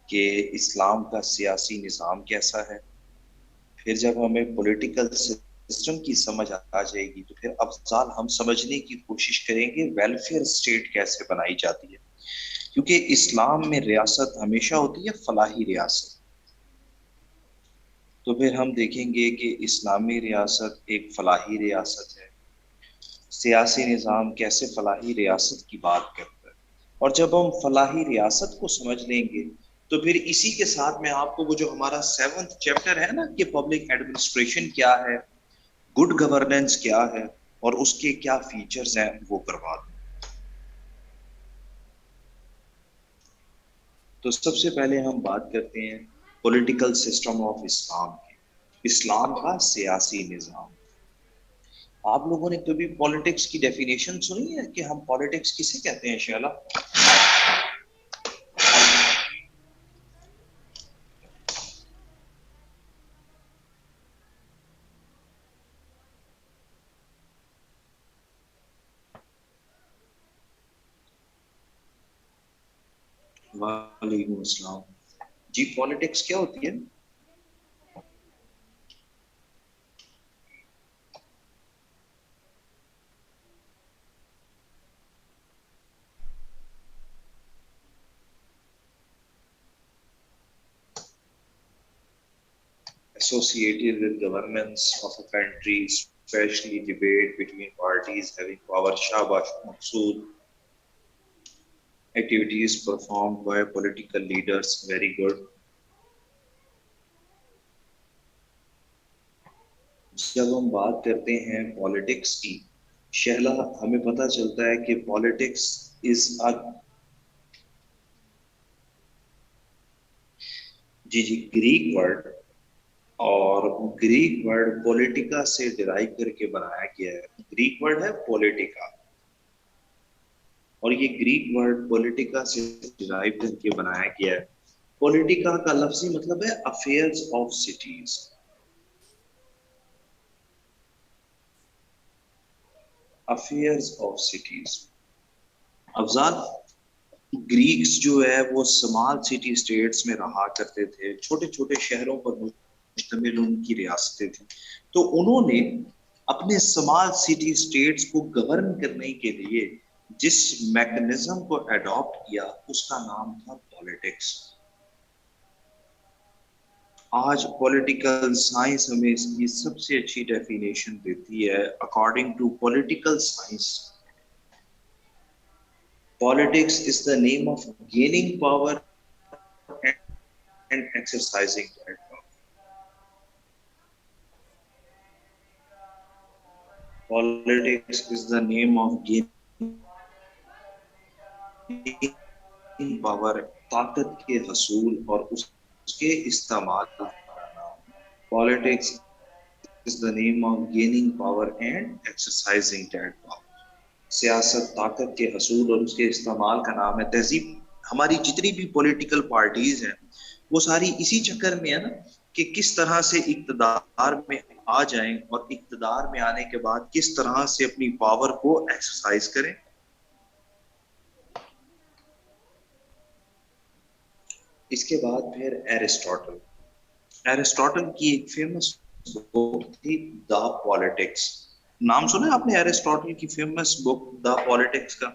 کہ اسلام کا سیاسی نظام کیسا ہے. پھر جب ہمیں پولیٹیکل سسٹم کی سمجھ آ جائے گی تو پھر افضال ہم سمجھنے کی کوشش کریں گے ویلفیئر اسٹیٹ کیسے بنائی جاتی ہے. کیونکہ اسلام میں ریاست ہمیشہ ہوتی ہے فلاحی ریاست. تو پھر ہم دیکھیں گے کہ اسلامی ریاست ایک فلاحی ریاست ہے. سیاسی نظام کیسے فلاحی ریاست کی بات کرتا ہے. اور جب ہم فلاحی ریاست کو سمجھ لیں گے تو پھر اسی کے ساتھ میں آپ کو وہ جو ہمارا 7th چیپٹر ہے نا کہ پبلک ایڈمنسٹریشن کیا ہے, گڈ گورننس کیا ہے اور اس کے کیا فیچرز ہیں, وہ کروا دوں. تو سب سے پہلے ہم بات کرتے ہیں پولیٹیکل سسٹم آف اسلام کی. اسلام کا سیاسی نظام. آپ لوگوں نے کبھی پالیٹکس کی ڈیفینیشن سنی ہے کہ ہم پالیٹکس کسے کہتے ہیں شیلا؟ وعلیکم السلام. جی پالیٹکس کیا ہوتی ہے؟ Associated with governance of a country, especially debate between parties having power. Shabash Maqsood. Activities performed by political leaders. Very good. جب ہم بات کرتے ہیں پالیٹکس کی شہلا, ہمیں پتہ چلتا ہے کہ پالیٹکس از ا جی گریک ورڈ, اور گریک ورڈ پولیٹیکا سے ڈرائیو کر کے بنایا گیا ہے. گریک ورڈ ہے پولیٹیکا, اور یہ گریک ورڈ پولیٹیکا سے ڈرائیو کر کے بنایا گیا ہے. پولیٹیکا کا لفظی مطلب ہے affairs of cities. Affairs of cities. Afzal, Greeks جو ہے وہ اسمال سٹی اسٹیٹس میں رہا کرتے تھے, چھوٹے چھوٹے شہروں پر مشتمل ان کی ریاستیں تھیں. تو انہوں نے اپنے اسمال سٹی اسٹیٹس کو گورن کرنے کے لیے جس میکنزم کو اڈاپٹ کیا اس کا نام تھا پالیٹکس. آج پولیٹیکل سائنس ہمیں اس کی سب سے اچھی ڈیفینیشن دیتی ہے. According to political science, politics is the name of gaining power and exercising that power. Politics is the name of gaining power, طاقت کے حصول اور اس کے استعمال کا نام. Politics is the name of gaining power and exercising that power. سیاست طاقت کے حصول اور اس کے استعمال کا نام ہے. تہذیب ہماری جتنی بھی پولیٹیکل پارٹیز ہیں وہ ساری اسی چکر میں ہے نا کہ کس طرح سے اقتدار میں آ جائیں اور اقتدار میں آنے کے بعد کس طرح سے اپنی پاور کو ایکسرسائز کریں. اس کے بعد پھر ایرسٹوٹل. ایرسٹوٹل کی ایک فیمس بک تھی دا پالیٹکس. نام سنا ہے آپ نے ایرسٹوٹل کی فیمس بک دا پالیٹکس کا؟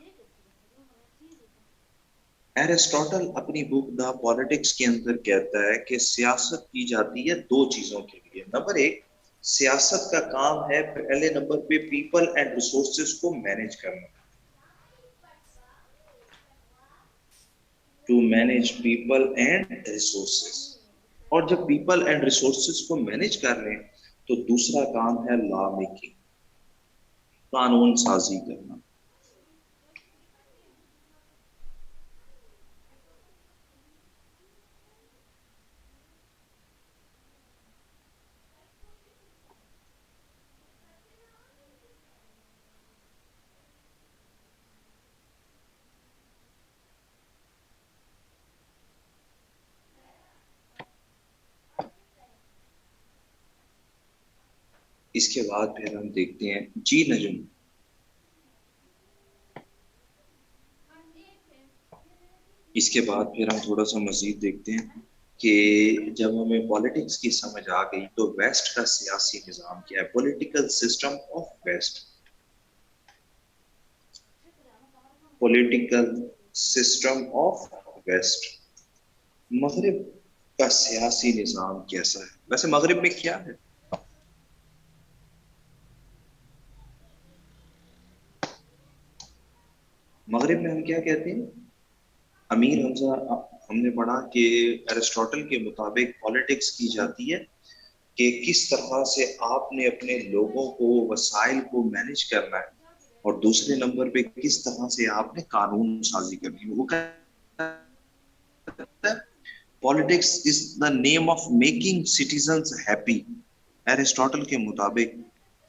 ایرسٹوٹل اپنی بک دا پالیٹکس کے اندر کہتا ہے کہ سیاست کی جاتی ہے دو چیزوں کے لیے. نمبر ایک, سیاست کا کام ہے پہلے نمبر پہ پیپل اینڈ ریسورسز کو مینج کرنا, to manage people and resources. اور جب پیپل اینڈ ریسورسز کو مینج کر لیں تو دوسرا کام ہے لا میکنگ, قانون سازی کرنا. اس کے بعد پھر ہم دیکھتے ہیں جی نجم. اس کے بعد پھر ہم تھوڑا سا مزید دیکھتے ہیں کہ جب ہمیں پالیٹکس کی سمجھ آ گئی تو ویسٹ کا سیاسی نظام کیا ہے. Political system of west. Political system of west. مغرب کا سیاسی نظام کیسا ہے؟ ویسے مغرب میں کیا ہے؟ مغرب میں ہم کیا کہتے ہیں؟ امیر حمزہ، ہم نے پڑھا کہ ایرسٹوٹل کے مطابق پالیٹکس کی جاتی ہے کہ کس طرح سے آپ نے اپنے لوگوں کو، وسائل کو مینج کرنا ہے، اور دوسرے نمبر پہ کس طرح سے آپ نے قانون سازی کرنی ہے. وہ politics is the name of making citizens happy. Aristotle کے مطابق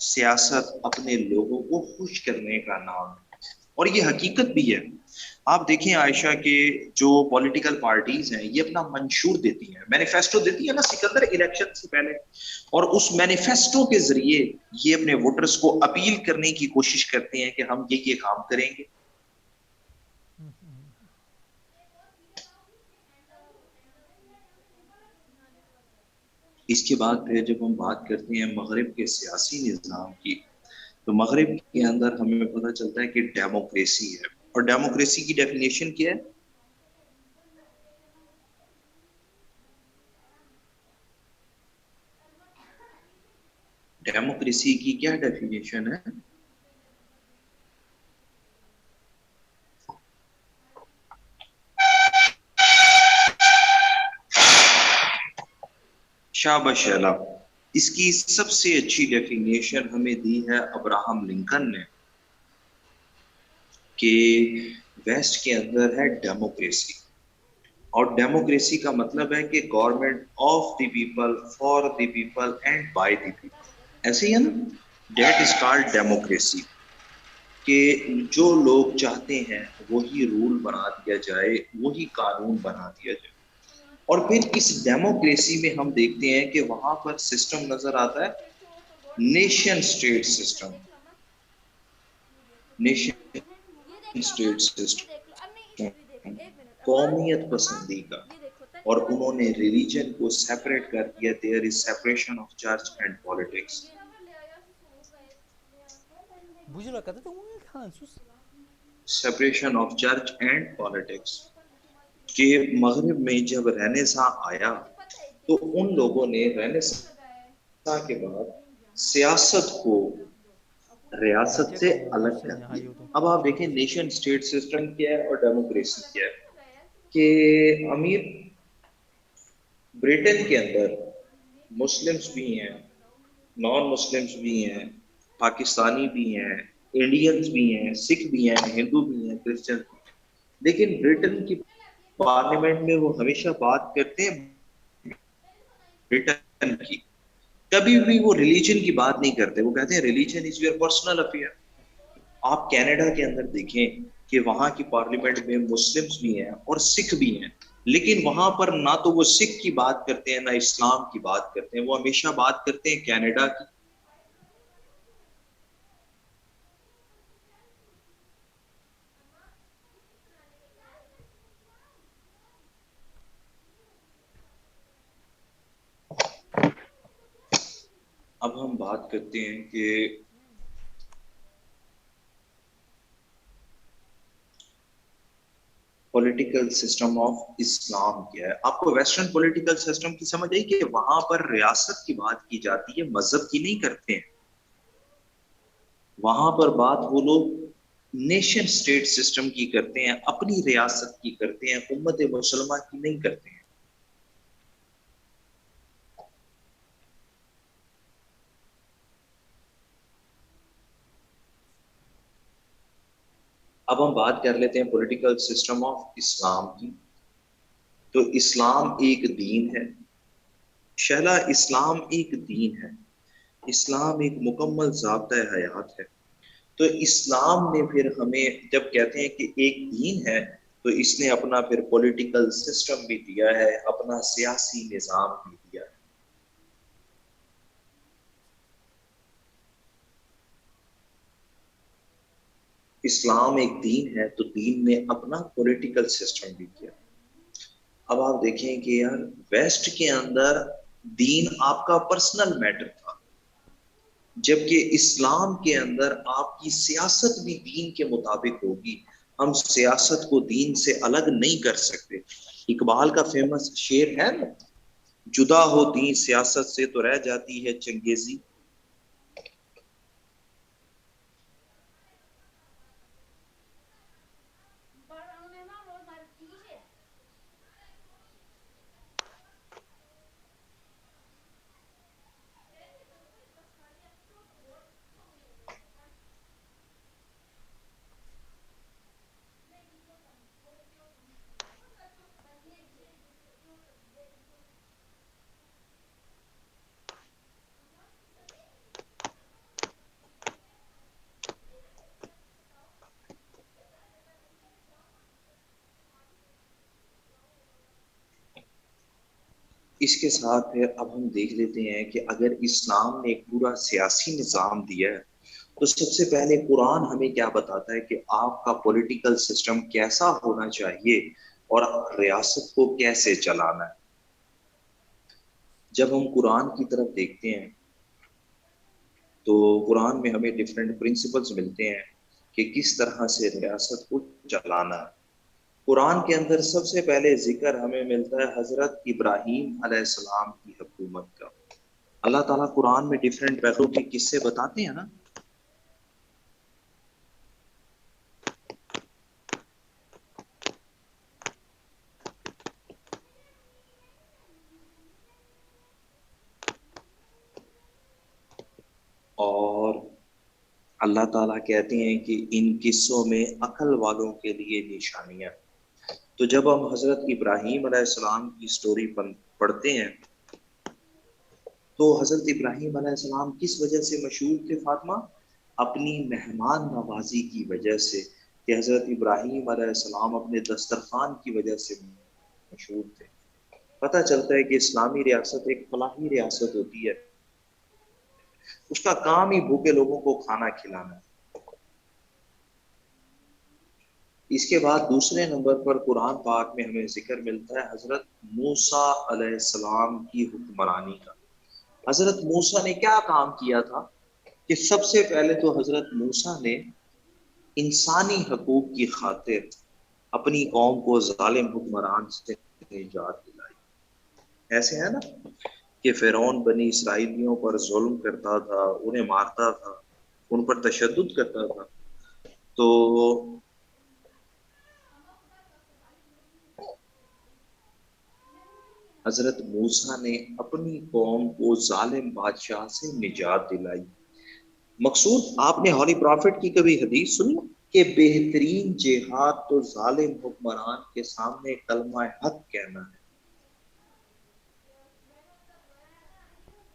سیاست اپنے لوگوں کو خوش کرنے کا نام ہے، اور یہ حقیقت بھی ہے. آپ دیکھیں عائشہ کے جو پولیٹیکل پارٹیز ہیں یہ اپنا منشور دیتی ہیں، مینیفیسٹو دیتی ہے نا سکندر الیکشن سے پہلے، اور اس مینیفیسٹو کے ذریعے یہ اپنے ووٹرز کو اپیل کرنے کی کوشش کرتے ہیں کہ ہم یہ کام کریں گے. اس کے بعد پھر جب ہم بات کرتے ہیں مغرب کے سیاسی نظام کی، تو مغرب کے اندر ہمیں پتہ چلتا ہے کہ ڈیموکریسی ہے. اور ڈیموکریسی کی ڈیفینیشن کیا ہے؟ ڈیموکریسی کی کیا ڈیفینیشن ہے؟ شاباش شیلا. اس کی سب سے اچھی ڈیفینیشن ہمیں دی ہے ابراہم لنکن نے کہ ویسٹ کے اندر ہے ڈیموکریسی، اور ڈیموکریسی کا مطلب ہے کہ government of the people, for the people and by the people. ایسے ہی ہے نا؟ دیٹ از کالڈ ڈیموکریسی، کہ جو لوگ چاہتے ہیں وہی رول بنا دیا جائے، وہی قانون بنا دیا جائے. اور پھر اس ڈیموکریسی میں ہم دیکھتے ہیں کہ وہاں پر سسٹم نظر آتا ہے nation state system. Nation state system قومیت پسندی کا، اور انہوں نے ریلیجن کو سیپریٹ کر دیا. There is separation of church and politics. Separation of church and politics. کہ مغرب میں جب رینیساں آیا تو ان لوگوں نے رینیساں کے بعد سیاست کو ریاست سے الگ کر دیا. اب آپ دیکھیں نیشن سٹیٹ سسٹم کیا ہے اور ڈیموکریسی کیا ہے. کہ امیر برٹن کے اندر مسلمز بھی ہیں، نان مسلمز بھی ہیں، پاکستانی بھی ہیں، انڈینز بھی ہیں، سکھ بھی ہیں، ہندو بھی ہیں، کرسچن بھی ہیں. لیکن برٹن کی پارلیمنٹ میں وہ ہمیشہ بات کرتے ہیں برٹن کی، کبھی بھی وہ ریلیجن کی بات نہیں کرتے. وہ کہتے ہیں religion is your personal affair. آپ کینیڈا کے اندر دیکھیں کہ وہاں کی پارلیمنٹ میں مسلمز بھی ہیں اور سکھ بھی ہیں، لیکن وہاں پر نہ تو وہ سکھ کی بات کرتے ہیں نہ اسلام کی بات کرتے ہیں، وہ ہمیشہ بات کرتے ہیں کینیڈا کی. اب ہم بات کرتے ہیں کہ پولیٹیکل سسٹم آف اسلام کیا ہے. آپ کو ویسٹرن پولیٹیکل سسٹم کی سمجھ آئی کہ وہاں پر ریاست کی بات کی جاتی ہے، مذہب کی نہیں کرتے ہیں. وہاں پر بات وہ لوگ نیشن سٹیٹ سسٹم کی کرتے ہیں، اپنی ریاست کی کرتے ہیں، امت مسلمہ کی نہیں کرتے ہیں. اب ہم بات کر لیتے ہیں پولیٹیکل سسٹم آف اسلام کی. تو اسلام ایک دین ہے شہلا، اسلام ایک دین ہے، اسلام ایک مکمل ضابطۂ حیات ہے. تو اسلام نے پھر ہمیں جب کہتے ہیں کہ ایک دین ہے تو اس نے اپنا پھر پولیٹیکل سسٹم بھی دیا ہے، اپنا سیاسی نظام بھی دیا ہے. اسلام ایک دین ہے تو دین نے اپنا پولیٹیکل سسٹم بھی کیا. اب آپ دیکھیں کہ یار ویسٹ کے اندر دین آپ کا پرسنل میٹر تھا، جبکہ اسلام کے اندر آپ کی سیاست بھی دین کے مطابق ہوگی. ہم سیاست کو دین سے الگ نہیں کر سکتے. اقبال کا فیمس شعر ہے نا، جدا ہو دین سیاست سے تو رہ جاتی ہے چنگیزی. اس کے ساتھ پھر اب ہم دیکھ لیتے ہیں کہ اگر اسلام نے ایک پورا سیاسی نظام دیا ہے تو سب سے پہلے قرآن ہمیں کیا بتاتا ہے کہ آپ کا پولیٹیکل سسٹم کیسا ہونا چاہیے اور ریاست کو کیسے چلانا ہے. جب ہم قرآن کی طرف دیکھتے ہیں تو قرآن میں ہمیں ڈفرینٹ پرنسپلز ملتے ہیں کہ کس طرح سے ریاست کو چلانا ہے. قرآن کے اندر سب سے پہلے ذکر ہمیں ملتا ہے حضرت ابراہیم علیہ السلام کی حکومت کا. اللہ تعالیٰ قرآن میں ڈفرینٹ پہلو کے قصے بتاتے ہیں نا. اور اللہ تعالیٰ کہتے ہیں کہ ان قصوں میں عقل والوں کے لیے نشانیاں. تو جب ہم حضرت ابراہیم علیہ السلام کی سٹوری پڑھتے ہیں تو حضرت ابراہیم علیہ السلام کس وجہ سے مشہور تھے فاطمہ؟ اپنی مہمان نوازی کی وجہ سے، کہ حضرت ابراہیم علیہ السلام اپنے دسترخوان کی وجہ سے مشہور تھے. پتہ چلتا ہے کہ اسلامی ریاست ایک فلاحی ریاست ہوتی ہے، اس کا کام ہی بھوکے لوگوں کو کھانا کھلانا ہے. اس کے بعد دوسرے نمبر پر قرآن پاک میں ہمیں ذکر ملتا ہے حضرت موسیٰ علیہ السلام کی حکمرانی کا. حضرت موسیٰ نے کیا کام کیا تھا کہ سب سے پہلے تو حضرت موسیٰ نے انسانی حقوق کی خاطر اپنی قوم کو ظالم حکمران سے نجات دلائی. ایسے ہے نا کہ فرعون بنی اسرائیلیوں پر ظلم کرتا تھا، انہیں مارتا تھا، ان پر تشدد کرتا تھا. تو حضرت موسیٰ نے اپنی قوم کو ظالم بادشاہ سے نجات دلائی. مقصود آپ نے ہولی پرافٹ کی کبھی حدیث سنی کہ بہترین جہاد تو ظالم حکمران کے سامنے کلمہ حق کہنا ہے.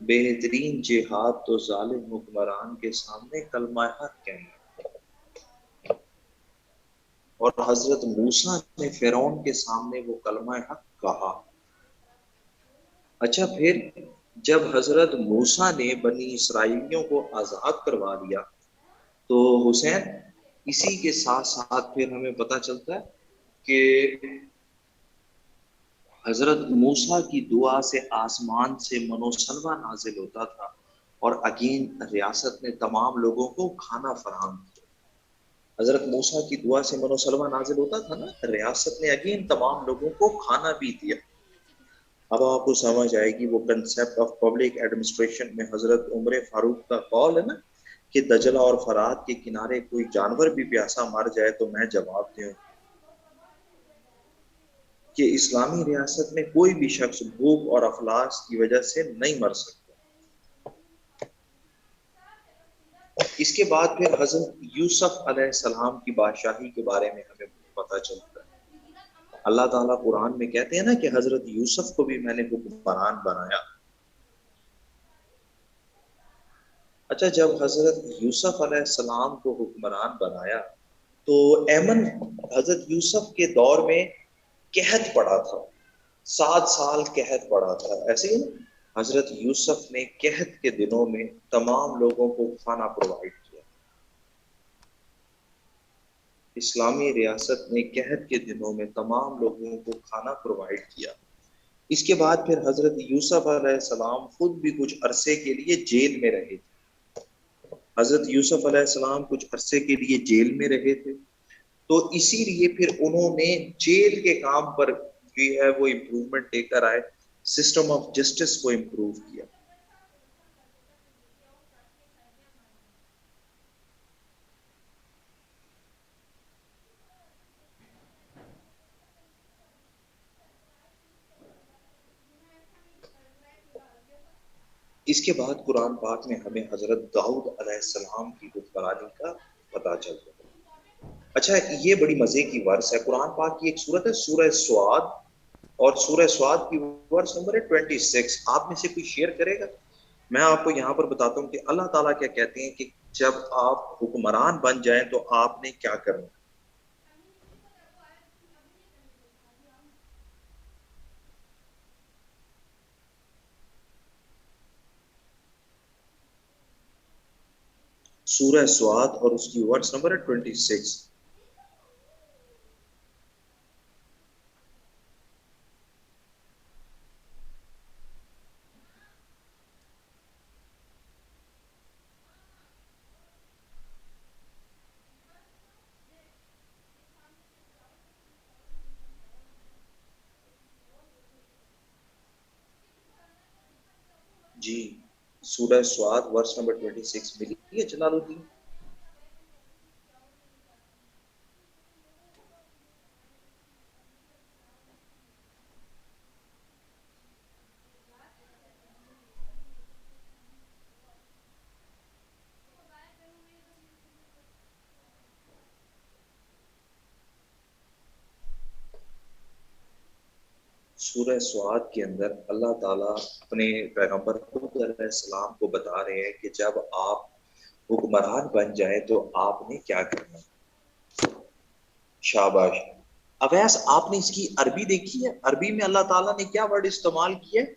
بہترین جہاد تو ظالم حکمران کے سامنے کلمہ حق کہنا ہے. اور حضرت موسیٰ نے فرعون کے سامنے وہ کلمہ حق کہا. اچھا پھر جب حضرت موسیٰ نے بنی اسرائیلیوں کو آزاد کروا دیا تو حسین اسی کے ساتھ ساتھ پھر ہمیں پتہ چلتا ہے کہ حضرت موسیٰ کی دعا سے آسمان سے منو سلوہ نازل ہوتا تھا اور اگین ریاست نے تمام لوگوں کو کھانا فراہم کیا. حضرت موسیٰ کی دعا سے منو سلوہ نازل ہوتا تھا نا، ریاست نے اگین تمام لوگوں کو کھانا بھی دیا. اب آپ کو سمجھ آئے گی وہ کنسپٹ آف پبلک ایڈمنسٹریشن میں حضرت عمر فاروق کا قول ہے نا کہ دجلہ اور فرات کے کنارے کوئی جانور بھی پیاسا مر جائے تو میں جواب دوں کہ اسلامی ریاست میں کوئی بھی شخص بھوک اور افلاس کی وجہ سے نہیں مر سکتا. اس کے بعد پھر حضرت یوسف علیہ السلام کی بادشاہی کے بارے میں ہمیں پتہ چلتا ہے. اللہ تعالیٰ قرآن میں کہتے ہیں نا کہ حضرت یوسف کو بھی میں نے حکمران بنایا. اچھا جب حضرت یوسف علیہ السلام کو حکمران بنایا تو ایمن حضرت یوسف کے دور میں قحط پڑا تھا، 7 سال قحط پڑا تھا. ایسے ہی حضرت یوسف نے قحط کے دنوں میں تمام لوگوں کو کھانا پرووائڈ کیا. اسلامی ریاست نے قحط کے دنوں میں تمام لوگوں کو کھانا پرووائڈ کیا. اس کے بعد پھر حضرت یوسف علیہ السلام خود بھی کچھ عرصے کے لیے جیل میں رہے تھے. حضرت یوسف علیہ السلام کچھ عرصے کے لیے جیل میں رہے تھے. تو اسی لیے پھر انہوں نے جیل کے کام پر جو ہے وہ امپروومنٹ لے کر آئے, سسٹم آف جسٹس کو امپروو کیا. اس کے بعد قرآن پاک میں ہمیں حضرت داؤد علیہ السلام کی حکمرانی کا پتہ چلتا ہے. اچھا, یہ بڑی مزے کی ورس ہے. قرآن پاک کی ایک سورت ہے سورہ سعد, اور سورہ سعد کی ورس نمبر ہے 26. آپ میں سے کوئی شیئر کرے گا؟ میں آپ کو یہاں پر بتاتا ہوں کہ اللہ تعالیٰ کیا کہتے ہیں کہ جب آپ حکمران بن جائیں تو آپ نے کیا کرنا. سورہ سعد اور اس کی ورس نمبر ہے 26. جی, سورہ سعد ورس نمبر 26 ملی ہے جلال الدین. سورہ سعاد کے اندر اللہ تعالیٰ اپنے پیغمبر حود علیہ السلام کو بتا رہے ہیں کہ جب آپ حکمران بن جائیں تو آپ نے کیا کرنا. شاباش. اویس, آپ نے اس کی عربی دیکھی ہے؟ عربی میں اللہ تعالیٰ نے کیا ورڈ استعمال کیا ہے؟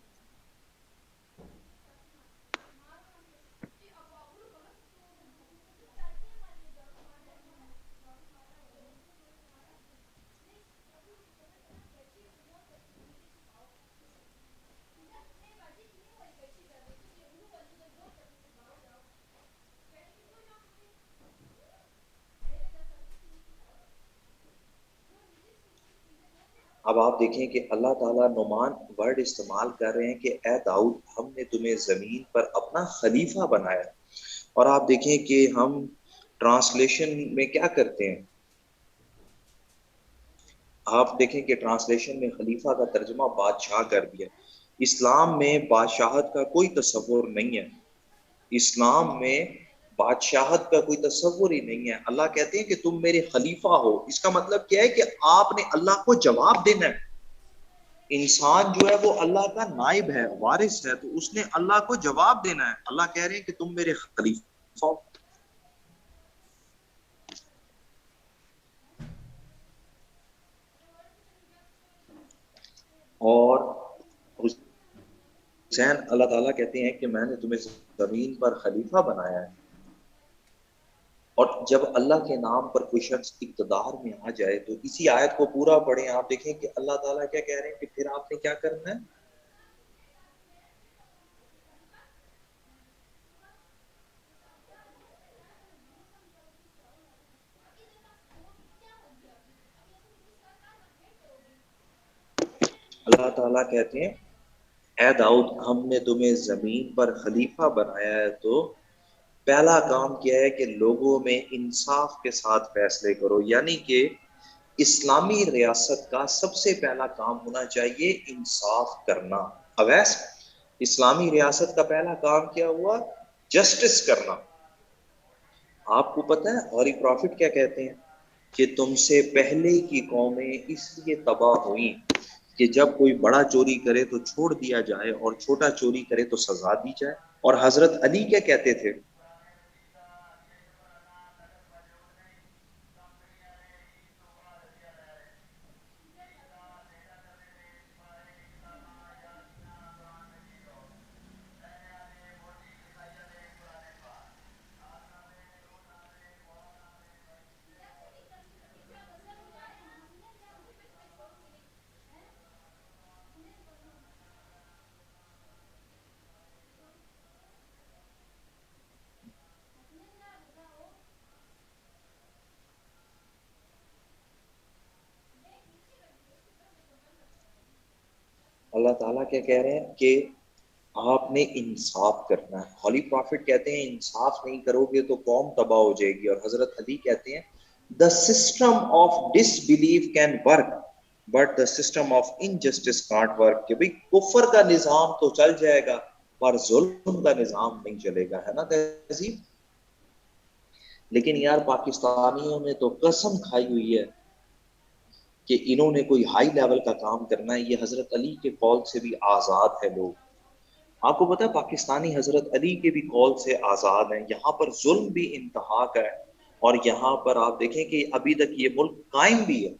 اب آپ دیکھیں کہ اللہ تعالیٰ نعمان ورڈ استعمال کر رہے ہیں کہ اے داؤد, ہم نے تمہیں زمین پر اپنا خلیفہ بنایا. اور آپ دیکھیں کہ ہم ٹرانسلیشن میں کیا کرتے ہیں, آپ دیکھیں کہ ٹرانسلیشن میں خلیفہ کا ترجمہ بادشاہ کر دیا. اسلام میں بادشاہت کا کوئی تصور نہیں ہے. اسلام میں بادشاہت کا کوئی تصور ہی نہیں ہے. اللہ کہتے ہیں کہ تم میرے خلیفہ ہو. اس کا مطلب کیا ہے کہ آپ نے اللہ کو جواب دینا ہے. انسان جو ہے وہ اللہ کا نائب ہے, وارث ہے, تو اس نے اللہ کو جواب دینا ہے. اللہ کہہ رہے ہیں کہ تم میرے خلیفہ ہو. اور حسین, اللہ تعالیٰ کہتے ہیں کہ میں نے تمہیں زمین پر خلیفہ بنایا ہے. اور جب اللہ کے نام پر کوئی شخص اقتدار میں آ جائے تو اسی آیت کو پورا پڑھیں, آپ دیکھیں کہ اللہ تعالیٰ کیا کہہ رہے ہیں کہ پھر آپ نے کیا کرنا ہے. اللہ تعالیٰ کہتے ہیں اے داؤد, ہم نے تمہیں زمین پر خلیفہ بنایا ہے, تو پہلا کام کیا ہے کہ لوگوں میں انصاف کے ساتھ فیصلے کرو. یعنی کہ اسلامی ریاست کا سب سے پہلا کام ہونا چاہیے انصاف کرنا. اویس, اسلامی ریاست کا پہلا کام کیا ہوا؟ جسٹس کرنا. آپ کو پتہ ہے ہوری پروفٹ کیا کہتے ہیں کہ تم سے پہلے کی قومیں اس لیے تباہ ہوئیں کہ جب کوئی بڑا چوری کرے تو چھوڑ دیا جائے, اور چھوٹا چوری کرے تو سزا دی جائے. اور حضرت علی کیا کہتے تھے؟ اللہ تعالیٰ کیا کہہ رہے ہیں کہ آپ نے انصاف کرنا ہے. ہولی پروفٹ کہتے ہیں انصاف نہیں کرو گے تو قوم تباہ ہو جائے گی. اور حضرت علی کہتے ہیں the system of disbelief can work but the system of injustice can't work. کہ بھئی کفر کا نظام تو چل جائے گا پر ظلم کا نظام نہیں چلے گا, ہے نا تہذیب. لیکن یار پاکستانیوں نے تو قسم کھائی ہوئی ہے کہ انہوں نے کوئی ہائی لیول کا کام کرنا ہے. یہ حضرت علی کے قول سے بھی آزاد ہے لوگ. آپ کو پتا ہے پاکستانی حضرت علی کے بھی قول سے آزاد ہیں. یہاں پر ظلم بھی انتہا کا ہے اور یہاں پر آپ دیکھیں کہ ابھی تک یہ ملک قائم بھی ہے.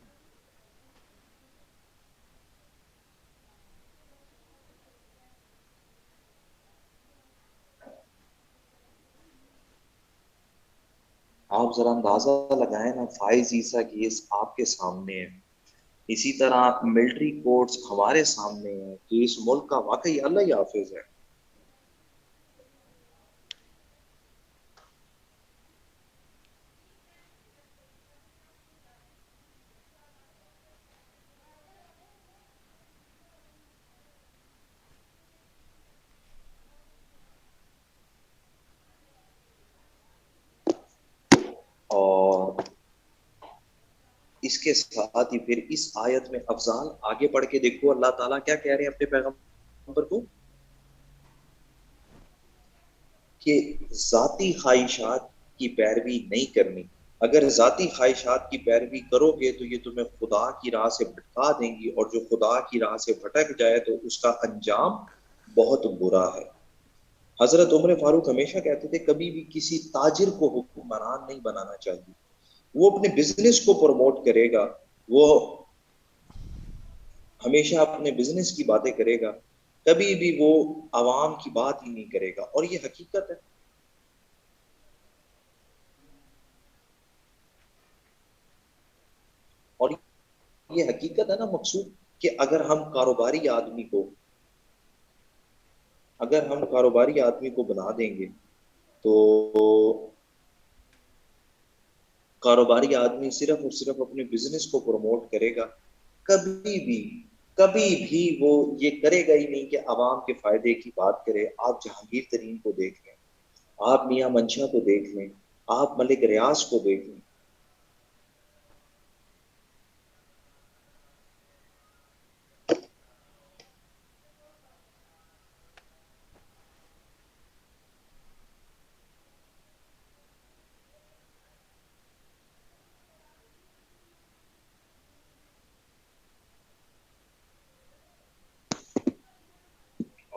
آپ ذرا اندازہ لگائیں نا, فائز عیسیٰ کیس آپ کے سامنے ہے, اسی طرح ملٹری کورٹس ہمارے سامنے ہیں کہ اس ملک کا واقعی اللہ ہی حافظ ہے. اور اس کے ساتھ ہی پھر اس آیت میں افضال آگے پڑھ کے دیکھو اللہ تعالیٰ کیا کہہ رہے ہیں اپنے پیغمبر کو کہ ذاتی خواہشات کی پیروی نہیں کرنی. اگر ذاتی خواہشات کی پیروی کرو گے تو یہ تمہیں خدا کی راہ سے بھٹکا دیں گی, اور جو خدا کی راہ سے بھٹک جائے تو اس کا انجام بہت برا ہے. حضرت عمر فاروق ہمیشہ کہتے تھے کبھی بھی کسی تاجر کو حکمران نہیں بنانا چاہیے. وہ اپنے بزنس کو پروموٹ کرے گا, وہ ہمیشہ اپنے بزنس کی باتیں کرے گا, کبھی بھی وہ عوام کی بات ہی نہیں کرے گا. اور یہ حقیقت ہے. اور یہ حقیقت ہے نا مقصود کہ اگر ہم کاروباری آدمی کو بنا دیں گے تو کاروباری آدمی صرف اور صرف اپنے بزنس کو پروموٹ کرے گا. کبھی بھی کبھی بھی وہ یہ کرے گا ہی نہیں کہ عوام کے فائدے کی بات کرے. آپ جہانگیر ترین کو دیکھ لیں, آپ میاں منشا کو دیکھ لیں, آپ ملک ریاض کو دیکھ لیں.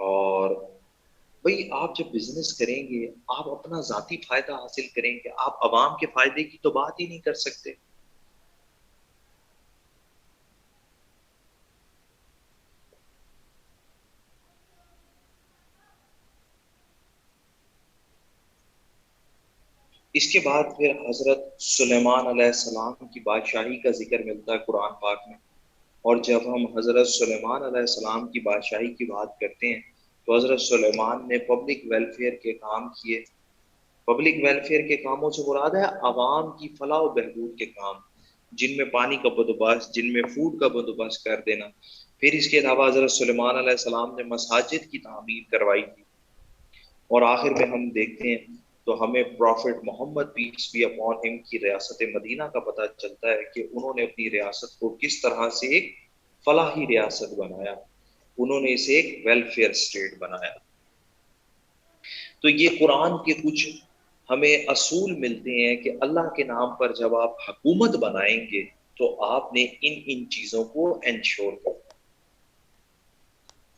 اور بھئی آپ جب بزنس کریں گے آپ اپنا ذاتی فائدہ حاصل کریں گے, آپ عوام کے فائدے کی تو بات ہی نہیں کر سکتے. اس کے بعد پھر حضرت سلیمان علیہ السلام کی بادشاہی کا ذکر ملتا ہے قرآن پاک میں. اور جب ہم حضرت سلیمان علیہ السلام کی بادشاہی کی بات کرتے ہیں تو حضرت سلیمان نے پبلک ویلفیئر کے کام کیے. پبلک ویلفیئر کے کاموں سے مراد ہے عوام کی فلاح و بہبود کے کام, جن میں پانی کا بندوبست, جن میں فوڈ کا بندوبست کر دینا. پھر اس کے علاوہ حضرت سلیمان علیہ السلام نے مساجد کی تعمیر کروائی تھی. اور آخر میں ہم دیکھتے ہیں تو ہمیں prophet Muhammad peace be upon him کی ریاست مدینہ کا پتہ چلتا ہے کہ انہوں نے اپنی ریاست کو کس طرح سے ایک فلاحی ریاست بنایا, انہوں نے اسے ایک ویلفیئر اسٹیٹ بنایا. تو یہ قرآن کے کچھ ہمیں اصول ملتے ہیں کہ اللہ کے نام پر جب آپ حکومت بنائیں گے تو آپ نے ان چیزوں کو انشور کرنا.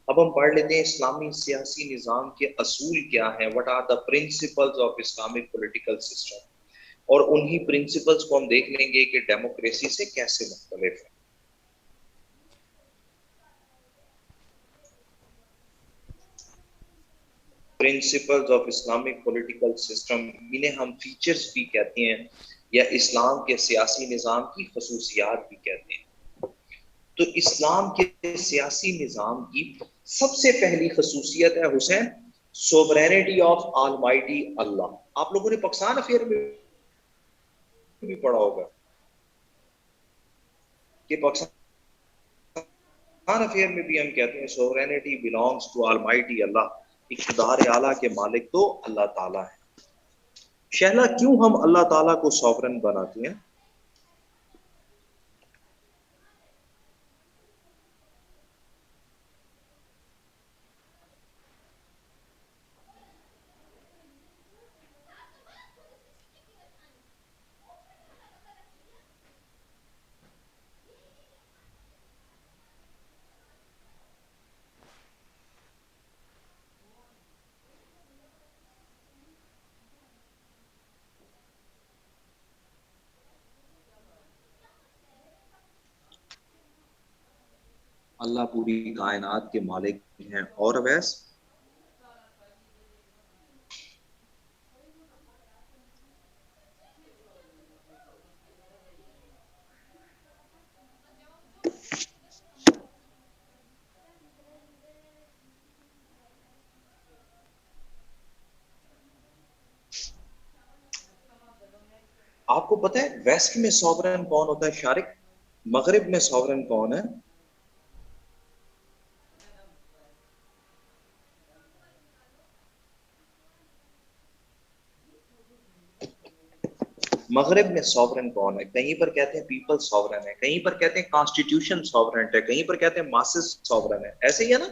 اب ہم پڑھ لیتے ہیں اسلامی سیاسی نظام کے اصول کیا ہیں, what are the principles of Islamic political system, اور انہی پرنسپلز کو ہم دیکھ لیں گے کہ ڈیموکریسی سے کیسے مختلف ہے. Principles of Islamic political system, انہیں ہم فیچرز بھی کہتے ہیں یا اسلام کے سیاسی نظام کی خصوصیات بھی کہتے ہیں. تو اسلام کے سیاسی نظام کی سب سے پہلی خصوصیت ہے حسین سوورینٹی آف آلمائٹی اللہ. آپ لوگوں نے پاکستان افیئر میں بھی پڑھا ہوگا کہ پاکستان افیئر میں بھی ہم کہتے ہیں سوورینٹی بلانگس ٹو آلمائٹی اللہ، اقتدار اعلیٰ کے مالک تو اللہ تعالیٰ ہے۔ شہلا کیوں ہم اللہ تعالیٰ کو سوورن بناتے ہیں؟ اللہ پوری کائنات کے مالک ہیں، اور ویس آپ کو پتہ ہے ویسٹ میں سوورن کون ہوتا ہے شارق؟ مغرب میں سوورن کون ہے؟ مغرب میں سوورن کون ہے؟ کہیں پر کہتے ہیں پیپل سوورن ہے، کہیں پر کہتے ہیں کانسٹیٹیوشن سوورن ہے، کہیں پر کہتے ہیں ماسز سوورن ہے، ایسے ہی ہے نا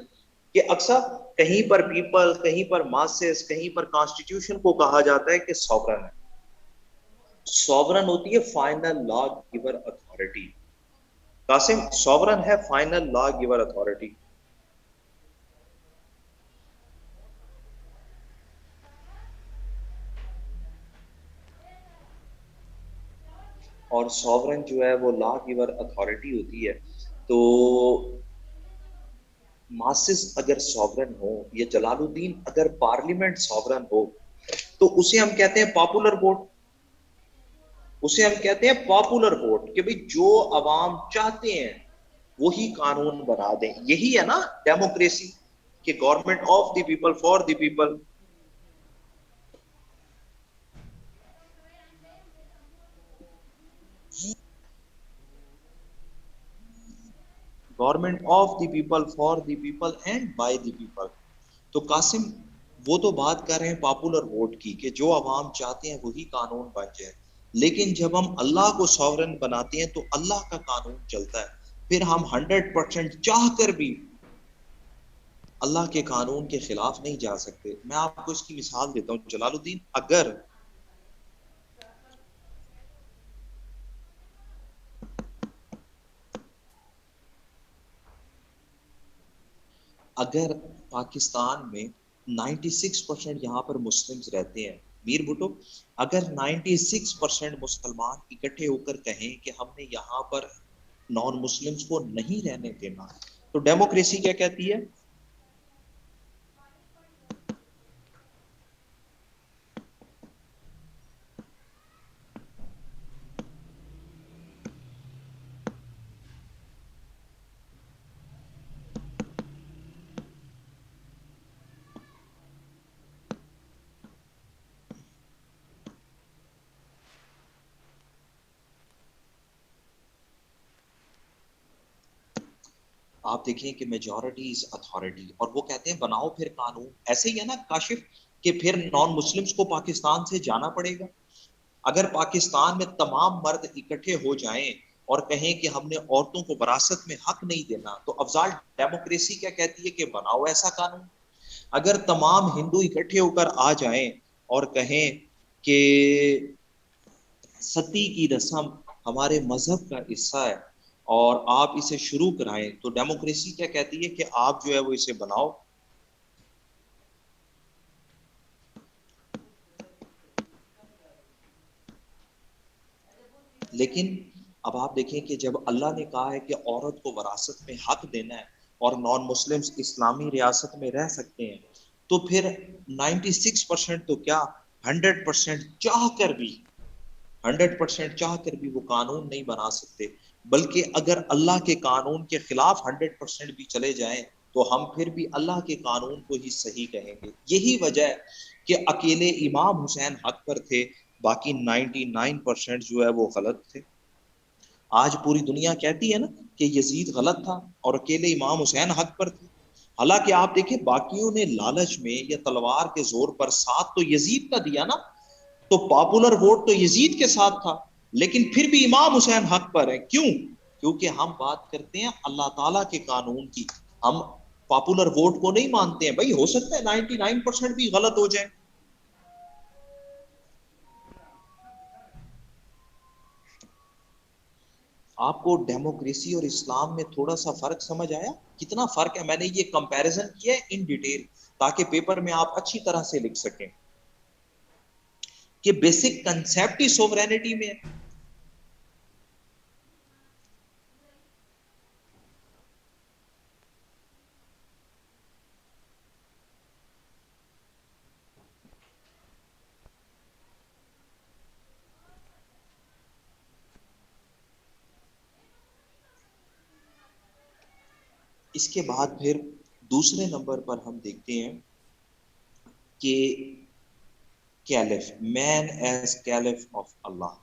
کہ اکثر کہیں پر پیپل، کہیں پر ماسز، کہیں پر کانسٹیٹیوشن کو کہا جاتا ہے کہ سوورن ہے۔ سوورن ہوتی ہے فائنل لا گیور اتھارٹی۔ قاسم، سوورن ہے فائنل لا گیور اتھارٹی۔ اور سوورن جو ہے وہ لا گیور اتھارٹی ہوتی ہے۔ تو ماسز اگر سوورن ہو یا جلال الدین اگر پارلیمنٹ سوورن ہو تو اسے ہم کہتے ہیں پاپولر ووٹ، اسے ہم کہتے ہیں پاپولر ووٹ، کہ بھئی جو عوام چاہتے ہیں وہی قانون بنا دیں۔ یہی ہے نا ڈیموکریسی، کہ government of the people for the people. Government of the people for the people and by the people. تو قاسم وہ تو بات کر رہے ہیں پاپولر ووٹ کی، کہ جو عوام چاہتے ہیں وہی قانون بن جائے، لیکن جب ہم اللہ کو سوورن بناتے ہیں تو اللہ کا قانون چلتا ہے، پھر ہم 100% چاہ کر بھی اللہ کے قانون کے خلاف نہیں جا سکتے۔ میں آپ کو اس کی مثال دیتا ہوں جلال الدین، اگر پاکستان میں 96% یہاں پر مسلمز رہتے ہیں، میر بھٹو، اگر 96% مسلمان اکٹھے ہو کر کہیں کہ ہم نے یہاں پر نان مسلمز کو نہیں رہنے دینا، تو ڈیموکریسی کیا کہتی ہے؟ آپ دیکھیں کہ میجورٹی از اتھارٹی، اور وہ کہتے ہیں بناؤ پھر قانون۔ ایسے ہی ہے نا کاشف کہ پھر نان مسلمز کو پاکستان سے جانا پڑے گا۔ اگر پاکستان میں تمام مرد اکٹھے ہو جائیں اور کہیں کہ ہم نے عورتوں کو وراثت میں حق نہیں دینا، تو افضال ڈیموکریسی کیا کہتی ہے کہ بناؤ ایسا قانون۔ اگر تمام ہندو اکٹھے ہو کر آ جائیں اور کہیں کہ ستی کی رسم ہمارے مذہب کا حصہ ہے اور آپ اسے شروع کرائیں، تو ڈیموکریسی کیا کہتی ہے کہ آپ جو ہے وہ اسے بناؤ۔ لیکن اب آپ دیکھیں کہ جب اللہ نے کہا ہے کہ عورت کو وراثت میں حق دینا ہے اور نان مسلمز اسلامی ریاست میں رہ سکتے ہیں، تو پھر 96% تو کیا 100% چاہ کر بھی 100% چاہ کر بھی وہ قانون نہیں بنا سکتے، بلکہ اگر اللہ کے قانون کے خلاف 100% بھی چلے جائیں تو ہم پھر بھی اللہ کے قانون کو ہی صحیح کہیں گے۔ یہی وجہ ہے کہ اکیلے امام حسین حق پر تھے، باقی 99% جو ہے وہ غلط تھے۔ آج پوری دنیا کہتی ہے نا کہ یزید غلط تھا اور اکیلے امام حسین حق پر تھے، حالانکہ آپ دیکھیں باقیوں نے لالچ میں یا تلوار کے زور پر ساتھ تو یزید کا دیا نا، تو پاپولر ووٹ تو یزید کے ساتھ تھا، لیکن پھر بھی امام حسین حق پر ہے. کیوں؟ کیونکہ ہم بات کرتے ہیں اللہ تعالیٰ کے قانون کی، ہم پاپولر ووٹ کو نہیں مانتے ہیں. بھائی ہو سکتا ہے 99% بھی غلط ہو جائے. آپ کو ڈیموکریسی اور اسلام میں تھوڑا سا فرق سمجھ آیا؟ کتنا فرق ہے؟ میں نے یہ کمپیریزن کیا ہے ان ڈیٹیل تاکہ پیپر میں آپ اچھی طرح سے لکھ سکیں کہ بیسک کنسیپٹ ہی سوورینٹی میں ہے. اس کے بعد پھر دوسرے نمبر پر ہم دیکھتے ہیں کہ caliph, man is caliph of Allah.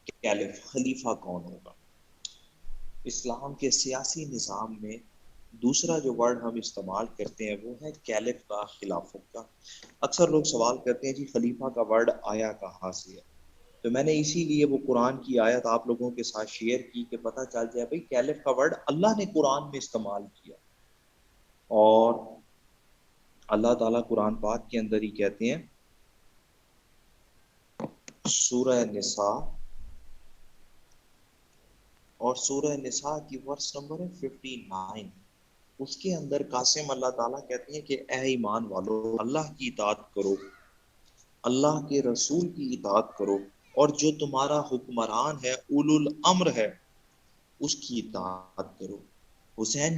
Caliph خلیفہ کون ہوگا؟ اسلام کے سیاسی نظام میں دوسرا جو ورڈ ہم استعمال کرتے ہیں وہ ہے کیلف کا، خلافت کا. اکثر لوگ سوال کرتے ہیں جی خلیفہ کا ورڈ آیا کہاں سے ہے؟ تو میں نے اسی لیے وہ قرآن کی آیت آپ لوگوں کے ساتھ شیئر کی کہ پتہ چل جائے بھائی کیلف کا ورڈ اللہ نے قرآن میں استعمال کیا. اور اللہ تعالیٰ قرآن پاک کے اندر ہی کہتے ہیں سورہ نساء، اور سورہ نساء کی ورس نمبر ہے 59، اس کے اندر قاسم اللہ تعالیٰ کہتے ہیں کہ اے ایمان والو اللہ کی اطاعت کرو، اللہ کے رسول کی اطاعت کرو، اور جو تمہارا حکمران ہے اولو الامر ہے اس کی اطاعت کرو. حسین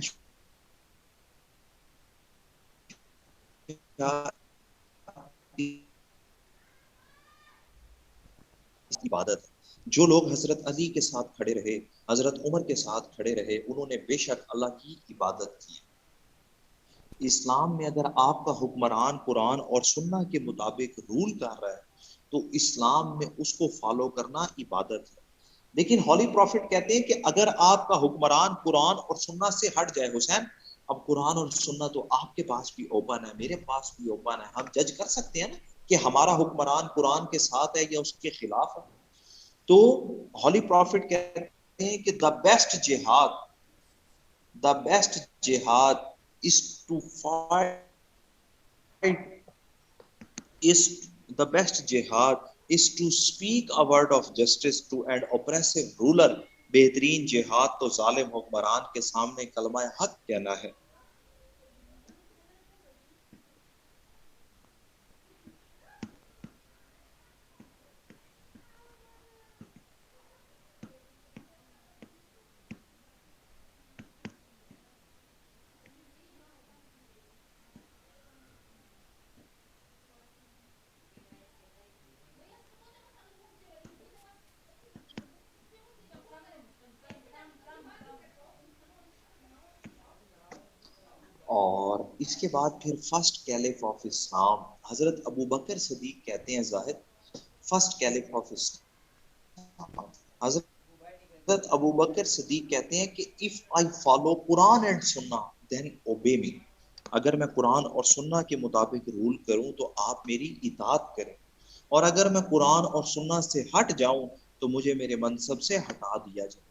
عبادت، جو لوگ حضرت علی کے ساتھ کھڑے رہے، حضرت عمر کے ساتھ کھڑے رہے، انہوں نے بے شک اللہ کی عبادت کی. اسلام میں اگر آپ کا حکمران قرآن اور سنہ کے مطابق رول کر رہا ہے تو اسلام میں اس کو فالو کرنا عبادت ہے. لیکن ہولی پروفٹ کہتے ہیں کہ اگر آپ کا حکمران قرآن اور سنہ سے ہٹ جائے، حسین اب قرآن اور سنہ تو آپ کے پاس بھی اوپن ہے، میرے پاس بھی اوپن ہے، ہم جج کر سکتے ہیں نا کہ ہمارا حکمران قرآن کے ساتھ ہے یا اس کے خلاف ہے. تو ہولی پروفٹ کہتے ہیں کہ دا بیسٹ جہاد is to fight is the best jihad is to speak a word of justice to an oppressive ruler. بہترین جہاد تو ظالم حکمران کے سامنے کلمہ حق کہنا ہے. اور اس کے بعد پھر فرسٹ کیلف آف اسلام حضرت ابو بکر صدیق کہتے ہیں زاہد فرسٹ کیلف آف اسلام حضرت ابو بکر صدیق کہتے ہیں کہ if I follow Quran and Sunnah then obey me. اگر میں قرآن اور سنہ کے مطابق رول کروں تو آپ میری اطاعت کریں، اور اگر میں قرآن اور سنہ سے ہٹ جاؤں تو مجھے میرے منصب سے ہٹا دیا جائے.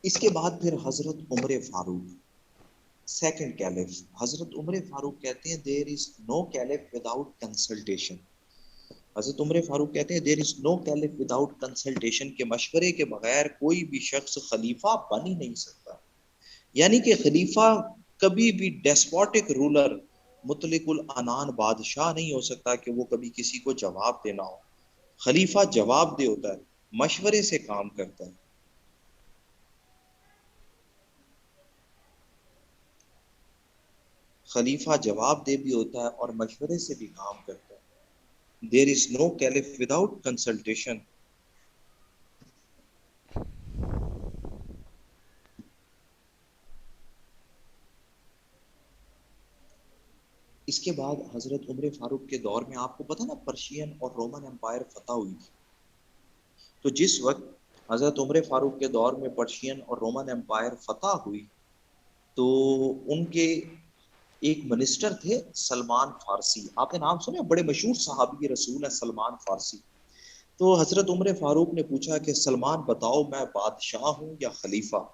اس کے بعد پھر حضرت عمر فاروق سیکنڈ کیلف. حضرت عمر فاروق کہتے ہیں دیر از نو کیلف وداؤٹ کنسلٹیشن. حضرت عمر فاروق کہتے ہیں دیر از نو کیلف وداؤٹ کنسلٹیشن، کے مشورے کے بغیر کوئی بھی شخص خلیفہ بن ہی نہیں سکتا. یعنی کہ خلیفہ کبھی بھی ڈیسپوٹک رولر، مطلق العنان بادشاہ نہیں ہو سکتا کہ وہ کبھی کسی کو جواب دینا ہو. خلیفہ جواب دہ ہوتا ہے، مشورے سے کام کرتا ہے. خلیفہ جواب دہ بھی ہوتا ہے اور مشورے سے بھی کام کرتا ہے. دیر از نو کیلف وداؤٹ کنسلٹیشن. اس کے بعد حضرت عمر فاروق کے دور میں آپ کو پتا نا پرشین اور رومن امپائر فتح ہوئی تھی. تو جس وقت حضرت عمر فاروق کے دور میں پرشین اور رومن امپائر فتح ہوئی تو ان کے ایک منسٹر تھے سلمان فارسی. آپ نے نام سنا؟ بڑے مشہور صحابی رسول ہیں سلمان فارسی. تو حضرت عمر فاروق نے پوچھا کہ سلمان بتاؤ میں بادشاہ ہوں یا خلیفہ؟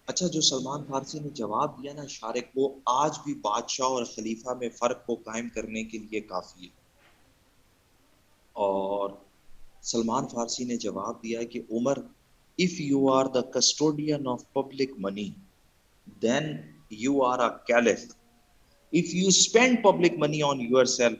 اچھا، جو سلمان فارسی نے جواب دیا نا شارق، وہ آج بھی بادشاہ اور خلیفہ میں فرق کو قائم کرنے کے لیے کافی ہے. اور سلمان فارسی نے جواب دیا کہ عمر، if you are the custodian of public money then you are a caliph. If you spend public money on yourself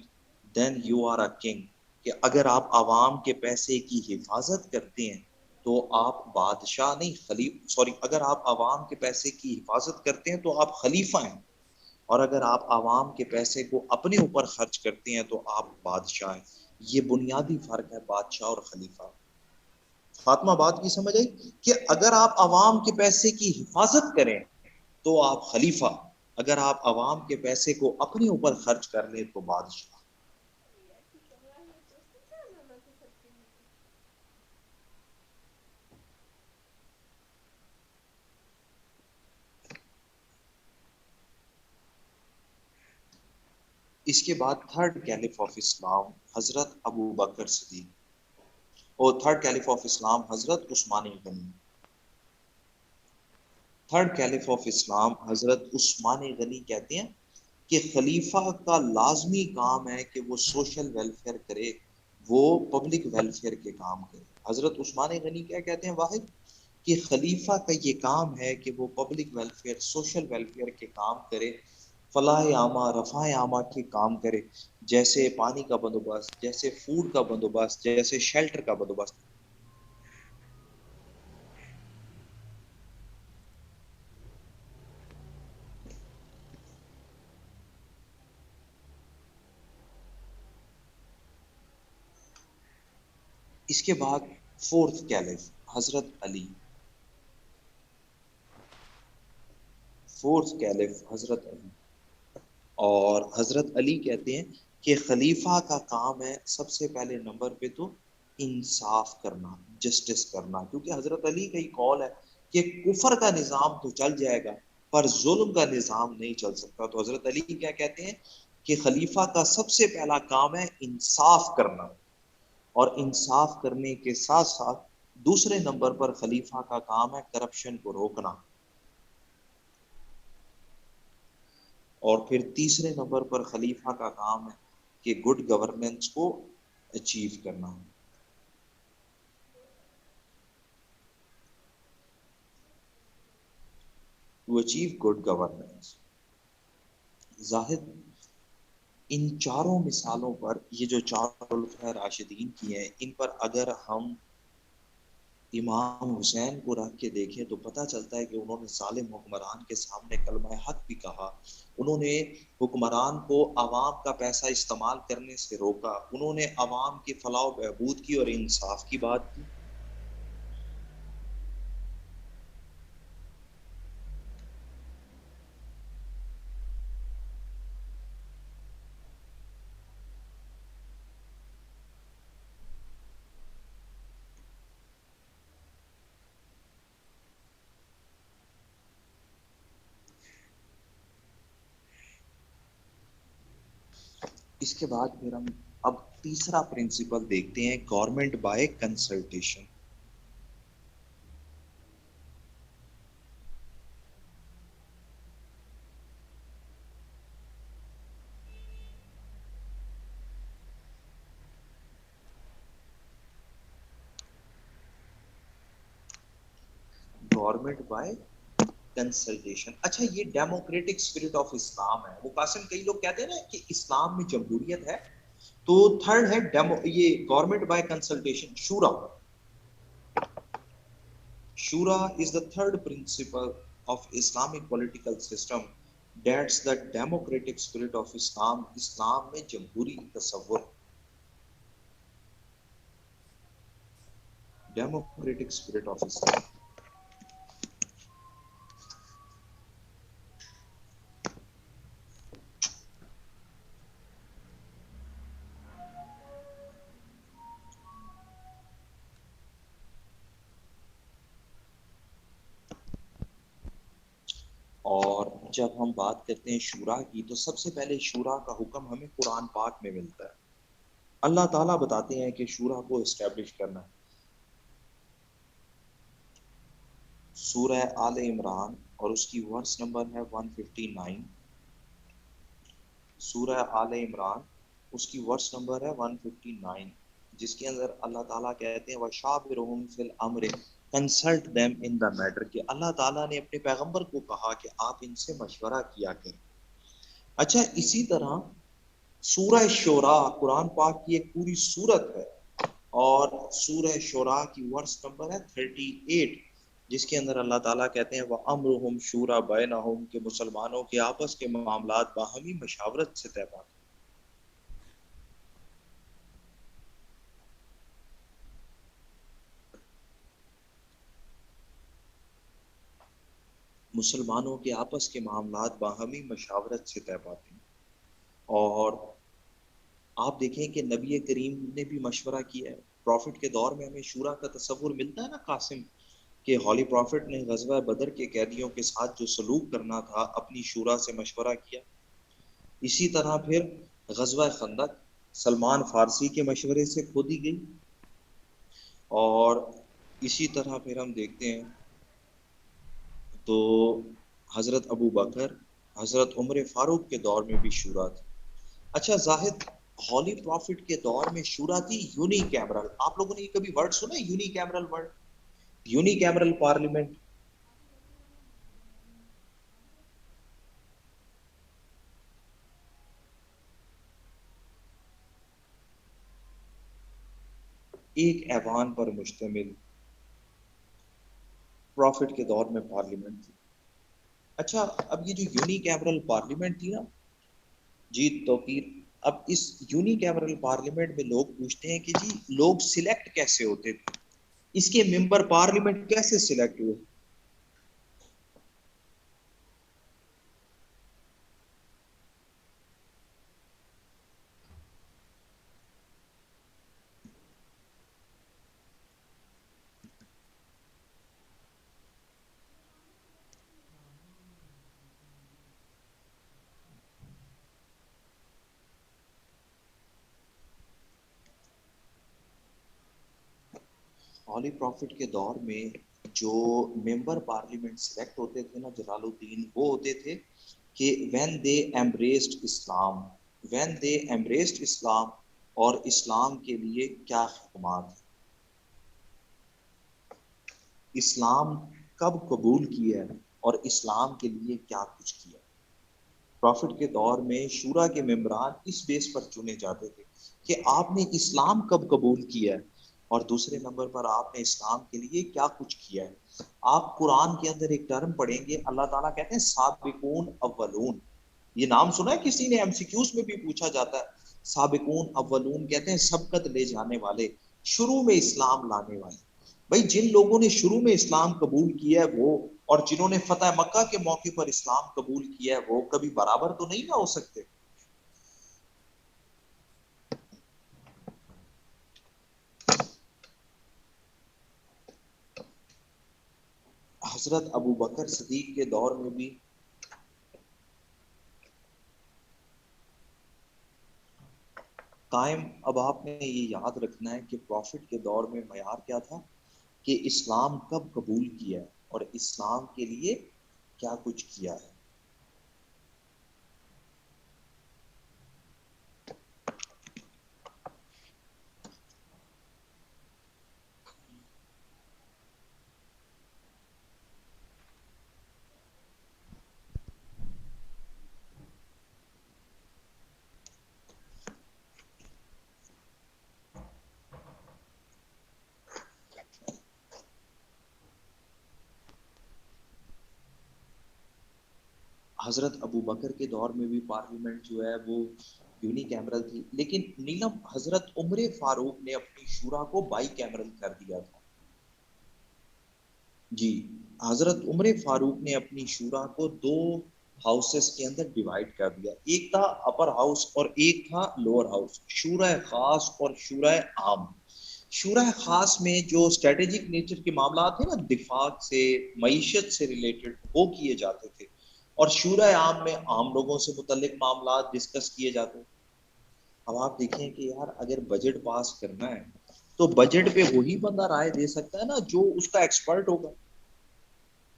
then you are a king. کہ اگر آپ عوام کے پیسے کی حفاظت کرتے ہیں تو آپ بادشاہ نہیں اگر آپ عوام کے پیسے کی حفاظت کرتے ہیں تو آپ خلیفہ ہیں، اور اگر آپ عوام کے پیسے کو اپنے اوپر خرچ کرتے ہیں تو آپ بادشاہ ہیں. یہ بنیادی فرق ہے بادشاہ اور خلیفہ. فاطمہ بات کی سمجھ آئی کہ اگر آپ عوام کے پیسے کی حفاظت کریں تو آپ خلیفہ، اگر آپ عوام کے پیسے کو اپنے اوپر خرچ کر لیں تو بادشاہ. اس کے بعد تھرڈ کیلف آف اسلام حضرت ابو بکر صدیق، اور تھرڈ کیلف آف اسلام حضرت عثمان غنی. تھرڈ کیلف آف اسلام حضرت عثمان غنی کہتے ہیں کہ خلیفہ کا لازمی کام ہے کہ وہ سوشل ویلفیئر کرے، وہ پبلک ویلفیئر کے کام کرے. حضرت عثمان غنی کیا کہتے ہیں؟ واحد کہ خلیفہ کا یہ کام ہے کہ وہ پبلک ویلفیئر، سوشل ویلفیئر کے کام کرے، فلاح عامہ، رفع عامہ کے کام کرے، جیسے پانی کا بندوبست، جیسے فوڈ کا بندوبست، جیسے شیلٹر کا بندوبست. اس کے بعد فورتھ کیلف حضرت علی. فورتھ کیلف حضرت علی، اور حضرت علی کہتے ہیں کہ خلیفہ کا کام ہے سب سے پہلے نمبر پہ تو انصاف کرنا، جسٹس کرنا. کیونکہ حضرت علی کا ہی قول ہے کہ کفر کا نظام تو چل جائے گا پر ظلم کا نظام نہیں چل سکتا. تو حضرت علی کیا کہتے ہیں کہ خلیفہ کا سب سے پہلا کام ہے انصاف کرنا، اور انصاف کرنے کے ساتھ ساتھ دوسرے نمبر پر خلیفہ کا کام ہے کرپشن کو روکنا، اور پھر تیسرے نمبر پر خلیفہ کا کام ہے کہ گڈ گورننس کو اچیو کرنا. To achieve good governance. Zahid, ان چاروں مثالوں پر، یہ جو چار خلفائے راشدین کی ہیں، ان پر اگر ہم امام حسین کو رکھ کے دیکھیں تو پتہ چلتا ہے کہ انہوں نے ظالم حکمران کے سامنے کلمہ حق بھی کہا، انہوں نے حکمران کو عوام کا پیسہ استعمال کرنے سے روکا، انہوں نے عوام کی فلاح و بہبود کی اور انصاف کی بات کی. اس کے بعد پھر ہم اب تیسرا پرنسپل دیکھتے ہیں، government by consultation. Government by consultation. اچھا یہ ڈیموکریٹک اسپرٹ آف اسلام ہے. وہ قاسم کئی لوگ کہتے ہیں نا کہ اسلام میں جمہوریت ہے, تو تھرڈ ہے یہ گورنمنٹ بائی کنسلٹیشن, شورا. شورا از the third principle of Islamic political system. That's the democratic spirit of Islam. اسلام میں جمہوری تصور, democratic spirit of Islam. اور جب ہم بات کرتے ہیں شورا کی, تو سب سے پہلے شورا کا حکم ہمیں قرآن پاک میں ملتا ہے. اللہ تعالیٰ بتاتے ہیں کہ شورا کو اسٹیبلش کرنا ہے. سورہ آل عمران اور اس کی ورس نمبر ہے 159. سورہ آل عمران اس کی ورس نمبر ہے 159, جس کے اندر اللہ تعالیٰ کہتے ہیں وَشَاوِرْهُمْ فِي الْأَمْرِ, consult them in the matter, کہ اللہ تعالیٰ نے اپنے پیغمبر کو کہا کہ آپ ان سے مشورہ کیا کریں. اچھا اسی طرح سورہ شورا قرآن پاک کی ایک پوری سورت ہے, اور سورہ شورا کی ورس نمبر ہے 38, جس کے اندر اللہ تعالیٰ کہتے ہیں وَأَمْرُهُمْ شُورَى بَيْنَهُمْ, کہ مسلمانوں کے آپس کے معاملات باہمی مشاورت سے طے پاتے. مسلمانوں کے آپس کے معاملات باہمی مشاورت سے طے پاتے ہیں. اور آپ دیکھیں کہ نبی کریم نے بھی مشورہ کیا ہے. پروفٹ کے دور میں ہمیں شورا کا تصور ملتا ہے نا قاسم, کہ ہولی پروفٹ نے غزوہ بدر کے قیدیوں کے ساتھ جو سلوک کرنا تھا اپنی شورا سے مشورہ کیا. اسی طرح پھر غزوہ خندق سلمان فارسی کے مشورے سے کھودی گئی. اور اسی طرح پھر ہم دیکھتے ہیں تو حضرت ابو بکر حضرت عمر فاروق کے دور میں بھی شورا تھی. اچھا زاہد, ہولی پروفٹ کے دور میں شورا تھی یونی کیمرل. آپ لوگوں نے یہ کبھی ورڈ سنا ہے uni cameral word, uni cameral parliament? ایک ایوان پر مشتمل پروفٹ کے دور میں پارلیمنٹ تھی. اچھا اب یہ جو یونی کیمرل پارلیمنٹ تھی نا جی توقیر, اب اس یونی کیمرل پارلیمنٹ میں لوگ پوچھتے ہیں کہ جی لوگ سلیکٹ کیسے ہوتے تھے, اس کے ممبر پارلیمنٹ کیسے سلیکٹ ہوئے؟ ہولی پروفٹ کے دور میں جو ممبر پارلیمنٹ سلیکٹ ہوتے تھے نا جلال الدین, وہ ہوتے تھے کہ when they embraced Islam, when they embraced Islam, اور اسلام کے لیے کیا خدمات ہیں, اسلام کب قبول کیا ہے اور اسلام کے لیے کیا کچھ کیا. پروفٹ کے دور میں شورا کے ممبران اس بیس پر چنے جاتے تھے کہ آپ نے اسلام کب قبول کیا ہے, اور دوسرے نمبر پر آپ نے اسلام کے لیے کیا کچھ کیا ہے. آپ قرآن کے اندر ایک ٹرم پڑھیں گے, اللہ تعالیٰ کہتے ہیں سابقون اولون. یہ نام سنا ہے کسی نے, ایم سی کیوز میں بھی پوچھا جاتا ہے. سابقون اولون کہتے ہیں سبقت لے جانے والے, شروع میں اسلام لانے والے. بھائی جن لوگوں نے شروع میں اسلام قبول کیا ہے وہ, اور جنہوں نے فتح مکہ کے موقع پر اسلام قبول کیا ہے وہ کبھی برابر تو نہیں نہ ہو سکتے. حضرت ابو بکر صدیق کے دور میں بھی قائم. اب آپ نے یہ یاد رکھنا ہے کہ پروفٹ کے دور میں معیار کیا تھا کہ اسلام کب قبول کیا ہے اور اسلام کے لیے کیا کچھ کیا ہے. حضرت ابو بکر کے دور میں بھی پارلیمنٹ جو ہے وہ یونی کیمرل تھی، لیکن نیلم حضرت عمر فاروق نے اپنی شورا کو بائی کیمرل کر دیا تھا. جی، حضرت عمر فاروق نے اپنی شورا کو دو ہاؤسز کے اندر ڈیوائڈ کر دیا، ایک تھا اپر ہاؤس اور ایک تھا لوور ہاؤس، شورا خاص اور شورا عام. شورا خاص میں جو اسٹریٹجک نیچر کے معاملات ہیں نا، دفاع سے، معیشت سے ریلیٹڈ، وہ کیے جاتے تھے، اور شورا عام میں عام لوگوں سے متعلق معاملات ڈسکس کیے جاتے ہیں. اب آپ دیکھیں کہ یار اگر بجٹ پاس کرنا ہے تو بجٹ پہ وہی بندہ رائے دے سکتا ہے نا جو اس کا ایکسپرٹ ہوگا.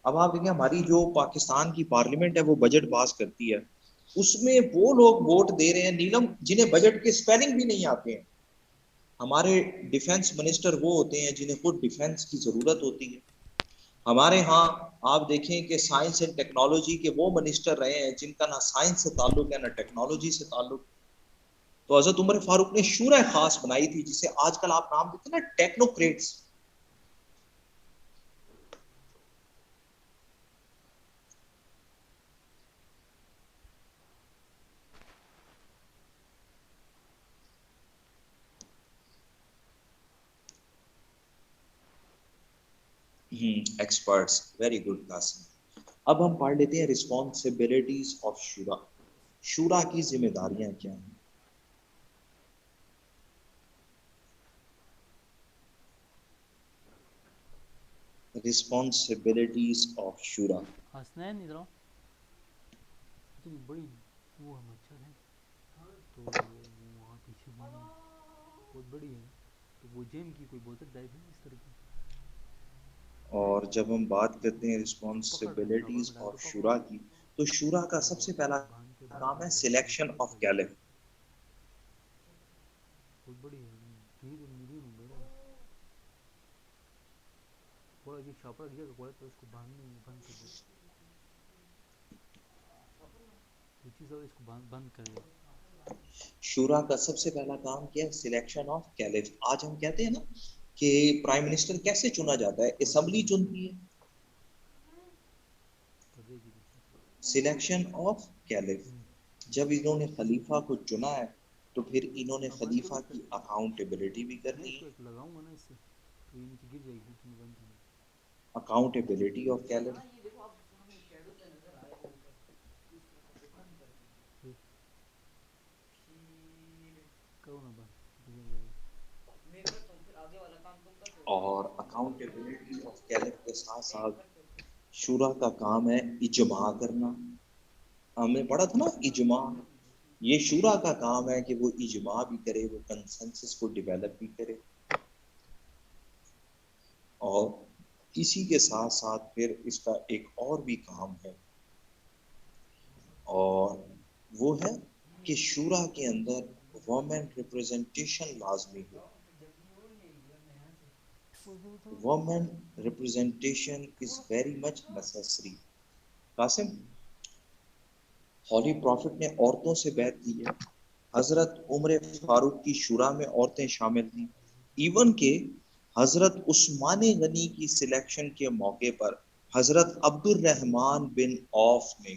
اب آپ دیکھیں ہماری جو پاکستان کی پارلیمنٹ ہے وہ بجٹ پاس کرتی ہے، اس میں وہ لوگ ووٹ دے رہے ہیں نیلم جنہیں بجٹ کے سپیلنگ بھی نہیں آتے ہیں. ہمارے ڈیفنس منسٹر وہ ہوتے ہیں جنہیں خود ڈیفنس کی ضرورت ہوتی ہے. ہمارے ہاں آپ دیکھیں کہ سائنس اینڈ ٹیکنالوجی کے وہ منسٹر رہے ہیں جن کا نہ سائنس سے تعلق ہے نہ ٹیکنالوجی سے تعلق. تو حضرت عمر فاروق نے شورا خاص بنائی تھی، جسے آج کل آپ نام دیتے ہیں نا technocrats. Experts, very good Qasim. اب ہم پڑھ لیتے ہیں رسپانسبلٹیز آف شورا. شورا کی ذمہ داریاں کیا ہیں؟ رسپانسبلٹیز آف شورا. حسنین ادھر آؤ. اتنی بڑی وہ ہے مچھر ہے تو وہاں پیچھے بہت بڑی ہے، تو وہ جیم کی کوئی بوتل ٹائپ ہے اس طرح کی. اور جب ہم بات کرتے ہیں پکڑ رہے ہیں شاور رسپانسبلٹیز میں ڈال آف کے پکڑو شورا کی، تو شورا کا سب سے اور پہلا باندھ کے باہر کام ہے نکال دو پھر سلیکشن ٹھنڈا آف کر دو. کیلف. بہت بڑی ہے تین ملین بڑا ہے. تھوڑا یہ چھاپڑا دیا کہ تو اس کو باندھنے بند کر دو. روچی صاحب اس کو بند کر دو. شورا کا سب سے پہلا کام کیا ہے؟ Selection of caliph. آج ہم کہتے ہیں نا کہ پرائم منسٹر کیسے چنا جاتا ہے؟ اسمبلی چنتی ہے. پردے کی پیچھے سلیکشن آف کیلف. جب انہوں نے خلیفہ کو چنا ہے تو پھر انہوں نے آپ بند کرو خلیفہ اس کا. کی اکاؤنٹیبلٹی بھی میں کرنی اس کو ہے. ایک لگاؤں گا نا اس سے تو یہ نیچے گر جائے گی پھر تمہیں بند کرنا. Accountability of caliph. ہاں یہ دیکھو آپ سامنے شیڈو سے نظر آئے گا اوپر اس طرح کر کے بند کر دیں. پھر کرو نا بند گر جائے گا. میں کرتا ہوں پھر آگے والا کام تم کرتے ہو تو اور اس میں بند کرنا اکاؤنٹیبلٹی آف کیلف کے ساتھ ایک ساتھ کرتے ہو. شورا کا کام ہے اجماع کرنا. ہم نے پڑھا تھا نا اجماع. یہ شورا کا کام ہے کہ وہ اجماع بھی کرے، وہ کنسنسس کو ڈیولپ بھی کرے. اور اسی کے ساتھ ساتھ پھر اس کا ایک اور بھی کام ہے، اور وہ ہے کہ شورا کے اندر وومن ریپرزنٹیشن لازمی ہو. Women representation is very much necessary. Qasim, holy prophet نے عورتوں سے بیعت کی ہے. حضرت عمر فاروق کی شورا میں عورتیں شامل تھیں. ایون کہ حضرت عثمان غنی کی سلیکشن کے موقع پر حضرت عبد الرحمن بن عوف نے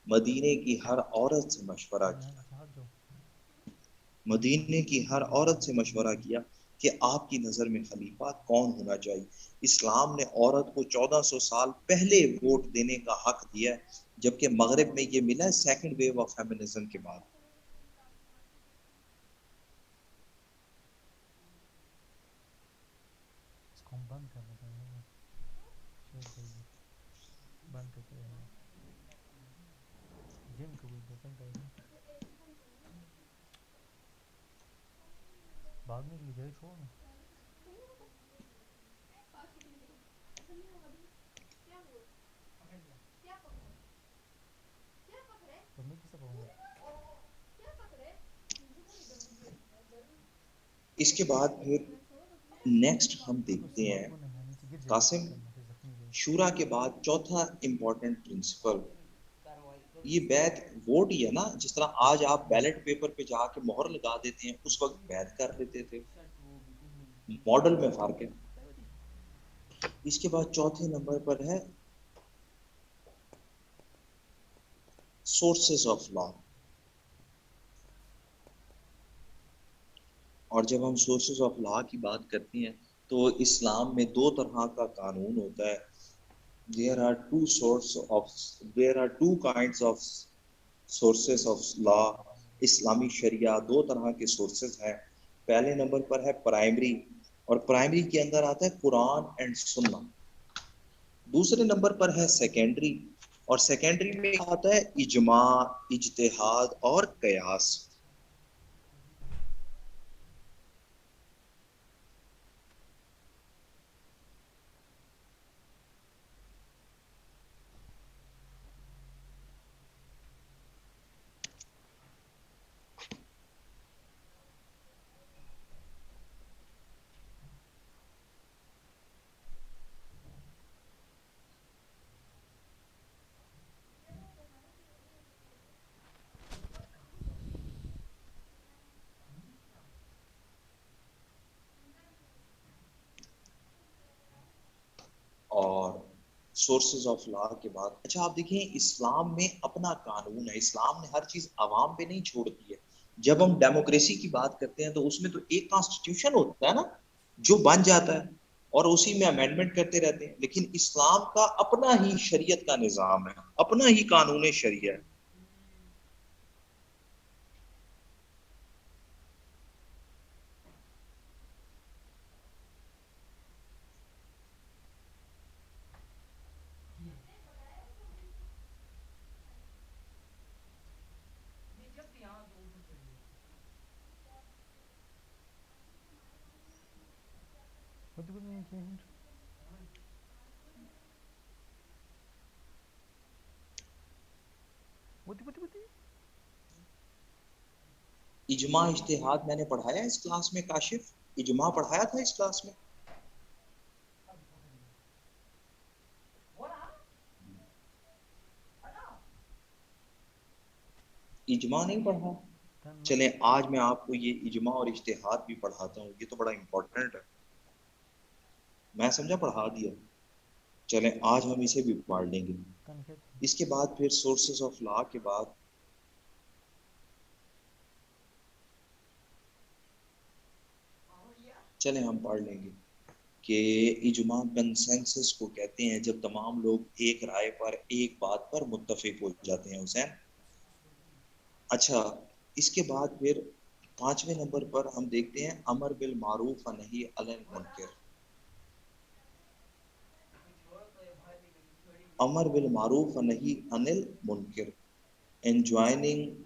مدینے کی ہر عورت سے مشورہ کیا. مدینے کی ہر عورت سے مشورہ کیا کہ آپ کی نظر میں خلیفہ کون ہونا چاہیے. اسلام نے عورت کو 1400 سال پہلے ووٹ دینے کا حق دیا ہے، جبکہ مغرب میں یہ ملا ہے سیکنڈ ویو آف فیمنزم کے بعد. اس کو ہم بند کرنا چاہیں گے شیئر کر دیں بند کرتے رہنا. جم کا کوئی بوتل ٹائپ ہے بھاگنے کے لیے جگہ چھوڑ نا. اور میں کسے پکڑوں گا. اس کے بعد پھر نیکسٹ ہم اب اس سے دیکھتے بات ہیں کو نہیں نیچے گر جائے گا قاسم، بند کرنا پھر زخمی جائے. شورا کے بعد چوتھا امپورٹنٹ پرنسپل یہ بیعت ووٹ ہی ہے نا. جس طرح آج آپ بیلٹ پیپر پہ جا کے مہر لگا دیتے ہیں، اس وقت بیعت کر لیتے تھے. ماڈل میں فرق ہے. اس کے بعد چوتھے نمبر پر ہے sources of law. اور جب ہم سورسز آف لا کی بات کرتے ہیں تو اسلام میں دو طرح کا قانون ہوتا ہے. there are two kinds of sources of law. اسلامی شریعہ دو طرح کے سورسز ہیں. پہلے نمبر پر ہے پرائمری، اور پرائمری کے اندر آتا ہے قرآن اینڈ سنہ. دوسرے نمبر پر ہے سیکنڈری، اور سیکنڈری میں آتا ہے اجماع، اجتہاد اور قیاس. اور سورسز آف لا کے بعد اچھا آپ دیکھیں اسلام میں اپنا قانون ہے. اسلام نے ہر چیز عوام پہ نہیں چھوڑ دی ہے. جب ہم ڈیموکریسی کی بات کرتے ہیں تو اس میں تو ایک کانسٹیٹیوشن ہوتا ہے نا جو بن جاتا ہے اور اسی میں امینڈمنٹ کرتے رہتے ہیں. لیکن اسلام کا اپنا ہی شریعت کا نظام ہے، اپنا ہی قانون شریعہ ہے. اجماع اجتہاد میں نے پڑھایا اس کلاس میں. کاشف اجماع پڑھایا تھا اس کلاس میں. اجماع نہیں پڑھا؟ چلیں آج میں آپ کو یہ اجماع اور اجتہاد بھی پڑھاتا ہوں. یہ تو بڑا امپورٹنٹ ہے، میں سمجھا پڑھا دیا. چلیں آج ہم اسے بھی پڑھ لیں گے. اس کے بعد پھر سورسز آف لا کے بعد چلیں ہم پڑھ لیں گے کہ اجماع کنسنسس کو کہتے ہیں جب تمام لوگ ایک رائے پر ایک بات پر متفق ہو جاتے ہیں. حسین اچھا اس کے بعد پھر 5ویں نمبر پر ہم دیکھتے ہیں امر بالمعروف و نہی عن المنکر. امر بالمعروف و نہی عن المنکر، enjoining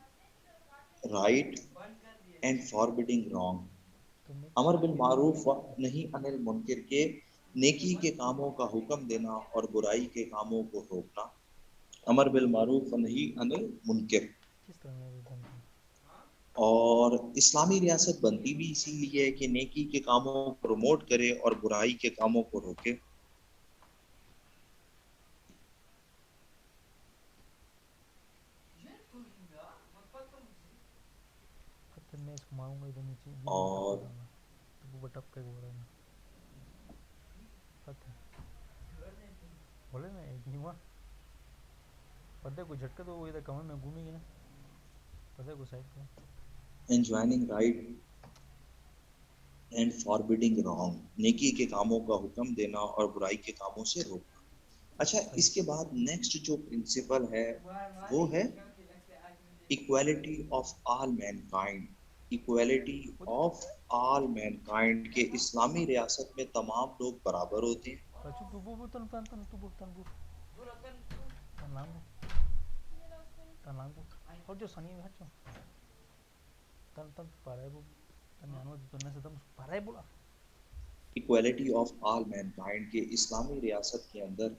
right and forbidding wrong. امر بالمعروف و نہی عن المنکر کے نیکی کے کاموں کا حکم دینا اور برائی کے کاموں کو روکنا. امر بالمعروف و نہی عن المنکر. اور اسلامی ریاست بنتی بھی اسی لیے کہ نیکی کے کاموں کو پروموٹ کرے اور برائی کے کاموں کو روکے. اور enjoining right and forbidding wrong، نیکی کے کاموں کا حکم دینا اور برائی کے کاموں سے روکنا. اچھا اس کے بعد نیکسٹ جو پرنسپل ہے وہ ہے equality of all mankind. equality of all mankind کہ اسلامی ریاست میں تمام لوگ برابر ہوتے ہیں. equality of all mankind کہ اسلامی ریاست کے اندر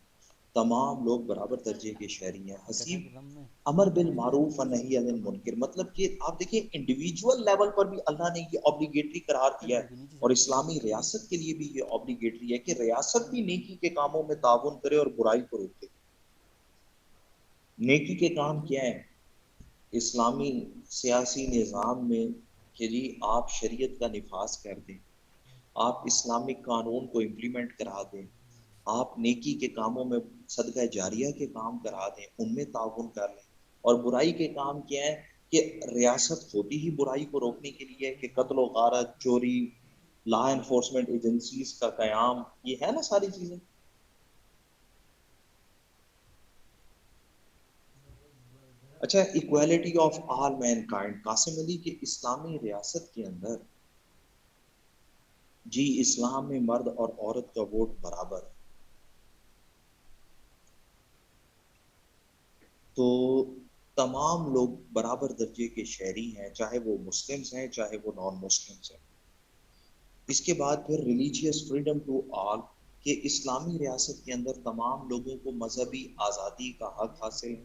تمام لوگ برابر درجے کے شہری ہیں. حسیب امر بالمعروف و نہی عن المنکر مطلب کہ آپ دیکھیں انڈیویجول لیول پر بھی اللہ نے یہ obligatory قرار دیا ہے اور اسلامی ریاست کے لیے بھی یہ obligatory ہے کہ ریاست بھی نیکی کے کاموں میں تعاون کرے اور برائی کو روکے. نیکی کے کام کیا ہیں اسلامی سیاسی نظام میں کہ جی آپ شریعت کا نفاذ کر دیں، آپ اسلامک قانون کو امپلیمنٹ کرا دیں، آپ نیکی کے کاموں میں صدقہ جاریہ کے کام کرا دیں، ان میں تعاون کر لیں اور برائی کے کام کیا ہے کہ ریاست ہوتی ہی برائی کو روکنے کے لیے کہ قتل و غارت، چوری، لا انفورسمنٹ ایجنسیز کا قیام، یہ ہے نا ساری چیزیں. اچھا، ایکویلٹی آف آل مین کائنڈ، قاسم علی کے اسلامی ریاست کے اندر جی اسلام میں مرد اور عورت کا ووٹ برابر ہے. تو تمام لوگ برابر درجے کے شہری ہیں، چاہے وہ مسلمز ہیں چاہے وہ نان مسلمز ہیں. اس کے بعد پھر ریلیجیس فریڈم ٹو آل، کہ اسلامی ریاست کے اندر تمام لوگوں کو مذہبی آزادی کا حق حاصل ہے.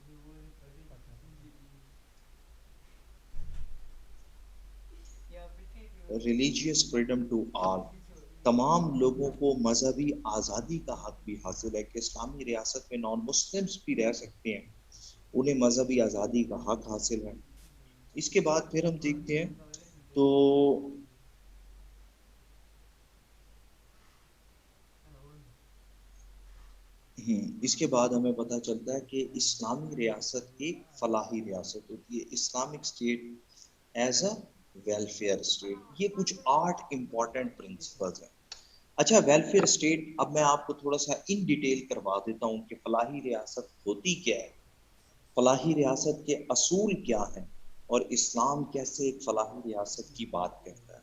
ریلیجیس فریڈم ٹو آل، تمام لوگوں کو مذہبی آزادی کا حق بھی حاصل ہے کہ اسلامی ریاست میں نان مسلمز بھی رہ سکتے ہیں، انہیں مذہبی آزادی کا حق حاصل ہے. اس کے بعد پھر ہم دیکھتے ہیں تو اس کے بعد ہمیں پتہ چلتا ہے کہ اسلامی ریاست ایک فلاحی ریاست ہوتی ہے، Islamic state as a welfare state. یہ کچھ 8 امپورٹنٹ پرنسپلز ہیں. اچھا، ویلفیئر اسٹیٹ اب میں آپ کو تھوڑا سا ان ڈیٹیل کروا دیتا ہوں کہ فلاحی ریاست ہوتی کیا ہے، فلاحی ریاست کے اصول کیا ہیں، اور اسلام کیسے ایک فلاحی ریاست کی بات کرتا ہے.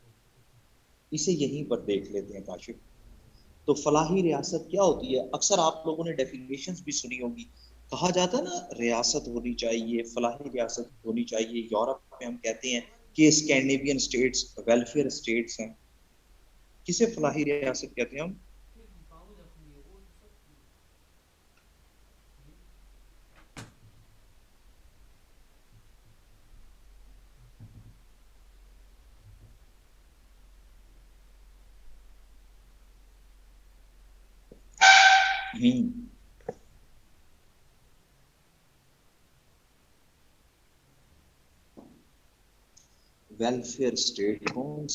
اسے یہیں پر دیکھ لیتے ہیں کاشف. تو فلاحی ریاست کیا ہوتی ہے؟ اکثر آپ لوگوں نے ڈیفینیشنز بھی سنی ہوگی. کہا جاتا ہے نا ریاست ہونی چاہیے، فلاحی ریاست ہونی چاہیے. یورپ میں ہم کہتے ہیں کہ اسکینڈینیوین اسٹیٹس ویلفیئر اسٹیٹس ہیں. کسے فلاحی ریاست کہتے ہیں ہم؟ ویلفیئر اسٹیٹ کون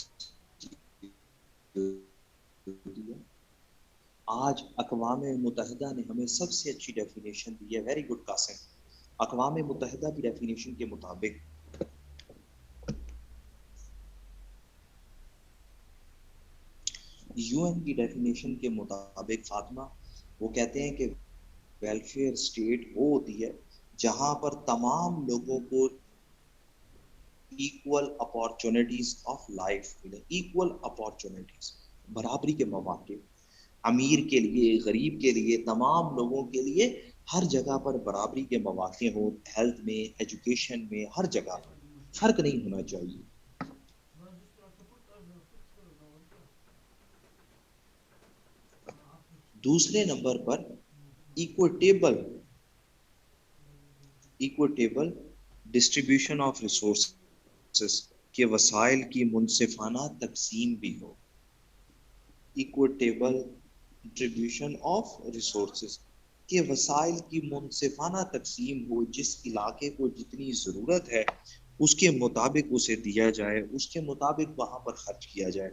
آج اقوام متحدہ نے ہمیں سب سے اچھی ڈیفینیشن دی ہے. Very good Qasim. اقوام متحدہ کی ڈیفینیشن کے مطابق یو این کی ڈیفینیشن کے مطابق فاطمہ وہ کہتے ہیں کہ ویلفیئر اسٹیٹ وہ ہوتی ہے جہاں پر تمام لوگوں کو ایکول اپارچونٹیز آف لائف ملے. ایکول اپارچونٹیز، برابری کے مواقع، امیر کے لیے، غریب کے لیے، تمام لوگوں کے لیے ہر جگہ پر برابری کے مواقع ہوں. ہیلتھ میں، ایجوکیشن میں، ہر جگہ فرق نہیں ہونا چاہیے. دوسرے نمبر پر ایکوٹیبل ڈسٹریبیوشن آف ریسورسز، کے وسائل کی منصفانہ تقسیم بھی ہو. ایکوٹیبل ڈسٹریبیوشن آف ریسورسز، کے وسائل کی منصفانہ تقسیم ہو. جس علاقے کو جتنی ضرورت ہے اس کے مطابق اسے دیا جائے، اس کے مطابق وہاں پر خرچ کیا جائے.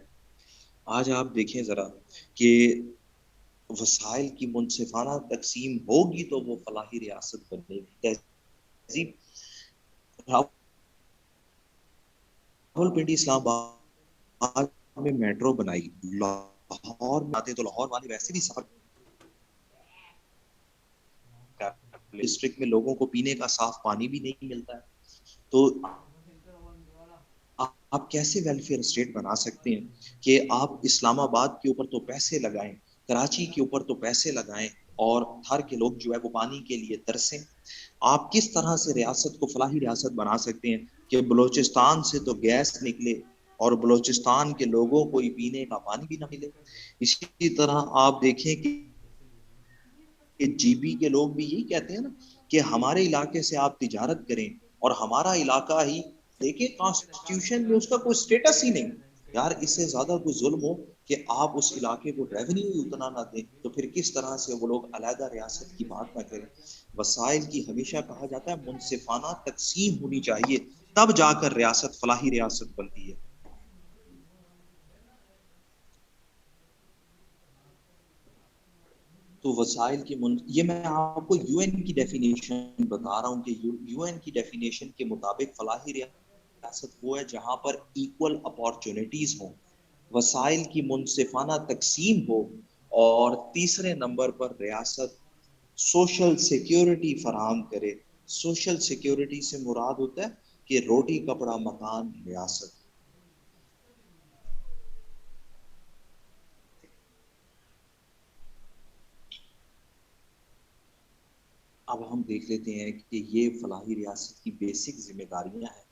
آج آپ دیکھیں ذرا کہ وسائل کی منصفانہ تقسیم ہوگی تو وہ فلاحی ریاست بنے گی. راولپنڈی اسلام آباد میں میٹرو بنائی، لاہور میں آتے تو لاہور والے ویسے بھی سفر ڈسٹرکٹ میں لوگوں کو پینے کا صاف پانی بھی نہیں ملتا ہے. تو آپ کیسے ویلفیئر اسٹیٹ بنا سکتے ہیں کہ آپ اسلام آباد کے اوپر تو پیسے لگائیں، کراچی کے اوپر تو پیسے لگائیں، اور تھر کے لوگ جو ہے وہ پانی کے لیے ترسیں. آپ کس طرح سے ریاست کو فلاحی ریاست بنا سکتے ہیں کہ بلوچستان سے تو گیس نکلے اور بلوچستان کے لوگوں کو پینے کا پانی بھی نہ ملے. اسی طرح آپ دیکھیں کہ جی بی کے لوگ بھی یہی کہتے ہیں نا کہ ہمارے علاقے سے آپ تجارت کریں اور ہمارا علاقہ ہی دیکھیں. کانسٹیٹیوشن میں اس کا کوئی سٹیٹس ہی نہیں. یار اس سے زیادہ کوئی ظلم ہو کہ آپ اس علاقے کو ریونیو ہی اتنا نہ دیں تو پھر کس طرح سے وہ لوگ علیحدہ ریاست کی بات نہ کریں. وسائل کی ہمیشہ کہا جاتا ہے منصفانہ تقسیم ہونی چاہیے، تب جا کر ریاست فلاحی ریاست بنتی ہے. تو وسائل کی یہ میں آپ کو یو این کی ڈیفینیشن بتا رہا ہوں کہ یو این کی ڈیفینیشن کے مطابق فلاحی ریاست وہ ہے جہاں پر ایکول اپارچونٹیز ہوں، وسائل کی منصفانہ تقسیم ہو، اور تیسرے نمبر پر ریاست سوشل سیکیورٹی فراہم کرے۔ سوشل سیکیورٹی سے مراد ہوتا ہے کہ روٹی کپڑا مکان ریاست۔ اب ہم دیکھ لیتے ہیں کہ یہ فلاحی ریاست کی بیسک ذمہ داریاں ہیں۔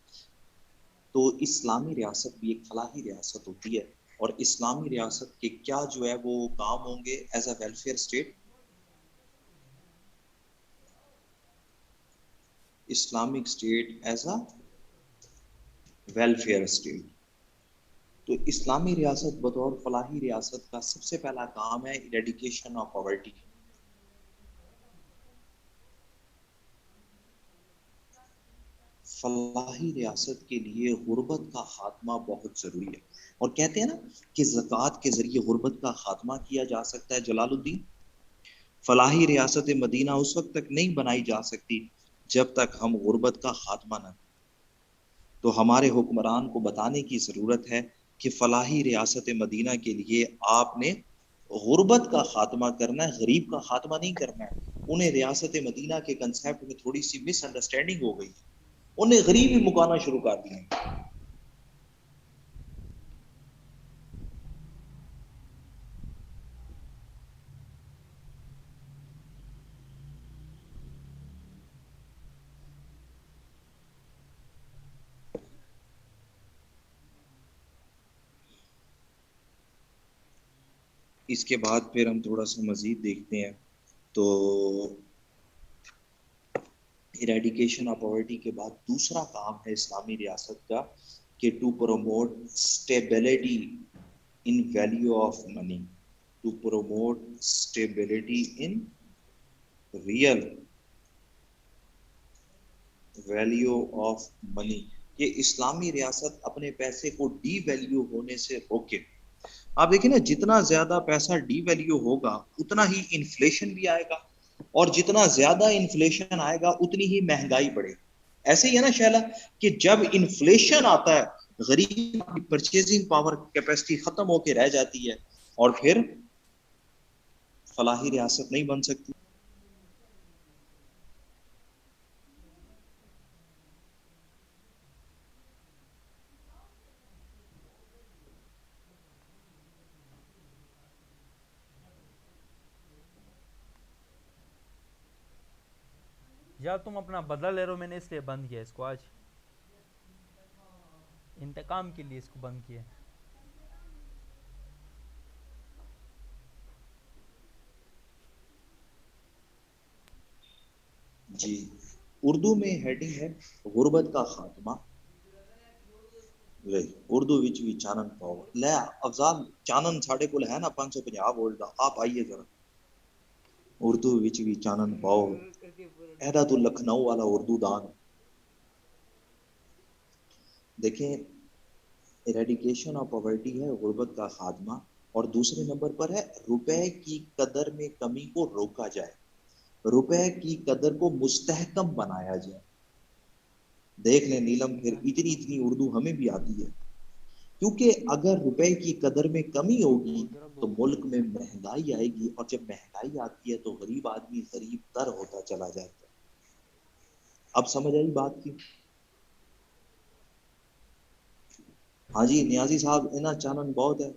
تو اسلامی ریاست بھی ایک فلاحی ریاست ہوتی ہے، اور اسلامی ریاست کے کیا جو ہے وہ کام ہوں گے as a welfare state? Islamic state as a welfare state. تو اسلامی ریاست بطور فلاحی ریاست کا سب سے پہلا کام ہے ایریڈیکیشن آف پاورٹی۔ فلاحی ریاست کے لیے غربت کا خاتمہ بہت ضروری ہے، اور کہتے ہیں نا کہ زکوٰۃ کے ذریعے غربت کا خاتمہ کیا جا سکتا ہے۔ جلال الدین، فلاحی ریاست مدینہ اس وقت تک نہیں بنائی جا سکتی جب تک ہم غربت کا خاتمہ نہ کریں۔ تو ہمارے حکمران کو بتانے کی ضرورت ہے کہ فلاحی ریاست مدینہ کے لیے آپ نے غربت کا خاتمہ کرنا ہے، غریب کا خاتمہ نہیں کرنا ہے۔ انہیں ریاست مدینہ کے کنسیپٹ میں تھوڑی سی مس انڈرسٹینڈنگ ہو گئی، انہیں غریب ہی مکانا شروع کر دیا۔ اس کے بعد پھر ہم تھوڑا سا مزید دیکھتے ہیں، تو ایریڈیکیشن آف پاورٹی کے بعد دوسرا کام ہے اسلامی ریاست کا کہ to promote stability in value of money, to promote stability in real value of money, کہ اسلامی ریاست اپنے پیسے کو ڈی ویلیو ہونے سے روکے۔ آپ دیکھیں نا، جتنا زیادہ پیسہ ڈی ویلیو ہوگا اتنا ہی انفلیشن بھی آئے گا، اور جتنا زیادہ انفلیشن آئے گا اتنی ہی مہنگائی بڑھے گی۔ ایسے ہی ہے نا شیلا کہ جب انفلیشن آتا ہے غریب کی پرچیزنگ پاور کیپیسٹی ختم ہو کے رہ جاتی ہے، اور پھر فلاحی ریاست نہیں بن سکتی۔ یار تم اپنا بدلہ لے رہے ہو، میں نے اس لیے بند کیا اس کو، آج انتقام کے لیے اس کو بند کیا۔ جی، اردو میں ہیڈنگ ہے غربت کا خاتمہ۔ لے اردو وچ بھی چانن پاؤ، لے افضال چانن ساڈے کول ہے نا 550 وولٹ دا، آپ آئیے ذرا اردو وچ بھی چانن پاؤ، ایڈا تو لکھنؤ والا اردو دان۔ دیکھیں، ایریڈیکیشن آف پاورٹی ہے غربت کا خاتمہ، اور دوسرے نمبر پر ہے روپے کی قدر میں کمی کو روکا جائے، روپے کی قدر کو مستحکم بنایا جائے۔ دیکھ لیں نیلم، پھر اتنی اردو ہمیں بھی آتی ہے، کیونکہ اگر روپے کی قدر میں کمی ہوگی تو ملک میں مہنگائی آئے گی، اور جب مہنگائی آتی ہے تو غریب آدمی غریب تر ہوتا چلا جاتا ہے۔ اب سمجھ آئی بات کی؟ ہاں جی نیازی صاحب، اینا چانن بہت ہے۔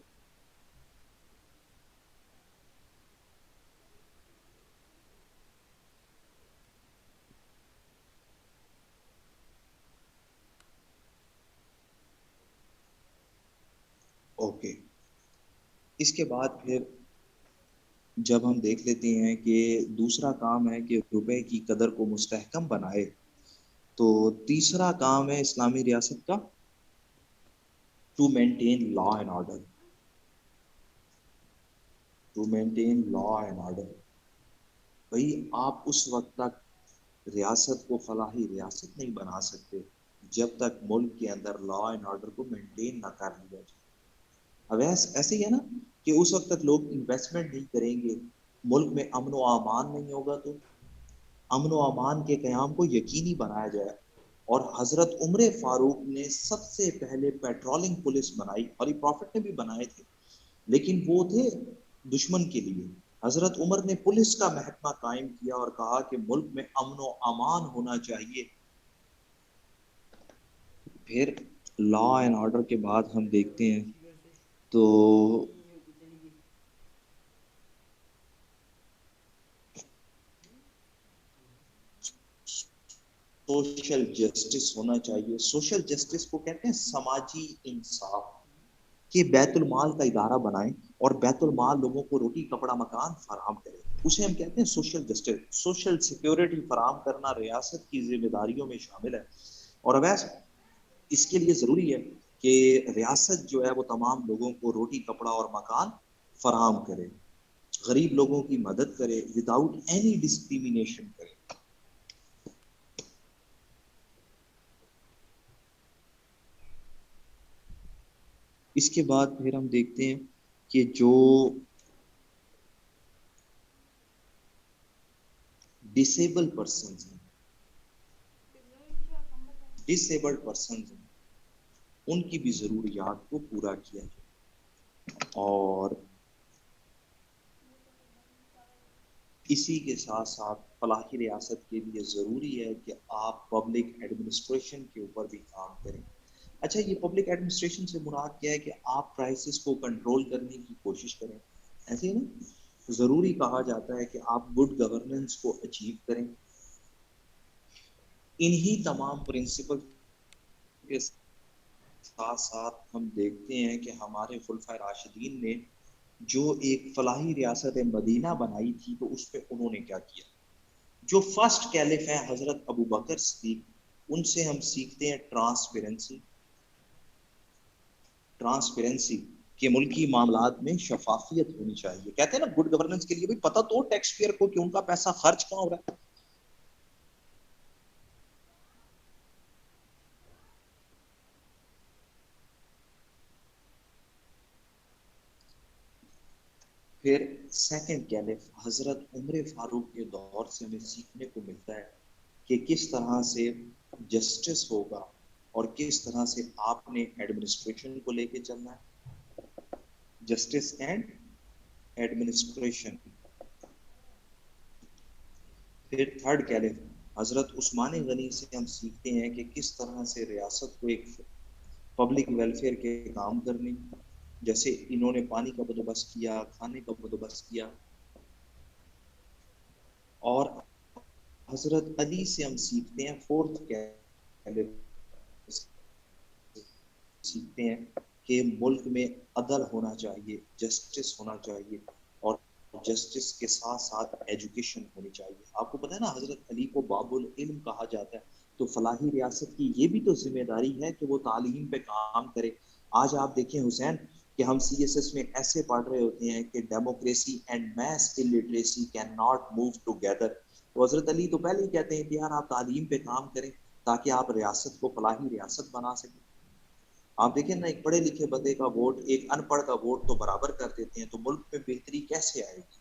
اوکے، اس کے بعد پھر جب ہم دیکھ لیتے ہیں کہ دوسرا کام ہے کہ روپے کی قدر کو مستحکم بنائے، تو تیسرا کام ہے اسلامی ریاست کا to maintain law and order, to maintain law and order. بھائی آپ اس وقت تک ریاست کو فلاحی ریاست نہیں بنا سکتے جب تک ملک کے اندر لا اینڈ آرڈر کو مینٹین نہ کر لیا جائے۔ اب ایسے ہی ہے نا کہ اس وقت تک لوگ انویسٹمنٹ نہیں کریں گے ملک میں امن و امان نہیں ہوگا تو امن و امان کے قیام کو یقینی بنایا جائے. اور حضرت عمر فاروق نے سب سے پہلے پیٹرولنگ پولیس بنائی، اور یہ پروفٹ نے بھی بنائے تھے، لیکن وہ تھے دشمن کے لیے. حضرت عمر نے پولیس کا محکمہ قائم کیا اور کہا کہ ملک میں امن و امان ہونا چاہیے. پھر لا اینڈ آرڈر کے بعد ہم دیکھتے ہیں تو سوشل جسٹس ہونا چاہیے. سوشل جسٹس کو کہتے ہیں سماجی انصاف. کہ بیت المال کا ادارہ بنائیں اور بیت المال لوگوں کو روٹی کپڑا مکان فراہم کرے، اسے ہم کہتے ہیں سوشل جسٹس. سوشل سیکیورٹی فراہم کرنا ریاست کی ذمہ داریوں میں شامل ہے، اور اویس اس کے لیے ضروری ہے کہ ریاست جو ہے وہ تمام لوگوں کو روٹی کپڑا اور مکان فراہم کرے، غریب لوگوں کی مدد کرے وداؤٹ اینی ڈسکریمنیشن کرے. اس کے بعد پھر ہم دیکھتے ہیں کہ جو ڈسیبل پرسنز ہیں، ڈسیبلڈ پرسنز ہیں، ان کی بھی ضروریات کو پورا کیا جائے. اور اسی کے ساتھ ساتھ فلاحی ریاست کے لیے ضروری ہے کہ آپ پبلک ایڈمنسٹریشن کے اوپر بھی کام کریں. اچھا، یہ پبلک ایڈمنسٹریشن سے مراد کیا ہے کہ آپ کرائسس کو کنٹرول کرنے کی کوشش کریں، ایسے ہی نا. ضروری کہا جاتا ہے کہ آپ گڈ گورننس کو اچیو کریں. انہی تمام پرنسپل کے ساتھ ساتھ ہم دیکھتے ہیں کہ ہمارے خلفائے راشدین نے جو ایک فلاحی ریاست مدینہ بنائی تھی تو اس پہ انہوں نے کیا کیا. جو فرسٹ کیلف ہیں حضرت ابو بکر صدیق، ان سے ہم سیکھتے ہیں ٹرانسپیرنسی. ٹرانسپیرنسی کہ ملکی معاملات میں شفافیت ہونی چاہیے. کہتے ہیں نا گڈ گورننس کے لیے بھی پتہ تو ٹیکس پیئر کو کہ ان کا پیسہ خرچ کہاں ہو رہا ہے. پھر سیکنڈ کیلف حضرت عمر فاروق کے دور سے ہمیں سیکھنے کو ملتا ہے کہ کس طرح سے جسٹس ہوگا اور کس طرح سے آپ نے ایڈمنسٹریشن کو لے کے چلنا ہے. Justice and administration. پھر تھرڈ کیلف حضرت عثمان غنی سے ہم سیکھتے ہیں کہ کس طرح سے ریاست کو ایک پبلک ویلفیئر کے کام کرنے، جیسے انہوں نے پانی کا بندوبست کیا، کھانے کا بندوبست کیا. اور حضرت علی سے ہم سیکھتے ہیں فورتھ کیلف سیکھتے ہیں کہ ملک میں عدل ہونا چاہیے، جسٹس ہونا چاہیے، اور جسٹس کے ساتھ ساتھ ایجوکیشن ہونی چاہیے. آپ کو پتہ ہے نا حضرت علی کو باب العلم کہا جاتا ہے، تو فلاحی ریاست کی یہ بھی تو ذمہ داری ہے کہ وہ تعلیم پہ کام کرے. آج آپ دیکھیں حسین کہ ہم سی ایس ایس میں ایسے پڑھ رہے ہوتے ہیں کہ democracy and mass illiteracy can not move together. تو حضرت علی تو پہلے ہی کہتے ہیں کہ یار آپ تعلیم پہ کام کریں تاکہ آپ ریاست کو فلاحی ریاست بنا سکیں. آپ دیکھیں نا، ایک پڑھے لکھے بندے کا ووٹ ایک ان پڑھ کا ووٹ تو برابر کر دیتے ہیں، تو ملک میں بہتری کیسے آئے گی؟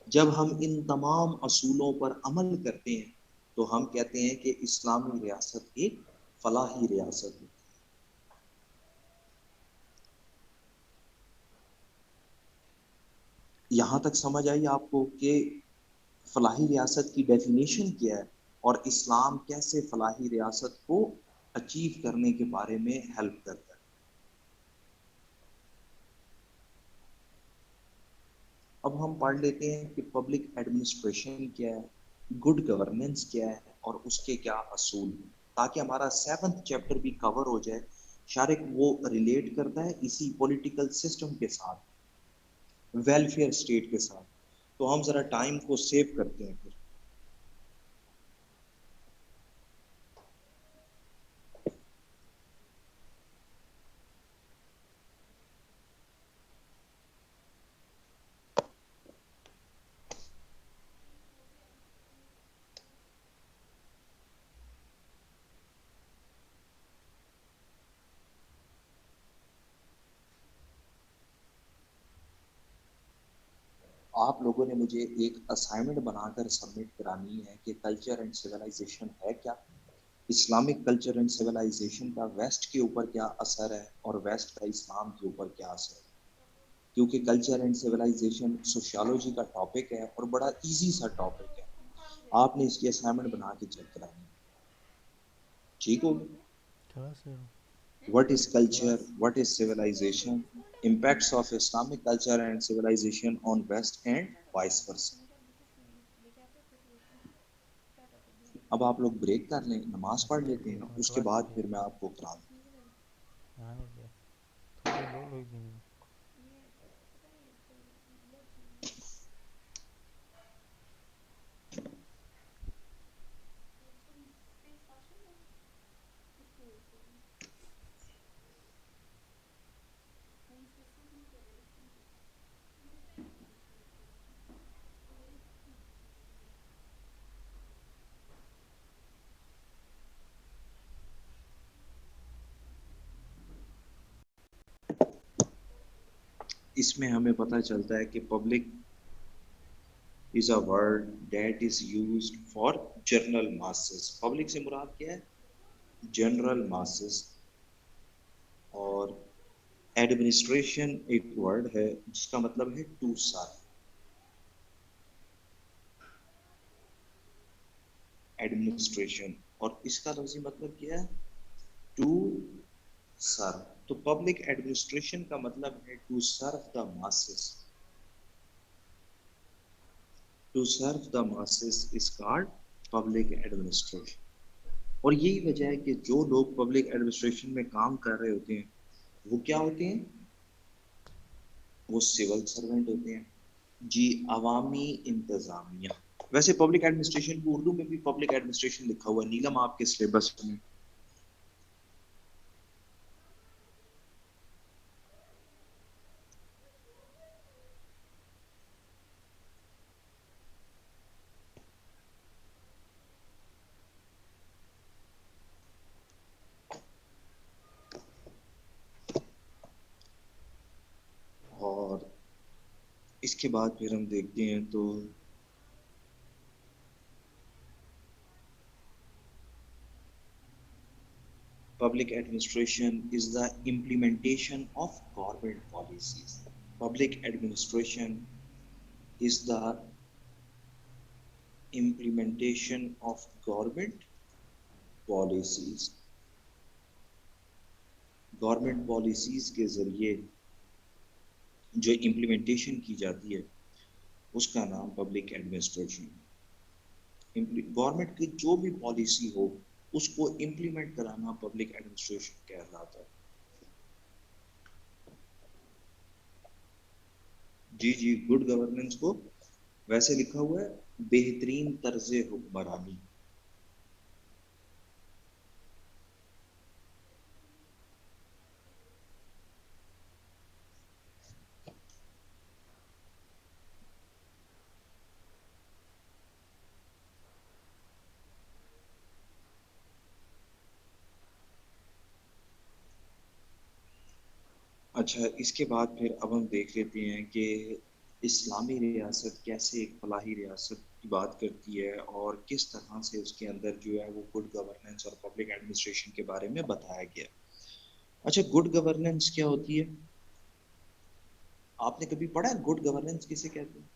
جب ہم ان تمام اصولوں پر عمل کرتے ہیں تو ہم کہتے ہیں کہ اسلامی ریاست ایک فلاحی ریاست ہے. یہاں تک سمجھ آئی آپ کو کہ فلاحی ریاست کی ڈیفینیشن کیا ہے اور اسلام کیسے فلاحی ریاست کو اچیو کرنے کے بارے میں ہیلپ کرتا ہے. اب ہم پڑھ لیتے ہیں کہ پبلک ایڈمنسٹریشن کیا ہے، گڈ گورننس کیا ہے، اور اس کے کیا اصول ہیں، تاکہ ہمارا 7th چیپٹر بھی کور ہو جائے. شارق وہ ریلیٹ کرتا ہے اسی پولیٹیکل سسٹم کے ساتھ، ویلفیئر اسٹیٹ کے ساتھ. تو ہم ذرا ٹائم کو سیو کرتے ہیں. پھر آپ لوگوں نے مجھے ایک اسائنمنٹ بنا کر سبمٹ کرانی ہے کہ کلچر اینڈ سویلائزیشن ہے کیا، اسلامک کلچر اینڈ سویلائزیشن کا ویسٹ کے اوپر کیا اثر ہے اور ویسٹ کا اسلام کے اوپر کیا اثر ہے، کیونکہ کلچر اینڈ سویلائزیشن سوشیالوجی کا ٹاپک ہے اور بڑا ایزی سا ٹاپک ہے. آپ نے اس کی اسائنمنٹ بنا کے چیک کرانی ہے. ٹھیک ہوگی. What is culture? What is civilization? Impacts of Islamic culture and civilization on West and vice versa. اب آپ لوگ بریک کر لیں، نماز پڑھ لیتے ہیں، اس کے بعد پھر میں آپ کو کرا دوں. اس میں ہمیں پتہ چلتا ہے کہ public is a word that is used for general masses. Public سے مراد کیا ہے؟ General masses. اور ایڈمنسٹریشن ایک ورڈ ہے جس کا مطلب ہے ٹو سرو. ایڈمنسٹریشن، اور اس کا لفظی مطلب کیا ہے؟ To serve. تو پبلک ایڈمنسٹریشن کا مطلب ہے to serve the masses. To serve the masses is called public administration. اور یہی وجہ ہے کہ جو لوگ پبلک ایڈمنسٹریشن میں کام کر رہے ہوتے ہیں وہ کیا ہوتے ہیں؟ وہ سول سرونٹ ہوتے ہیں. جی، عوامی انتظامیہ. ویسے پبلک ایڈمنسٹریشن کو اردو میں بھی پبلک ایڈمنسٹریشن لکھا ہوا ہے نیلم آپ کے سلیبس میں. اور اس کے بعد پھر ہم دیکھتے ہیں تو public administration is the implementation of government policies. Public administration is the implementation of government policies. Government policies کے ذریعے جو امپلیمنٹیشن کی جاتی ہے اس کا نام پبلک ایڈمنسٹریشن. گورنمنٹ کی جو بھی پالیسی ہو اس کو امپلیمنٹ کرانا پبلک ایڈمنسٹریشن کہلاتا ہے. جی گڈ گورننس کو ویسے لکھا ہوا ہے بہترین طرز حکمرانی. اچھا، اس کے بعد پھر اب ہم دیکھ لیتے ہیں کہ اسلامی ریاست کیسے ایک فلاحی ریاست کی بات کرتی ہے اور کس طرح سے اس کے اندر جو ہے وہ گڈ گورننس اور پبلک ایڈمنسٹریشن کے بارے میں بتایا گیا. اچھا، گڈ گورننس کیا ہوتی ہے؟ آپ نے کبھی پڑھا ہے گڈ گورننس کسے کہتے ہیں؟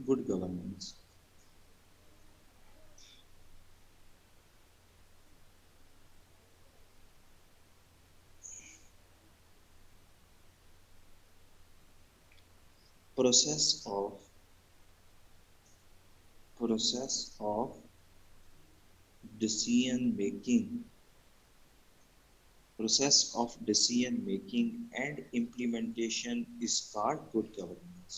Good governance process of decision making and implementation is called good governance.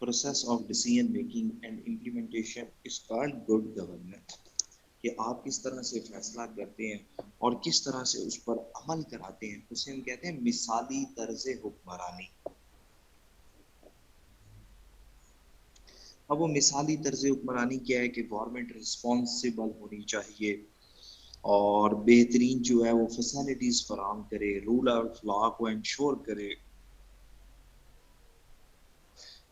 Process of decision making and implementation is called good governance. کہ آپ کس طرح سے فیصلہ کرتے ہیں اور کس طرح سے اس پر عمل کراتے ہیں اسے ہم کہتے ہیں مثالی طرز حکمرانی. اب وہ مثالی طرز حکمرانی کیا ہے کہ گورنمنٹ رسپانسیبل ہونی چاہیے اور بہترین جو ہے وہ فیسلٹیز فراہم کرے، رول آف لا کو انشور کرے۔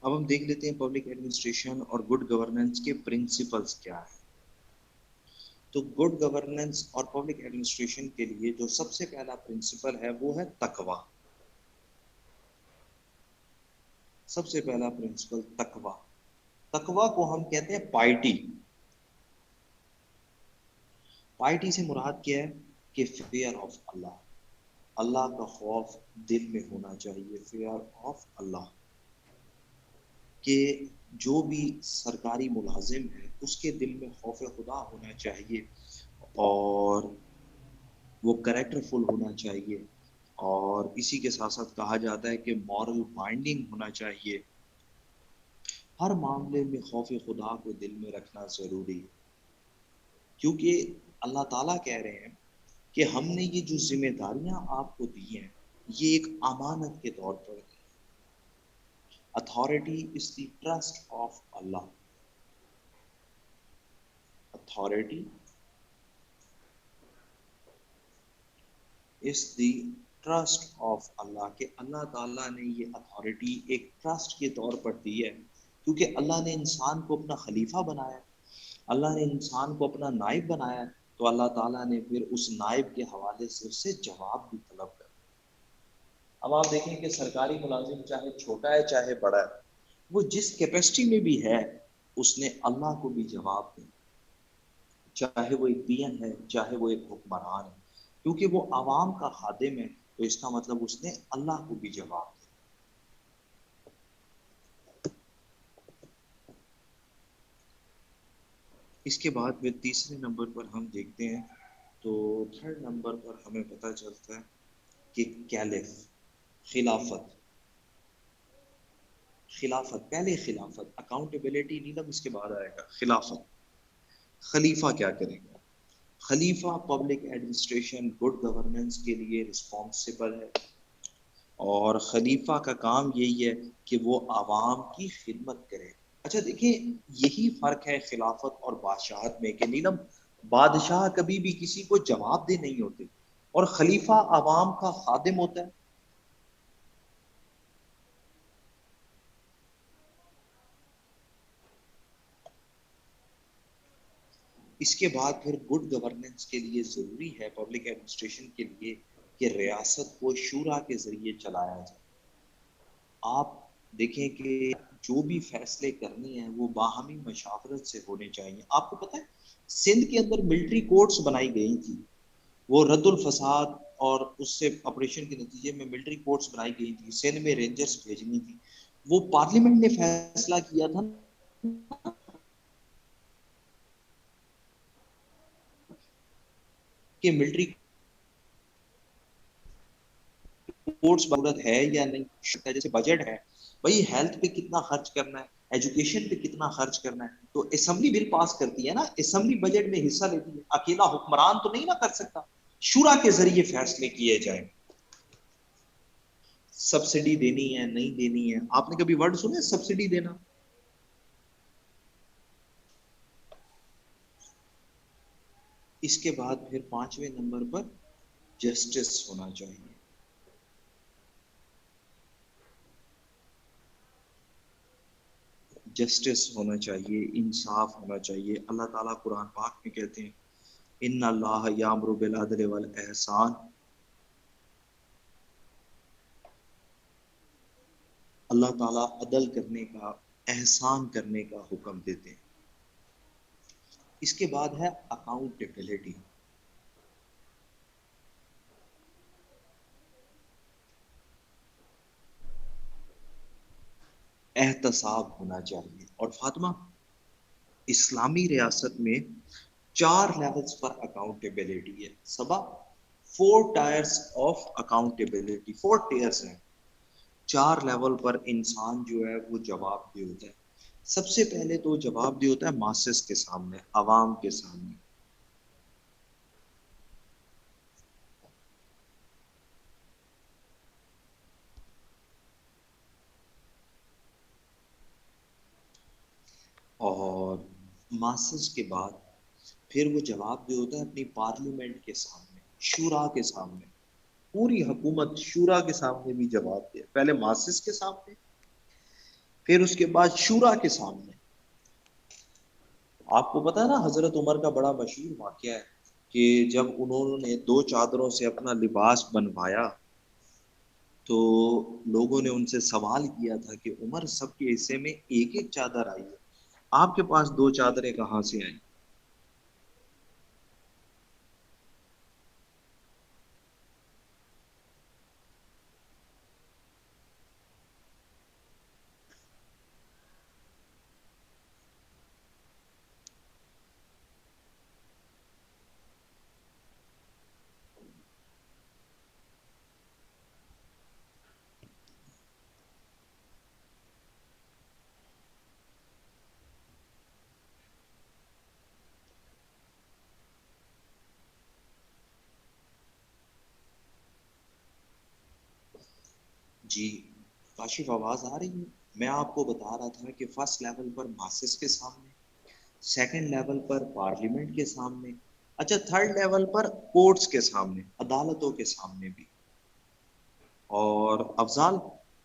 اب ہم دیکھ لیتے ہیں پبلک ایڈمنسٹریشن اور گڈ گورننس کے پرنسپلز کیا ہیں۔ تو گڈ گورننس اور پبلک ایڈمنسٹریشن کے لیے جو سب سے پہلا پرنسپل ہے وہ ہے تقوی۔ سب سے پہلا پرنسپل تقوی۔ تقوی کو ہم کہتے ہیں پائٹی۔ پائٹی سے مراد کیا ہے کہ فیئر آف اللہ، اللہ کا خوف دل میں ہونا چاہیے، فیئر آف اللہ، کہ جو بھی سرکاری ملازم ہے اس کے دل میں خوف خدا ہونا چاہیے، اور وہ کریکٹر فل ہونا چاہیے، اور اسی کے ساتھ ساتھ کہا جاتا ہے کہ مورل بائنڈنگ ہونا چاہیے۔ ہر معاملے میں خوف خدا کو دل میں رکھنا ضروری ہے، کیونکہ اللہ تعالیٰ کہہ رہے ہیں کہ ہم نے یہ جو ذمہ داریاں آپ کو دی ہیں یہ ایک امانت کے طور پر دی۔ Authority is the trust of Allah. Authority is the trust of Allah، کہ اللہ تعالیٰ نے یہ اتھارٹی ایک ٹرسٹ کے طور پر دی ہے، کیونکہ اللہ نے انسان کو اپنا خلیفہ بنایا، اللہ نے انسان کو اپنا نائب بنایا، تو اللہ تعالیٰ نے پھر اس نائب کے حوالے سے اس سے جواب بھی طلب کر۔ اب آپ دیکھیں کہ سرکاری ملازم چاہے چھوٹا ہے چاہے بڑا ہے، وہ جس کیپیسٹی میں بھی ہے اس نے اللہ کو بھی جواب دیں، چاہے وہ ایک پی ایم ہے چاہے وہ ایک حکمران ہے، کیونکہ وہ عوام کا خادم ہے، تو اس کا مطلب اس نے اللہ کو بھی جواب دیا۔ اس کے بعد پھر تیسرے نمبر پر ہم دیکھتے ہیں، تو تھرڈ نمبر پر ہمیں پتہ چلتا ہے کہ کیلف، خلافت۔ خلافت پہلے، خلافت اکاؤنٹیبلٹی نیلم اس کے بعد آئے گا۔ خلافت، خلیفہ کیا کرے گا؟ خلیفہ پبلک ایڈمنسٹریشن گڈ گورننس کے لیے رسپانسبل ہے، اور خلیفہ کا کام یہی ہے کہ وہ عوام کی خدمت کرے۔ اچھا دیکھیں، یہی فرق ہے خلافت اور بادشاہت میں، کہ نیلم بادشاہ کبھی بھی کسی کو جواب دہ نہیں ہوتے، اور خلیفہ عوام کا خادم ہوتا ہے۔ اس کے بعد پھر گڈ گورننس کے لیے ضروری ہے پبلک ایڈمنسٹریشن کے لیے کہ ریاست کو شورا کے ذریعے چلایا جائے۔ آپ دیکھیں کہ جو بھی فیصلے کرنے ہیں وہ باہمی مشاورت سے ہونے چاہیے۔ آپ کو پتہ ہے سندھ کے اندر ملٹری کورٹس بنائی گئی تھی، وہ رد الفساد اور اس سے آپریشن کے نتیجے میں ملٹری کورٹس بنائی گئی تھی، سندھ میں رینجرز بھیجنی تھی۔ وہ پارلیمنٹ نے فیصلہ کیا تھا کہ ملٹری کورٹس ضرورت ہے یا نہیں، جیسے بجٹ ہے بھائی، ہیلتھ پہ کتنا خرچ کرنا ہے، ایجوکیشن پہ کتنا خرچ کرنا ہے، تو اسمبلی بل پاس کرتی ہے نا، اسمبلی بجٹ میں حصہ لیتی ہے، اکیلا حکمران تو نہیں نہ کر سکتا، شورا کے ذریعے فیصلے کیے جائیں۔ سبسڈی دینی ہے نہیں دینی ہے، آپ نے کبھی ورڈ سنا ہے سبسڈی دینا؟ اس کے بعد پھر پانچویں نمبر پر جسٹس ہونا چاہیے۔ جسٹس ہونا چاہیے، انصاف ہونا چاہیے۔ اللہ تعالیٰ قرآن پاک میں کہتے ہیں ان اللہ یامر بالعدل والاحسان، اللہ تعالیٰ عدل کرنے کا، احسان کرنے کا حکم دیتے ہیں۔ اس کے بعد ہے اکاؤنٹیبلٹی۔ احتساب ہونا چاہیے۔ اور فاطمہ، اسلامی ریاست میں 4 لیولز پر اکاؤنٹیبلٹی ہے۔ سبا 4 ٹائرز آف اکاؤنٹیبلٹی، 4 ٹائرز ہیں، 4 لیول پر انسان جو ہے وہ جواب دہ ہوتا ہے۔ سب سے پہلے تو جواب دہ ہوتا ہے ماسس کے سامنے، عوام کے سامنے۔ اور ماسس کے بعد پھر وہ جواب دے ہوتا ہے اپنی پارلیمنٹ کے سامنے، شورا کے سامنے، پوری حکومت شورا کے سامنے بھی جواب دے، پہلے ماسس کے سامنے، پھر اس کے بعد شورا کے سامنے۔ آپ کو پتا ہے نا حضرت عمر کا بڑا مشہور واقعہ ہے کہ جب انہوں نے 2 چادروں سے اپنا لباس بنوایا تو لوگوں نے ان سے سوال کیا تھا کہ عمر سب کے حصے میں ایک ایک چادر آئی ہے، آپ کے پاس 2 چادریں کہاں سے آئیں؟ جی کاشف آواز آ رہی ہے؟ میں آپ کو بتا رہا تھا کہ فرسٹ لیول پر ماسس کے سامنے، سیکنڈ لیول پر پارلیمنٹ کے سامنے، اچھا تھرڈ لیول پر کورٹس کے سامنے، عدالتوں کے سامنے بھی۔ اور افضال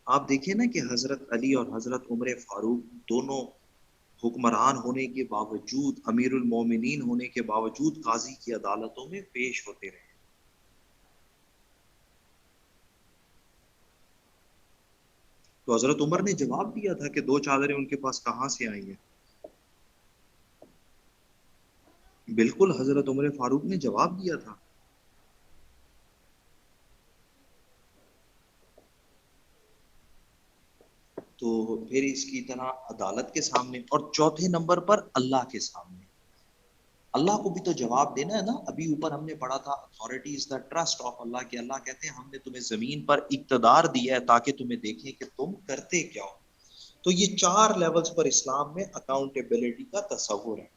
آپ دیکھیں نا کہ حضرت علی اور حضرت عمر فاروق دونوں حکمران ہونے کے باوجود، امیر المومنین ہونے کے باوجود قاضی کی عدالتوں میں پیش ہوتے رہے۔ تو حضرت عمر نے جواب دیا تھا کہ 2 چادریں ان کے پاس کہاں سے آئی ہیں؟ بالکل حضرت عمر فاروق نے جواب دیا تھا۔ تو پھر اس کی طرح عدالت کے سامنے، اور چوتھے نمبر پر اللہ کے سامنے۔ اللہ کو بھی تو جواب دینا ہے نا، ابھی اوپر ہم نے پڑھا تھا authority is the trust of Allah, کہ اللہ کہتے ہیں ہم نے تمہیں زمین پر اقتدار دیا ہے تاکہ تمہیں دیکھیں کہ تم کرتے کیا ہو۔ تو یہ 4 لیولز پر اسلام میں اکاؤنٹیبلٹی کا تصور ہے۔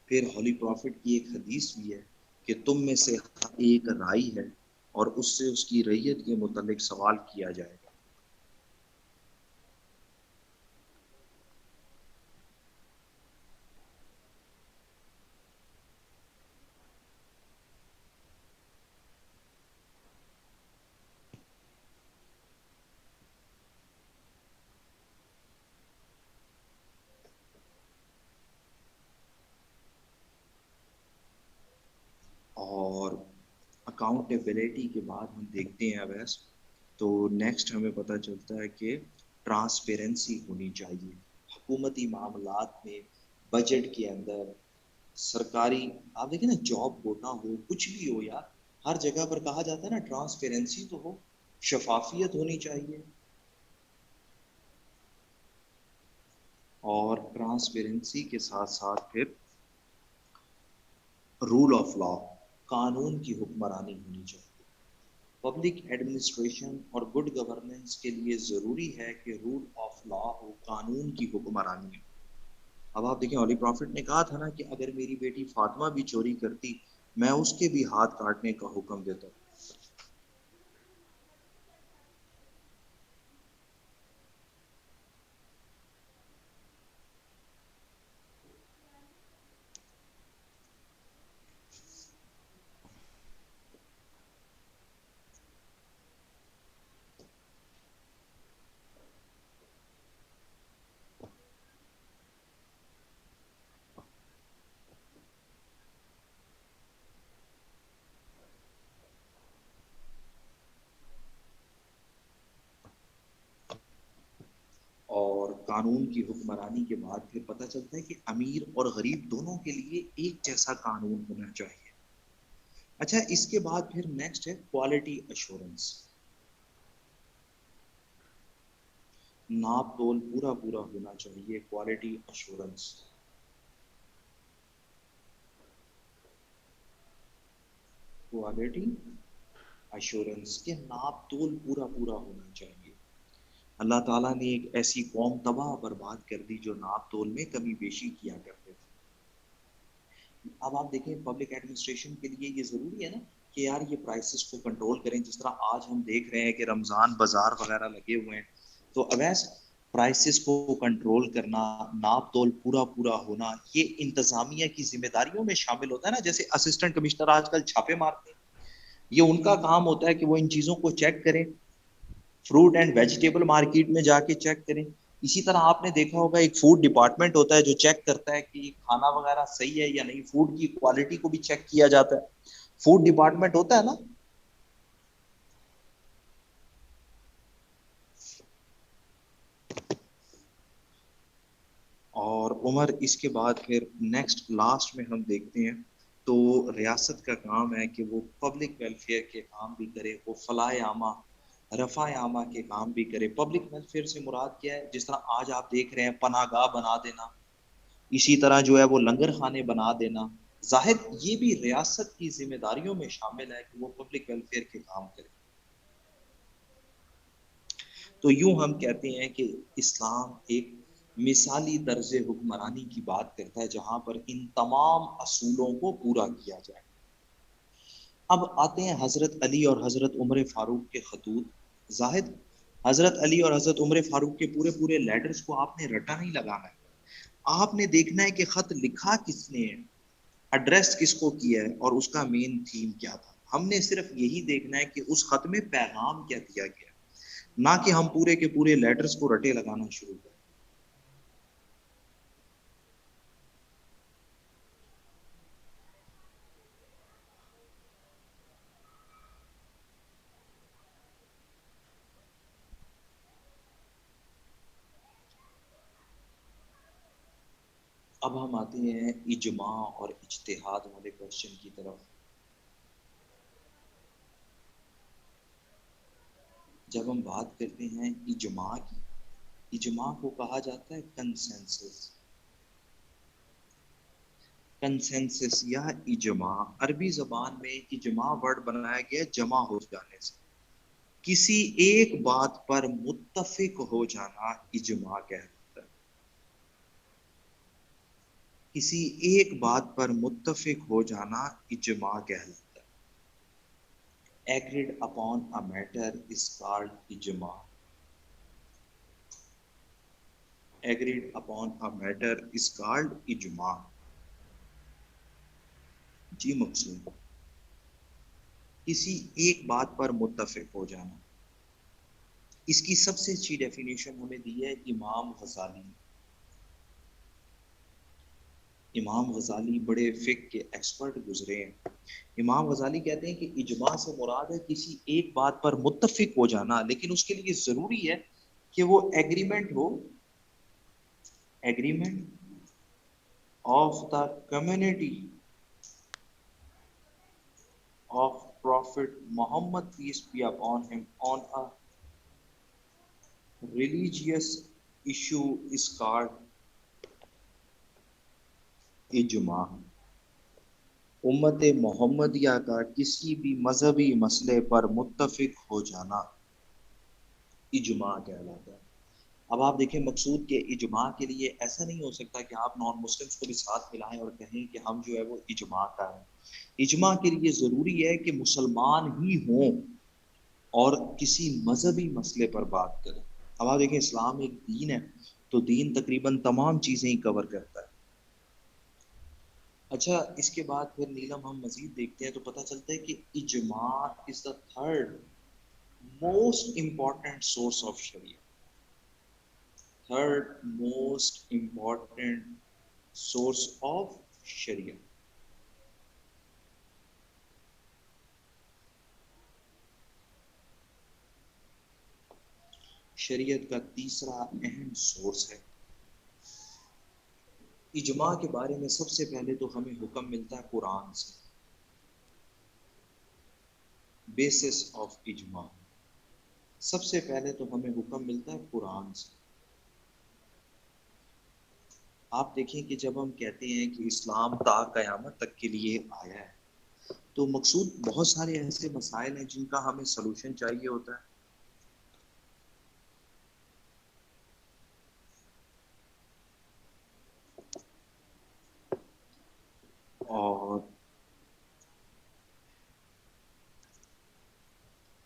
پھر ہولی پروفٹ کی ایک حدیث بھی ہے کہ تم میں سے ایک رائی ہے اور اس سے اس کی رعیت کے متعلق سوال کیا جائے گا۔ اور اکاؤنٹیبلٹی کے بعد ہم دیکھتے ہیں اویس، تو نیکسٹ ہمیں پتہ چلتا ہے کہ ٹرانسپیرنسی ہونی چاہیے حکومتی معاملات میں، بجٹ کے اندر، سرکاری، آپ دیکھیں نا جاب کوٹا ہو، کچھ بھی ہو یار، ہر جگہ پر کہا جاتا ہے نا ٹرانسپیرنسی تو ہو، شفافیت ہونی چاہیے۔ اور ٹرانسپیرنسی کے ساتھ ساتھ پھر رول آف لا، قانون کی حکمرانی ہونی چاہیے۔ پبلک ایڈمنسٹریشن اور گڈ گورننس کے لیے ضروری ہے کہ رول آف لا ہو، قانون کی حکمرانی ہو۔ اب آپ دیکھیں ہولی پروفٹ نے کہا تھا نا کہ اگر میری بیٹی فاطمہ بھی چوری کرتی میں اس کے بھی ہاتھ کاٹنے کا حکم دیتا ہوں۔ اور قانون کی حکمرانی کے بعد پھر پتہ چلتا ہے کہ امیر اور غریب دونوں کے لیے ایک جیسا قانون ہونا چاہیے۔ اچھا اس کے بعد پھر نیکسٹ ہے کوالٹی ایشورنس، ناپ تول پورا پورا ہونا چاہیے، کوالٹی ایشورنس۔ کوالٹی ایشورنس کے ناپ تول پورا پورا ہونا چاہیے۔ اللہ تعالیٰ نے ایک ایسی قوم تباہ برباد کر دی جو ناپ تول میں کمی بیشی کیا کرتے تھے۔ اب آپ دیکھیں پبلک ایڈمنسٹریشن کے لیے یہ ضروری ہے نا کہ یار یہ پرائسز کو کنٹرول کریں، جس طرح آج ہم دیکھ رہے ہیں کہ رمضان بازار وغیرہ لگے ہوئے ہیں، تو اویس پرائسز کو کنٹرول کرنا، ناپ تول پورا پورا ہونا، یہ انتظامیہ کی ذمہ داریوں میں شامل ہوتا ہے نا. جیسے اسسٹنٹ کمشنر آج کل چھاپے مارتے ہیں، یہ ان کا کام ہوتا ہے کہ وہ ان چیزوں کو چیک کریں، فروٹ اینڈ ویجیٹیبل مارکیٹ میں جا کے چیک کریں. اسی طرح آپ نے دیکھا ہوگا ایک فوڈ ڈپارٹمنٹ ہوتا ہے جو چیک کرتا ہے کہ کھانا وغیرہ صحیح ہے یا نہیں، فوڈ کی کوالٹی کو بھی چیک کیا جاتا ہے. فوڈ ڈپارٹمنٹ ہوتا ہے نا. اور عمر اس کے بعد پھر نیکسٹ لاسٹ میں ہم دیکھتے ہیں تو ریاست کا کام ہے کہ وہ پبلک ویلفیئر کے کام بھی کرے، وہ فلاح عامہ رفع عامہ کے کام بھی کرے. پبلک ویلفیئر سے مراد کیا ہے؟ جس طرح آج آپ دیکھ رہے ہیں پناہ گاہ بنا دینا، اسی طرح جو ہے وہ لنگر خانے بنا دینا. ظاہر یہ بھی ریاست کی ذمہ داریوں میں شامل ہے کہ وہ پبلک ویلفیئر کے کام کرے. تو یوں ہم کہتے ہیں کہ اسلام ایک مثالی طرز حکمرانی کی بات کرتا ہے جہاں پر ان تمام اصولوں کو پورا کیا جائے. اب آتے ہیں حضرت علی اور حضرت عمر فاروق کے خطوط. زاہد، حضرت علی اور حضرت عمر فاروق کے پورے پورے لیٹرز کو آپ نے رٹا نہیں لگانا ہے، آپ نے دیکھنا ہے کہ خط لکھا کس نے ہے، ایڈریس کس کو کیا ہے، اور اس کا مین تھیم کیا تھا. ہم نے صرف یہی دیکھنا ہے کہ اس خط میں پیغام کیا دیا گیا، نہ کہ ہم پورے کے پورے لیٹرز کو رٹے لگانا شروع کریں. اب ہم آتے ہیں اجماع اور اجتہاد والے کوشچن کی طرف. جب ہم بات کرتے ہیں اجماع کی، اجماع کو کہا جاتا ہے کنسنسس. کنسنسس یا اجماع، عربی زبان میں اجماع ورڈ بنایا گیا جمع ہو جانے سے. کسی ایک بات پر متفق ہو جانا اجماع کہلاتا ہے. کسی ایک بات پر متفق ہو جانا اجماع کہلاتا ہے. Agreed upon a matter is called ijma. Agreed upon a matter is called ijma. جی مقصود، کسی ایک بات پر متفق ہو جانا. اس کی سب سے اچھی ڈیفینیشن ہمیں دی ہے امام غزالی. امام غزالی بڑے فقہ کے ایکسپرٹ گزرے ہیں. امام غزالی کہتے ہیں کہ اجماع سے مراد ہے کسی ایک بات پر متفق ہو جانا، لیکن اس کے لیے ضروری ہے کہ وہ agreement who, agreement of the community of Prophet Muhammad peace be upon him on a religious issue is called اجماع. امت محمدیہ کا کسی بھی مذہبی مسئلے پر متفق ہو جانا اجماع کہلاتا ہے. اب آپ دیکھیں مقصود کہ اجماع کے لیے ایسا نہیں ہو سکتا کہ آپ نان مسلمس کو بھی ساتھ ملائیں اور کہیں کہ ہم جو ہے وہ اجماع کا ہے. اجماع کے لیے ضروری ہے کہ مسلمان ہی ہوں اور کسی مذہبی مسئلے پر بات کریں. اب آپ دیکھیں اسلام ایک دین ہے تو دین تقریباً تمام چیزیں ہی کور کرتا ہے. اچھا، اس کے بعد پھر نیلم ہم مزید دیکھتے ہیں تو پتہ چلتا ہے کہ اجماع is the third most important source of sharia. Third most important source of sharia. شریعت کا تیسرا اہم سورس ہے. اجماع کے بارے میں سب سے پہلے تو ہمیں حکم ملتا ہے قرآن سے. بیسس آف اجماع، سب سے پہلے تو ہمیں حکم ملتا ہے قرآن سے. آپ دیکھیں کہ جب ہم کہتے ہیں کہ اسلام تا قیامت تک کے لیے آیا ہے تو مقصود بہت سارے ایسے مسائل ہیں جن کا ہمیں سلوشن چاہیے ہوتا ہے. اور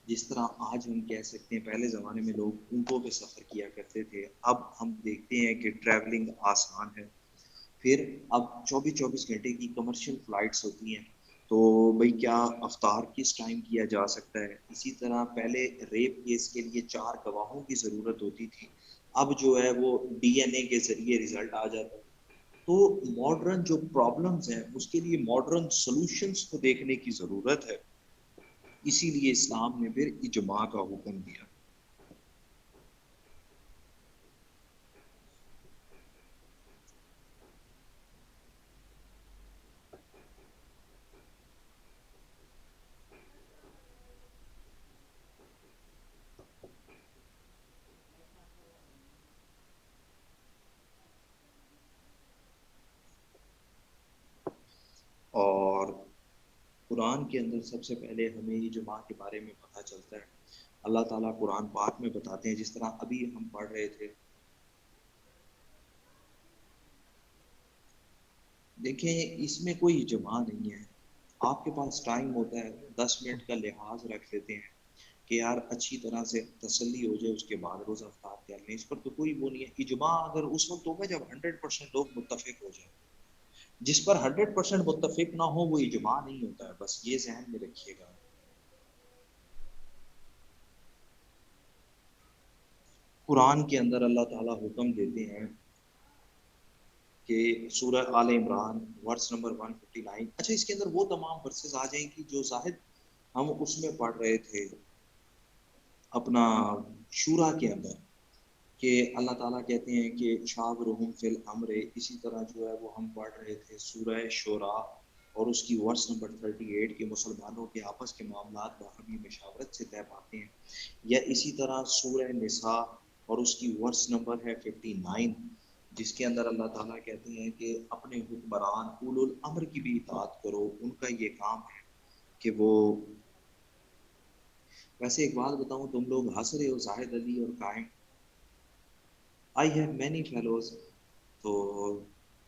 جس طرح آج ہم کہہ سکتے ہیں پہلے زمانے میں لوگ اونٹوں پہ سفر کیا کرتے تھے، اب ہم دیکھتے ہیں کہ ٹریولنگ آسان ہے. پھر اب 24 گھنٹے کی کمرشل فلائٹس ہوتی ہیں، تو بھئی کیا افطار کس ٹائم کیا جا سکتا ہے. اسی طرح پہلے ریپ کیس کے لیے 4 گواہوں کی ضرورت ہوتی تھی، اب جو ہے وہ DNA کے ذریعے ریزلٹ آ جاتا ہے. تو ماڈرن جو پرابلمز ہیں اس کے لیے ماڈرن سولوشنز کو دیکھنے کی ضرورت ہے. اسی لیے اسلام نے پھر اجماع کا حکم دیا. اور قرآن کے اندر سب سے پہلے ہمیں اجماع کے بارے میں پتہ چلتا ہے. اللہ تعالیٰ قرآن پاک میں بتاتے ہیں، جس طرح ابھی ہم پڑھ رہے تھے. دیکھیں اس میں کوئی اجماع نہیں ہے. آپ کے پاس ٹائم ہوتا ہے، 10 منٹ کا لحاظ رکھ لیتے ہیں کہ یار اچھی طرح سے تسلی ہو جائے، اس کے بعد روزہ افطار کر لیں. اس پر تو کوئی وہ نہیں ہے. اجماع اگر اس وقت ہوگا جب 100% لوگ متفق ہو جائیں. جس پر 100% متفق نہ ہو وہ اجماع نہیں ہوتا ہے، بس یہ ذہن میں رکھیے گا. قرآن کے اندر اللہ تعالیٰ حکم دیتے ہیں کہ سورہ آل عمران ورس نمبر 159. اچھا اس کے اندر وہ تمام ورسز آ جائیں کہ جو زاہد ہم اس میں پڑھ رہے تھے اپنا شورا کے اندر، کہ اللہ تعالیٰ کہتے ہیں کہ شاورہم فی الامر. اسی طرح جو ہے وہ ہم پڑھ رہے تھے سورہ شورا اور اس کی ورس نمبر 38 کہ مسلمانوں کے آپس کے معاملات باہمی مشاورت سے طے پاتے ہیں. یا اسی طرح سورہ نساء اور اس کی ورس نمبر ہے 59، جس کے اندر اللہ تعالیٰ کہتے ہیں کہ اپنے حکمران اولو الامر کی بھی اطاعت کرو، ان کا یہ کام ہے کہ وہ. ویسے ایک بات بتاؤں، تم لوگ ہنس رہے ہو زاہد علی اور قائم. آئی ہیو مینی فیلوز، تو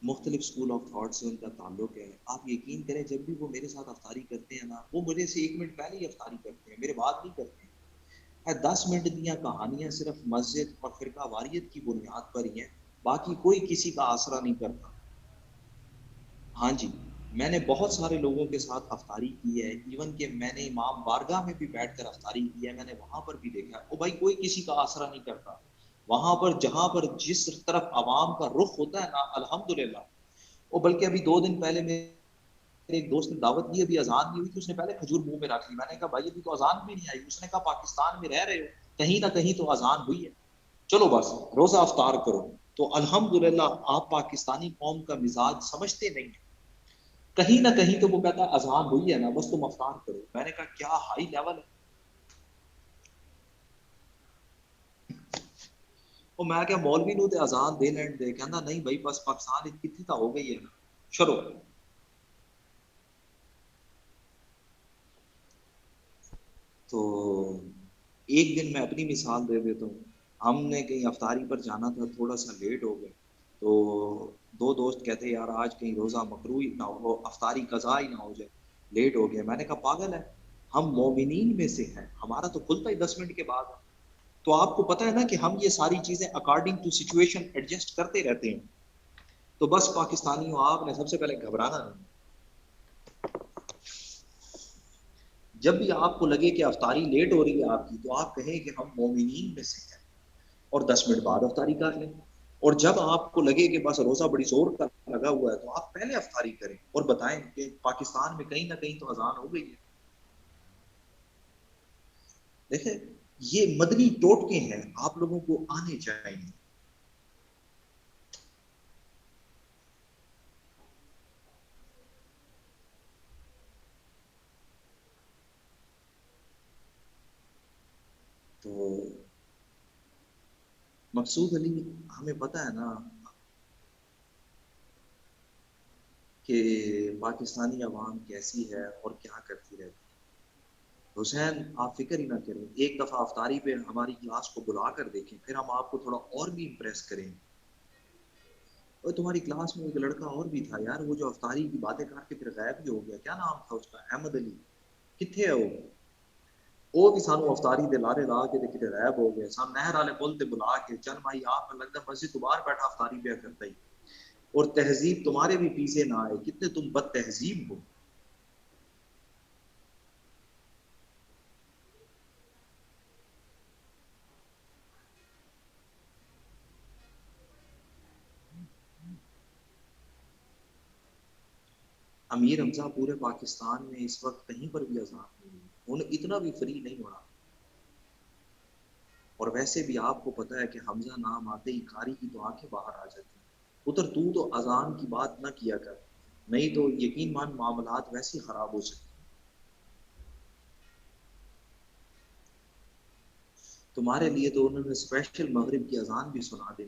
مختلف اسکول آف تھاٹ سے ان کا تعلق ہے. آپ یقین کریں جب بھی وہ میرے ساتھ افطاری کرتے ہیں نا، وہ مجھے سے 1 منٹ پہلے ہی افطاری کرتے ہیں، میرے بات نہیں کرتے ہیں. 10 منٹ دیا کہانیاں صرف مسجد اور فرقہ واریت کی بنیاد پر ہی ہیں، باقی کوئی کسی کا آسرا نہیں کرتا. ہاں جی، میں نے بہت سارے لوگوں کے ساتھ افطاری کی ہے، ایون کہ میں نے امام بارگاہ میں بھی بیٹھ کر افطاری کی ہے. میں نے وہاں پر بھی دیکھا او بھائی کوئی کسی کا آسرا نہیں کرتا. وہاں پر جہاں پر جس طرف عوام کا رخ ہوتا ہے نا، الحمدللہ. وہ بلکہ ابھی 2 دن پہلے میرے ایک دوست نے دعوت دی، ابھی اذان نہیں ہوئی تھی، اس نے پہلے کھجور منہ میں رکھ لی. میں نے کہا بھائی ابھی تو اذان بھی نہیں آئی. اس نے کہا پاکستان میں رہ رہے ہو، کہیں نہ کہیں تو اذان ہوئی ہے، چلو بس روزہ افطار کرو. تو الحمدللہ آپ پاکستانی قوم کا مزاج سمجھتے نہیں ہیں. کہیں نہ کہیں تو وہ کہتا ہے اذان ہوئی ہے نا بس تم افطار کرو. میں نے کہا کیا ہائی لیول ہے. اور میں کیا مولوی نو تے اذان دے لین دے، کہندا نہیں بھائی بس پاکستان کتنی تا ہو گئی ہے نا، چلو. تو ایک دن میں اپنی مثال دے دیتا ہوں. ہم نے کہیں افطاری پر جانا تھا، تھوڑا سا لیٹ ہو گئے، تو 2 دوست کہتے یار آج کہیں روزہ مکروہ نہ ہو، افطاری قضا ہی نہ ہو جائے، لیٹ ہو گیا. میں نے کہا پاگل ہے، ہم مومنین میں سے ہیں، ہمارا تو کھلتا ہی 10 منٹ کے بعد ہے. تو آپ کو پتا ہے نا کہ ہم یہ ساری چیزیں اکارڈنگ ٹو سچویشن ایڈجسٹ کرتے رہتے ہیں. تو بس پاکستانیوں آپ نے سب سے پہلے گھبرانا نہیں. جب بھی آپ کو لگے کہ افطاری لیٹ ہو رہی ہے آپ کی، تو آپ کہیں کہ ہم مومنین میں سے ہیں اور 10 منٹ بعد افطاری کر لیں. اور جب آپ کو لگے کہ بس روزہ بڑی زور کا لگا ہوا ہے، تو آپ پہلے افطاری کریں اور بتائیں کہ پاکستان میں کہیں نہ کہیں تو اذان ہو گئی ہے. دیکھیں یہ مدنی ٹوٹکے ہیں، آپ لوگوں کو آنے چاہیے. تو مقصود علی، ہمیں پتا ہے نا کہ پاکستانی عوام کیسی ہے اور کیا کرتی رہتی ہے. حسین آپ فکر ہی نہ کریں، ایک دفعہ افطاری پہ ہماری کلاس کو بلا کر دیکھیں، پھر ہم آپ کو تھوڑا اور بھی امپریس کریں. اور تمہاری کلاس میں ایک لڑکا اور بھی تھا یار، وہ جو افطاری کی باتیں کر کے پھر غائب بھی ہو گیا، کیا نام تھا اس کا؟ احمد علی. کتنے ہے وہ؟ وہ بھی سانو افطاری دے لارے لا کے کتے غائب ہو گئے. سان نہر والے پل تے بلا کے چل بھائی آپ میں لگتا مسجد تو باہر بیٹھا افطاری پہ کرتا ہی. اور تہذیب تمہارے بھی پیچھے نہ آئے, کتنے تم بد تہذیب ہو. امیر حمزہ پورے پاکستان میں اس وقت کہیں پر بھی اذان نہیں ہوئی, انہیں اتنا بھی فری نہیں ہونا. اور ویسے بھی آپ کو پتا ہے کہ حمزہ نام آتے ہی قاری کی تو آنکھیں باہر آ جاتی ہیں. پتر تو اذان کی بات نہ کیا کر, نہیں تو یقین مان معاملات ویسے ہی خراب ہو سکتے ہیں. تمہارے لیے تو انہوں نے اسپیشل مغرب کی اذان بھی سنا دی.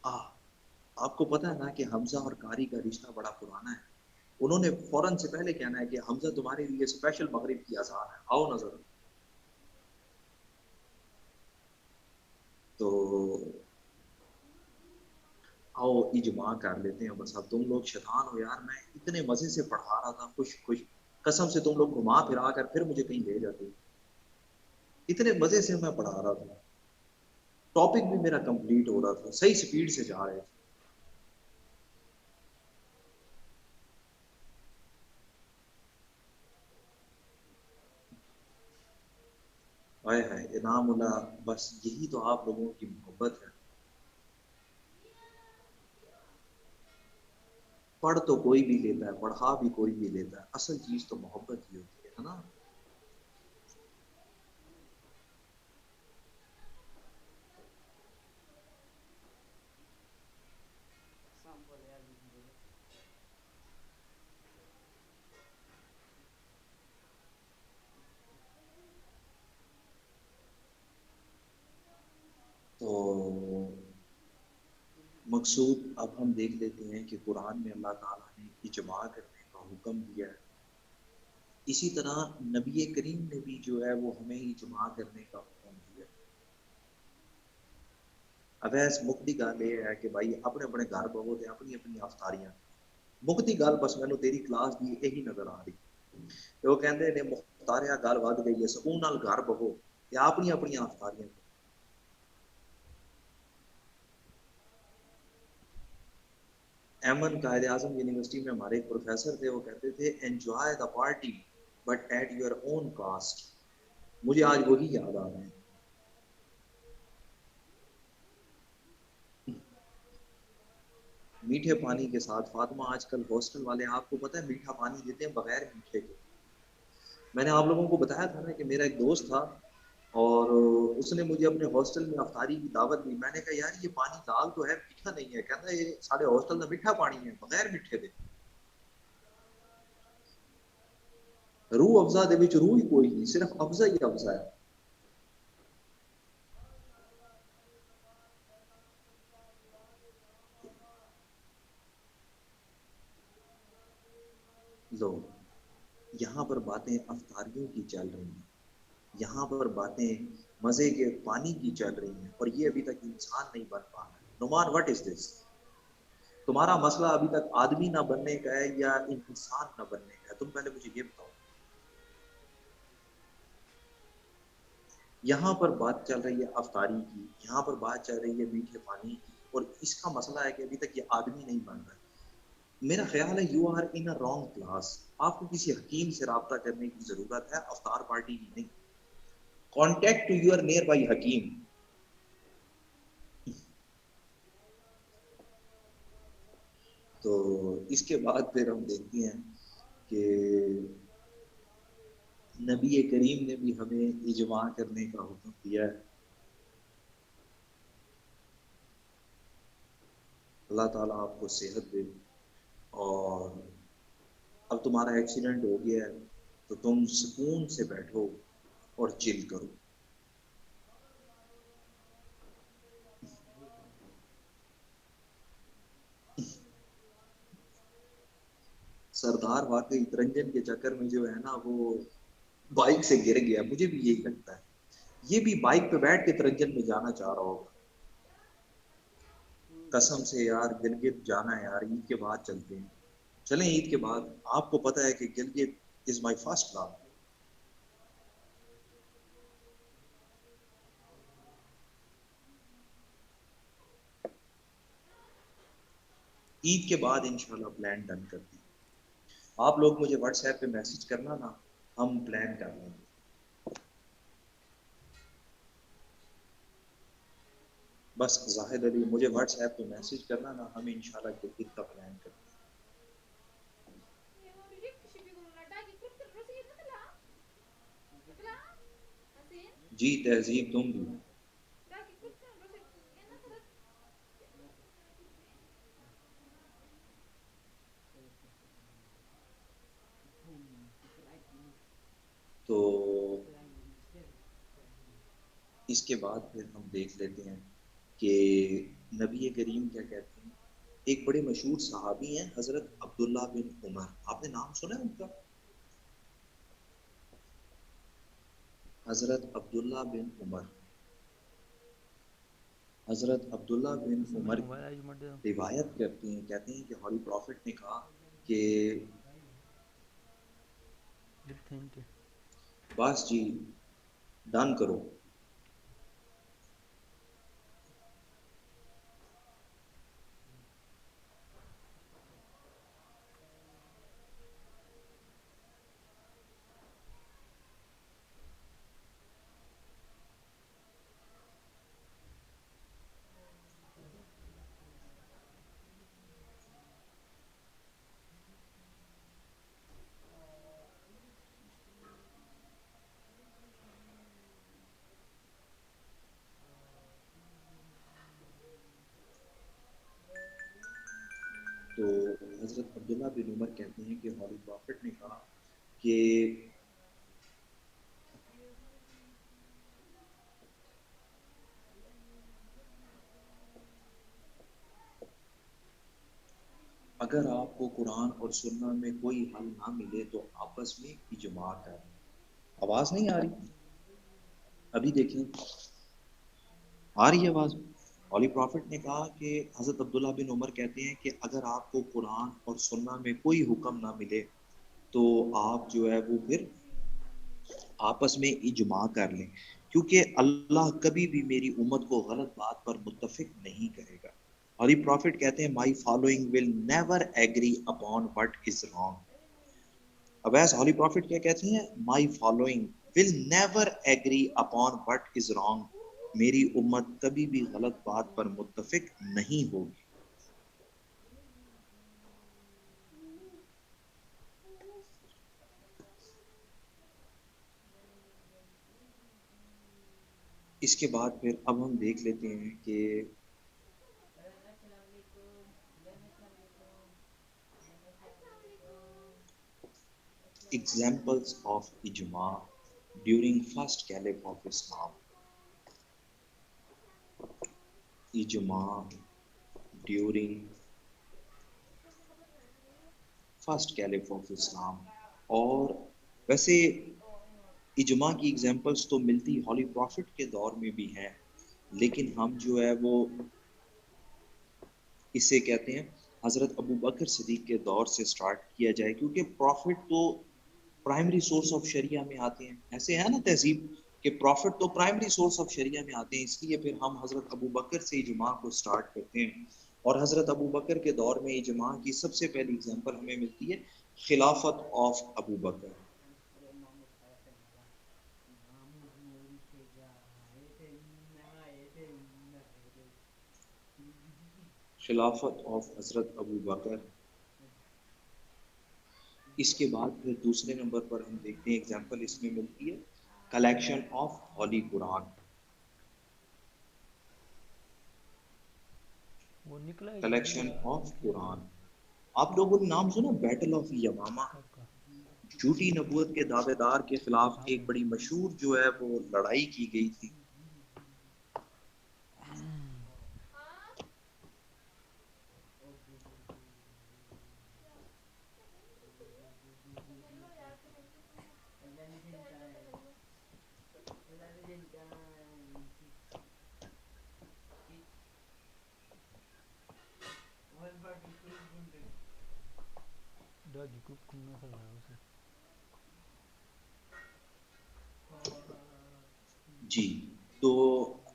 آپ کو پتا ہے نا کہ حمزہ اور قاری کا رشتہ بڑا پرانا ہے. انہوں نے فوراً سے پہلے کہنا ہے کہ حمزہ تمہارے لیے اسپیشل مغرب کی اذان ہے, آؤ نظر. تو آؤ اجماع کر لیتے ہیں بس. اب تم لوگ شیطان ہو یار, میں اتنے مزے سے پڑھا رہا تھا خوش خوش, قسم سے تم لوگ گھما پھرا کر پھر مجھے کہیں لے جاتے. اتنے مزے سے میں پڑھا رہا تھا, ٹاپک بھی میرا کمپلیٹ ہو رہا تھا, صحیح سپیڈ سے جا رہے تھے. ہائے ہائے انعام اللہ, بس یہی تو آپ لوگوں کی محبت ہے. پڑھ تو کوئی بھی لیتا ہے, پڑھا بھی کوئی بھی لیتا ہے, اصل چیز تو محبت ہی ہوتی ہے نا. تو مقصود اب ہم دیکھ لیتے ہیں کہ قرآن میں اللہ تعالیٰ نے اجماع کرنے کا حکم دیا ہے. اسی طرح نبی کریم نے بھی جو ہے وہ ہمیں اجماع کرنے کا حکم دیا ہے. اب ایس مکتی گل یہ ہے کہ بھائی اپنے اپنے گھر بہو تے اپنی اپنی افطاریاں. مکتی گل بس مینوں تیری کلاس دی یہی نظر آ رہی. وہ کہندے نے مختاریا گل ود گئی ہے, سکون نال گھر بہو تے اپنی اپنی افطاریاں. ایمن قائد اعظم یونیورسٹی میں ہمارے ایک پروفیسر تھے, وہ کہتے تھے enjoy the party but at your own cost. مجھے آج وہی یاد آ رہے ہیں. میٹھے پانی کے ساتھ فاطمہ, آج کل ہاسٹل والے آپ کو پتہ ہے میٹھا پانی دیتے ہیں بغیر میٹھے کے. میں نے آپ لوگوں کو بتایا تھا نا کہ میرا ایک دوست تھا اور اس نے مجھے اپنے ہاسٹل میں افطاری کی دعوت دی. میں نے کہا یار یہ پانی دال تو ہے, میٹھا نہیں ہے. کہتا ہے یہ سارے ہاسٹل میں میٹھا پانی ہے بغیر میٹھے دے. روح افزا دے وچ روح ہی کوئی نہیں, صرف افزا ہی افزا ہے. لو یہاں پر باتیں افطاریوں کی چل رہی ہیں, یہاں پر باتیں مزے کے پانی کی چل رہی ہیں, اور یہ ابھی تک انسان نہیں بن پا رہا ہے. نعمان واٹ از دس؟ تمہارا مسئلہ ابھی تک آدمی نہ بننے کا ہے یا انسان نہ بننے کا ہے؟ تم پہلے مجھے یہ بتاؤ. یہاں پر بات چل رہی ہے افطاری کی, یہاں پر بات چل رہی ہے میٹھے پانی کی, اور اس کا مسئلہ ہے کہ ابھی تک یہ آدمی نہیں بن رہا ہے. میرا خیال ہے you are in a wrong class. آپ کو کسی حکیم سے رابطہ کرنے کی ضرورت ہے, افطار پارٹی کی نہیں. Contact to your nearby حکیم. تو اس کے بعد پھر ہم دیکھتے ہیں کہ نبی کریم نے بھی ہمیں اجماع کرنے کا حکم دیا ہے. اللہ تعالیٰ آپ کو صحت دے. اور اب تمہارا ایکسیڈنٹ ہو گیا ہے تو تم سکون سے بیٹھو اور چل کرو. سردار واقعی ترنجن کے چکر میں جو ہے نا وہ بائک سے گر گیا. مجھے بھی یہی لگتا ہے, یہ بھی بائک پہ بیٹھ کے ترنجن میں جانا چاہ رہا ہوگا. قسم سے یار گلگت جانا ہے یار, عید کے بعد چلتے ہیں. چلیں عید کے بعد. آپ کو پتا ہے کہ گلگت از مائی فرسٹ لو. عید کے بعد انشاءاللہ پلان ڈن کرتے ہیں. آپ لوگ مجھے واٹس ایپ پہ میسج کرنا نا, ہم پلان کر لیں گے. بس زاہد علی مجھے واٹس ایپ پہ میسج کرنا نا, ہم انشاءاللہ کرکٹ کا پلان کرتے ہیں. جی تہذیب تم بھی. تو اس کے بعد پھر ہم دیکھ لیتے ہیں کہ نبی کریم کیا کہتے ہیں. ایک بڑے مشہور صحابی ہیں حضرت عبداللہ بن عمر, آپ نے نام سنا ہے ان کا؟ حضرت عبداللہ بن عمر. حضرت عبداللہ بن عمر روایت کرتے ہیں, کہتے ہیں کہ ہولی پروفٹ نے کہا کہ بس جی ڈن کرو. تو حضرت عبداللہ بن عمر کہتے ہیں کہ ہولی پروفٹ نے کہا کہ اگر آپ کو قرآن اور سننا میں کوئی حل نہ ملے تو آپس میں اجماع کر لیں. آواز نہیں آ رہی؟ ابھی دیکھیں آ رہی ہے آواز. ہولی پروفٹ نے کہا کہ حضرت عبداللہ بن عمر کہتے ہیں کہ اگر آپ کو قرآن اور سننا میں کوئی حکم نہ ملے تو آپ جو ہے وہ پھر آپس میں اجماع کر لیں, کیونکہ اللہ کبھی بھی میری امت کو غلط بات پر متفق نہیں کرے گا. ہولی پروفٹ کہتے ہیں my following will never agree upon what is wrong. Owais holy prophet کیا کہتے ہیں, my following will never agree upon what is wrong, میری امت کبھی بھی غلط بات پر متفق نہیں ہوگی. اس کے بعد پھر اب ہم دیکھ لیتے ہیں کہ examples of ijma during first caliph of Islam. اجماع during فرسٹ کیلف آف اسلام. اور ویسے اجماع کی ایگزامپلس تو ملتی ہولی پروفٹ کے دور میں بھی ہیں, لیکن ہم جو ہے وہ اسے کہتے ہیں حضرت ابو بکر صدیق کے دور سے سٹارٹ کیا جائے, کیونکہ پروفٹ تو پرائمری سورس آف شریعہ میں آتے ہیں. ایسے ہے نا تہذیب کہ پروفٹ تو پرائمری سورس آف شریعہ میں آتے ہیں, اس لیے پھر ہم حضرت ابو بکر سے اجماع کو سٹارٹ کرتے ہیں. اور حضرت ابو بکر کے دور میں اجماع کی سب سے پہلی اگزامپل ہمیں ملتی ہے خلافت آف ابو بکر. خلافت آف حضرت ابو بکر. اس کے بعد پھر دوسرے نمبر پر ہم دیکھتے ہیں ایگزامپل اس میں ملتی ہے collection of holy Quran. Collection of Quran. آپ لوگوں نے نام سنا بیٹل آف یمامہ؟ جھوٹی نبوت کے دعوے دار کے خلاف ایک بڑی مشہور جو ہے وہ لڑائی کی گئی تھی. جی تو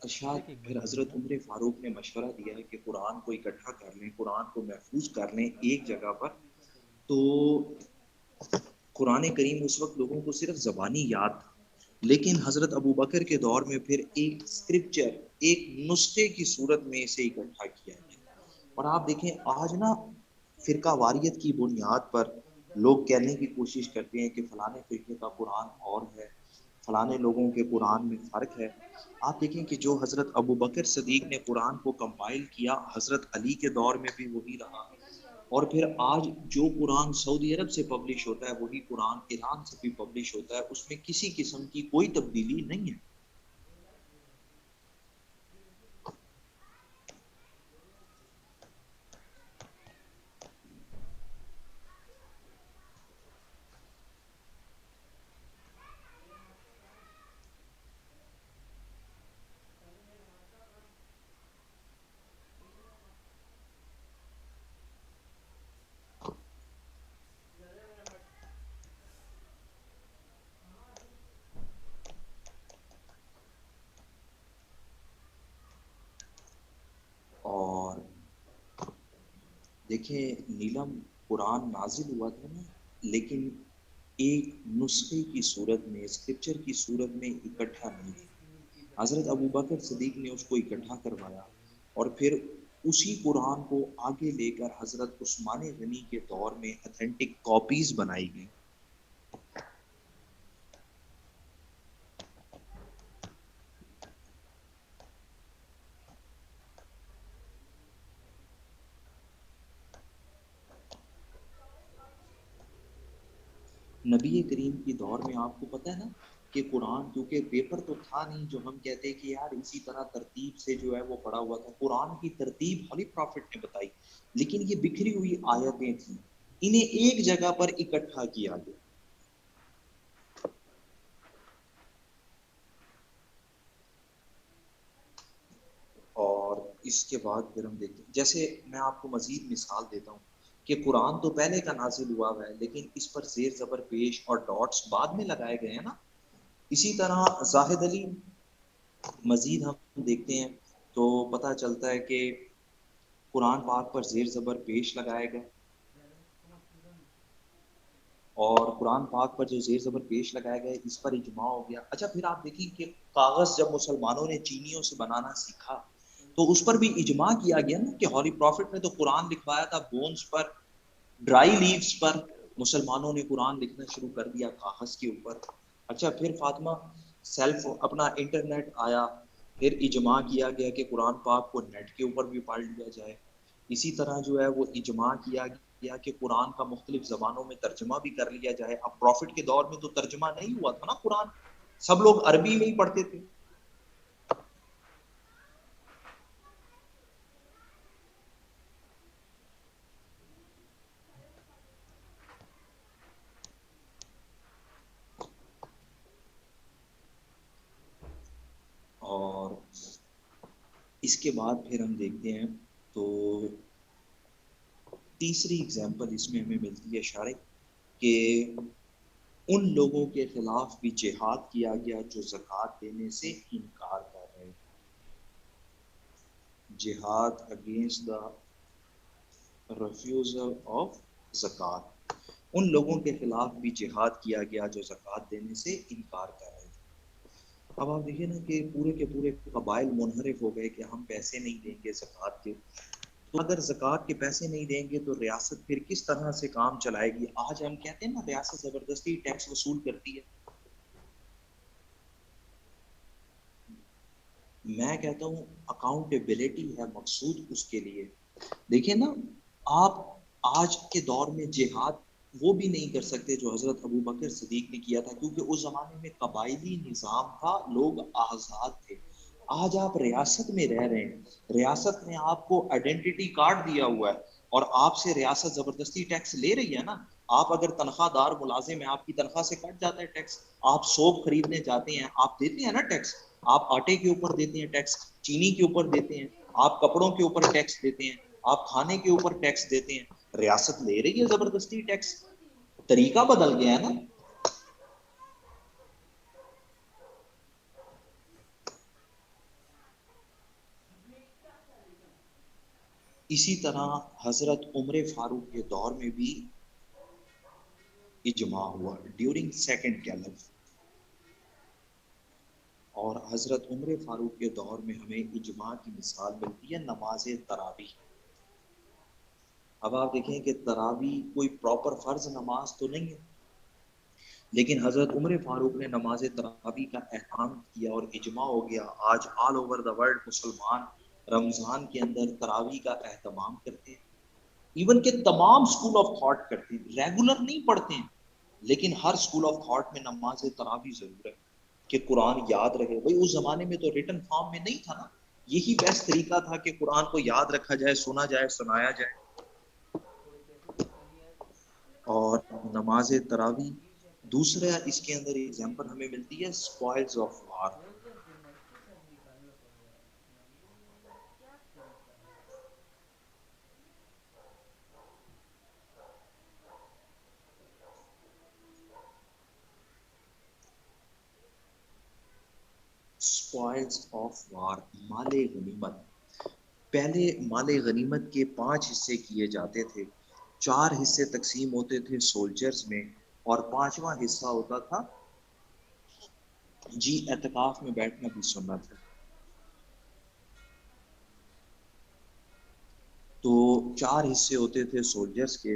ارشاد دیکھیں ایک پھر بندہ حضرت بندہ عمر فاروق نے مشورہ دیا کہ قرآن کو اکٹھا کر لیں، قرآن کو محفوظ کر لیں ایک جگہ پر. تو قرآن کریم اس وقت لوگوں کو صرف زبانی یاد تھا، لیکن حضرت ابو بکر کے دور میں پھر ایک اسکرپچر، ایک نسخے کی صورت میں اسے اکٹھا کیا گیا. اور آپ دیکھیں آج نا فرقہ واریت کی بنیاد پر لوگ کہنے کی کوشش کرتے ہیں کہ فلانے فرقے کا قرآن اور ہے، فلانے لوگوں کے قرآن میں فرق ہے. آپ دیکھیں کہ جو حضرت ابو بکر صدیق نے قرآن کو کمپائل کیا، حضرت علی کے دور میں بھی وہی رہا، اور پھر آج جو قرآن سعودی عرب سے پبلش ہوتا ہے وہی قرآن ایران سے بھی پبلش ہوتا ہے، اس میں کسی قسم کی کوئی تبدیلی نہیں ہے. اور دیکھیں نیلم، قرآن نازل ہوا تھا نا، لیکن ایک نسخے کی صورت میں، اسکرپچر کی صورت میں اکٹھا نہیں تھا. حضرت ابو بکر صدیق نے اس کو اکٹھا کروایا، اور پھر اسی قرآن کو آگے لے کر حضرت عثمان غنی کے دور میں اتھینٹک کاپیز بنائی گئی. نبی کریم کی دور میں آپ کو پتہ ہے نا کہ قرآن کیونکہ پیپر تو تھا نہیں جو ہم کہتے ہیں کہ یار اسی طرح ترتیب سے جو ہے وہ پڑا ہوا تھا. قرآن کی ترتیب ہولی پرافٹ نے بتائی، لیکن یہ بکھری ہوئی آیتیں تھیں، انہیں ایک جگہ پر اکٹھا کیا گیا. اور اس کے بعد پھر ہم دیکھتے ہیں، جیسے میں آپ کو مزید مثال دیتا ہوں کہ قرآن تو پہلے کا نازل ہوا ہے، لیکن اس پر زیر زبر پیش اور ڈاٹس بعد میں لگائے گئے ہیں نا. اسی طرح زاہد علی مزید ہم دیکھتے ہیں تو پتہ چلتا ہے کہ قرآن پاک پر زیر زبر پیش لگائے گئے، اور قرآن پاک پر جو زیر زبر پیش لگائے گئے اس پر اجماع ہو گیا. اچھا پھر آپ دیکھیں کہ کاغذ جب مسلمانوں نے چینیوں سے بنانا سیکھا تو اس پر بھی اجماع کیا گیا نا کہ ہولی پروفٹ نے تو قرآن لکھوایا تھا بونز پر، ڈرائی لیوز پر، مسلمانوں نے قرآن لکھنا شروع کر دیا کاغذ کے اوپر. اچھا پھر فاطمہ سیلف اپنا انٹرنیٹ آیا، پھر اجماع کیا گیا کہ قرآن پاک کو نیٹ کے اوپر بھی پڑھ لیا جائے. اسی طرح جو ہے وہ اجماع کیا گیا کہ قرآن کا مختلف زبانوں میں ترجمہ بھی کر لیا جائے. اب پروفٹ کے دور میں تو ترجمہ نہیں ہوا تھا نا قرآن، سب لوگ عربی میں ہی پڑھتے تھے. اور اس کے بعد پھر ہم دیکھتے ہیں تو تیسری اگزامپل اس میں ہمیں ملتی ہے شارق کہ ان لوگوں کے خلاف بھی جہاد کیا گیا جو زکوٰۃ دینے سے انکار کر رہے ہیں. جہاد اگینسٹ دا ریفیوزل آف زکوٰۃ، ان لوگوں کے خلاف بھی جہاد کیا گیا جو زکوٰۃ دینے سے انکار کر رہے تھے. اب آپ دیکھیں نا کہ پورے کے پورے قبائل منحرف ہو گئے کہ ہم پیسے نہیں دیں گے زکوٰۃ کے. تو اگر زکوٰۃ کے پیسے نہیں دیں گے تو ریاست پھر کس طرح سے کام چلائے گی؟ آج ہم کہتے ہیں نا ریاست زبردستی ٹیکس وصول کرتی ہے. میں کہتا ہوں اکاؤنٹیبلٹی ہے مقصود اس کے لیے. دیکھیں نا آپ آج کے دور میں جہاد وہ بھی نہیں کر سکتے جو حضرت ابو بکر صدیق نے کیا تھا، کیونکہ اس زمانے میں قبائلی نظام تھا، لوگ آزاد تھے. آج آپ ریاست میں رہ رہے ہیں، ریاست نے آپ کو آئیڈینٹی کارڈ دیا ہوا ہے، اور آپ سے ریاست زبردستی ٹیکس لے رہی ہے نا. آپ اگر تنخواہ دار ملازم ہیں، آپ کی تنخواہ سے کٹ جاتا ہے ٹیکس. آپ سوپ خریدنے جاتے ہیں، آپ دیتے ہیں نا ٹیکس. آپ آٹے کے اوپر دیتے ہیں ٹیکس، چینی کے اوپر دیتے ہیں، آپ کپڑوں کے اوپر ٹیکس دیتے ہیں، آپ کھانے کے اوپر ٹیکس دیتے ہیں. ریاست لے رہی ہے زبردستی ٹیکس، طریقہ بدل گیا ہے نا. اسی طرح حضرت عمر فاروق کے دور میں بھی اجماع ہوا ڈیورنگ سیکنڈ کیلف، اور حضرت عمر فاروق کے دور میں ہمیں اجماع کی مثال ملتی ہے نماز تراویح۔ اب آپ دیکھیں کہ تراویح کوئی پراپر فرض نماز تو نہیں ہے، لیکن حضرت عمر فاروق نے نماز تراویح کا اہتمام کیا اور اجماع ہو گیا۔ آج آل اوور دا ورلڈ مسلمان رمضان کے اندر تراویح کا اہتمام کرتے ہیں، ایون کہ تمام سکول آف تھاٹ کرتے ہیں، ریگولر نہیں پڑھتے ہیں لیکن ہر سکول آف تھاٹ میں نماز تراویح ضرور ہے کہ قرآن یاد رہے۔ بھائی اس زمانے میں تو ریٹن فارم میں نہیں تھا نا، یہی بیسٹ طریقہ تھا کہ قرآن کو یاد رکھا جائے، سنا جائے، سنایا جائے۔ اور نماز تراویح دوسرا اس کے اندر ایگزامپل ہمیں ملتی ہے سپوائلز آف وار۔ سپوائلز آف وار، مال غنیمت۔ پہلے مال غنیمت کے 5 حصے کیے جاتے تھے، 4 حصے تقسیم ہوتے تھے سولجرز میں، اور 5واں حصہ ہوتا تھا جی اعتکاف میں بیٹھنا بھی سنت ہے۔ تو 4 حصے ہوتے تھے سولجرز کے،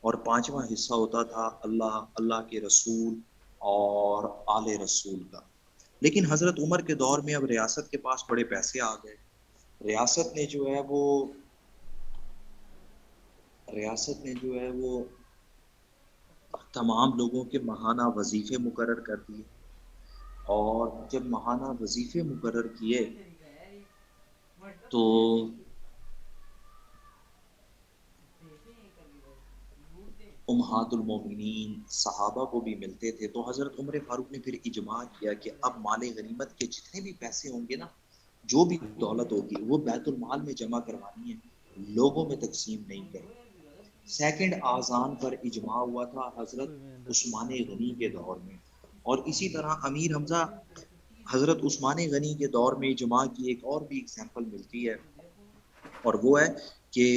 اور 5واں حصہ ہوتا تھا اللہ کے رسول اور آل رسول کا۔ لیکن حضرت عمر کے دور میں اب ریاست کے پاس بڑے پیسے آ گئے، ریاست نے جو ہے وہ تمام لوگوں کے ماہانہ وظیفے مقرر کر دیے، اور جب ماہانہ وظیفے مقرر کیے تو امہات المومنین صحابہ کو بھی ملتے تھے۔ تو حضرت عمر فاروق نے پھر اجماع کیا کہ اب مال غنیمت کے جتنے بھی پیسے ہوں گے نا، جو بھی دولت ہوگی، وہ بیت المال میں جمع کروانی ہے، لوگوں میں تقسیم نہیں کرنی۔ سیکنڈ آذان پر اجماع ہوا تھا حضرت عثمان غنی کے دور میں، اور اسی طرح امیر حمزہ حضرت عثمان غنی کے دور میں اجماع کی ایک اور بھی ایگزامپل ملتی ہے، اور وہ ہے کہ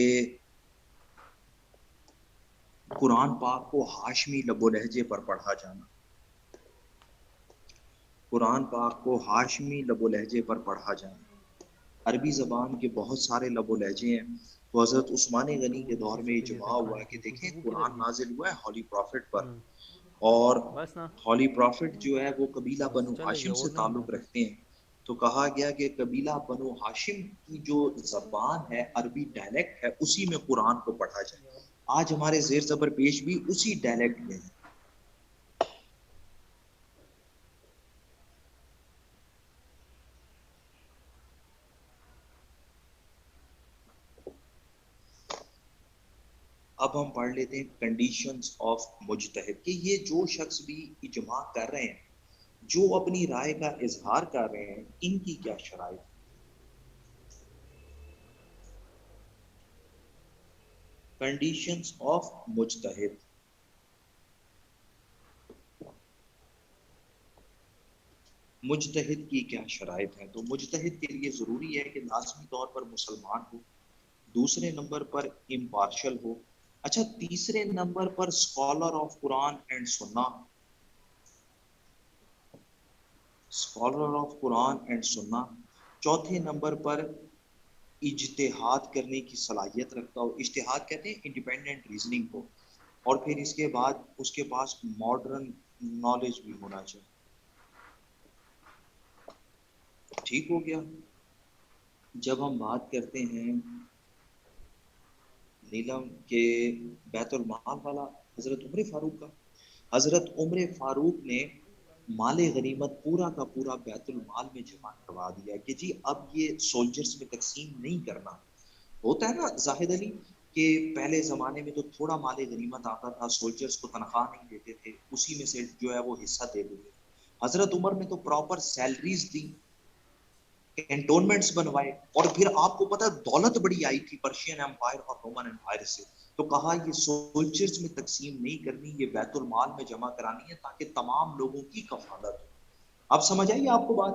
قرآن پاک کو ہاشمی لب و لہجے پر پڑھا جانا، قرآن پاک کو ہاشمی لب و لہجے پر پڑھا جانا۔ عربی زبان کے بہت سارے لب و لہجے ہیں، تو حضرت عثمان غنی کے دور میں اجماع ہوا کہ دیکھیں قرآن نازل ہوا ہے ہولی پروفٹ پر، اور ہولی پروفٹ جو ہے وہ قبیلہ بنو ہاشم سے تعلق رکھتے ہیں، تو کہا گیا کہ قبیلہ بنو ہاشم کی جو زبان ہے، عربی ڈائلیکٹ ہے، اسی میں قرآن کو پڑھا جائے۔ آج ہمارے زیر زبر پیش بھی اسی ڈائلیکٹ میں ہے۔ اب ہم پڑھ لیتے ہیں کنڈیشنز آف مجتہد، کہ یہ جو شخص بھی اجماع کر رہے ہیں، جو اپنی رائے کا اظہار کر رہے ہیں، ان کی کیا شرائط۔ کنڈیشنز آف مجتہد، مجتہد کی کیا شرائط ہیں؟ تو مجتہد کے لیے ضروری ہے کہ لازمی طور پر مسلمان ہو، دوسرے نمبر پر امپارشل ہو، اچھا تیسرے number per scholar of Quran and سنہ، اسکالر آف قرآن اینڈ سنہ، چوتھے نمبر پر اجتہاد کرنے کی صلاحیت رکھتا ہو، اجتہاد کہتے ہیں انڈیپینڈنٹ ریزننگ کو، اور پھر اس کے بعد اس کے پاس ماڈرن نالج بھی ہونا چاہیے۔ ٹھیک ہو گیا۔ جب ہم بات کرتے ہیں نیلم کے بیت المال والا حضرت عمر فاروق کا، حضرت عمر فاروق نے مال غنیمت پورا کا پورا بیت المال میں جمع کروا دیا کہ جی اب یہ سولجرز میں تقسیم نہیں کرنا۔ ہوتا ہے نا زاہد علی کہ پہلے زمانے میں تو تھوڑا مال غنیمت آتا تھا، سولجرز کو تنخواہ نہیں دیتے تھے، اسی میں سے جو ہے وہ حصہ دے دیتے۔ حضرت عمر نے تو پراپر سیلریز دی، کینٹونمنٹس بنوائے، اور پھر آپ کو پتا دولت بڑی آئی تھی پرشین امپائر اور رومن امپائر سے، تو کہا یہ سولجرز میں تقسیم نہیں کرنی، یہ بیت المال میں جمع کرانی ہے تاکہ تمام لوگوں کی کفالت ہو۔ اب سمجھ آئیے آپ کو بات؟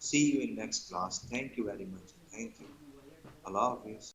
See you in next class. Thank you very much. Thank you. Allah Hafiz.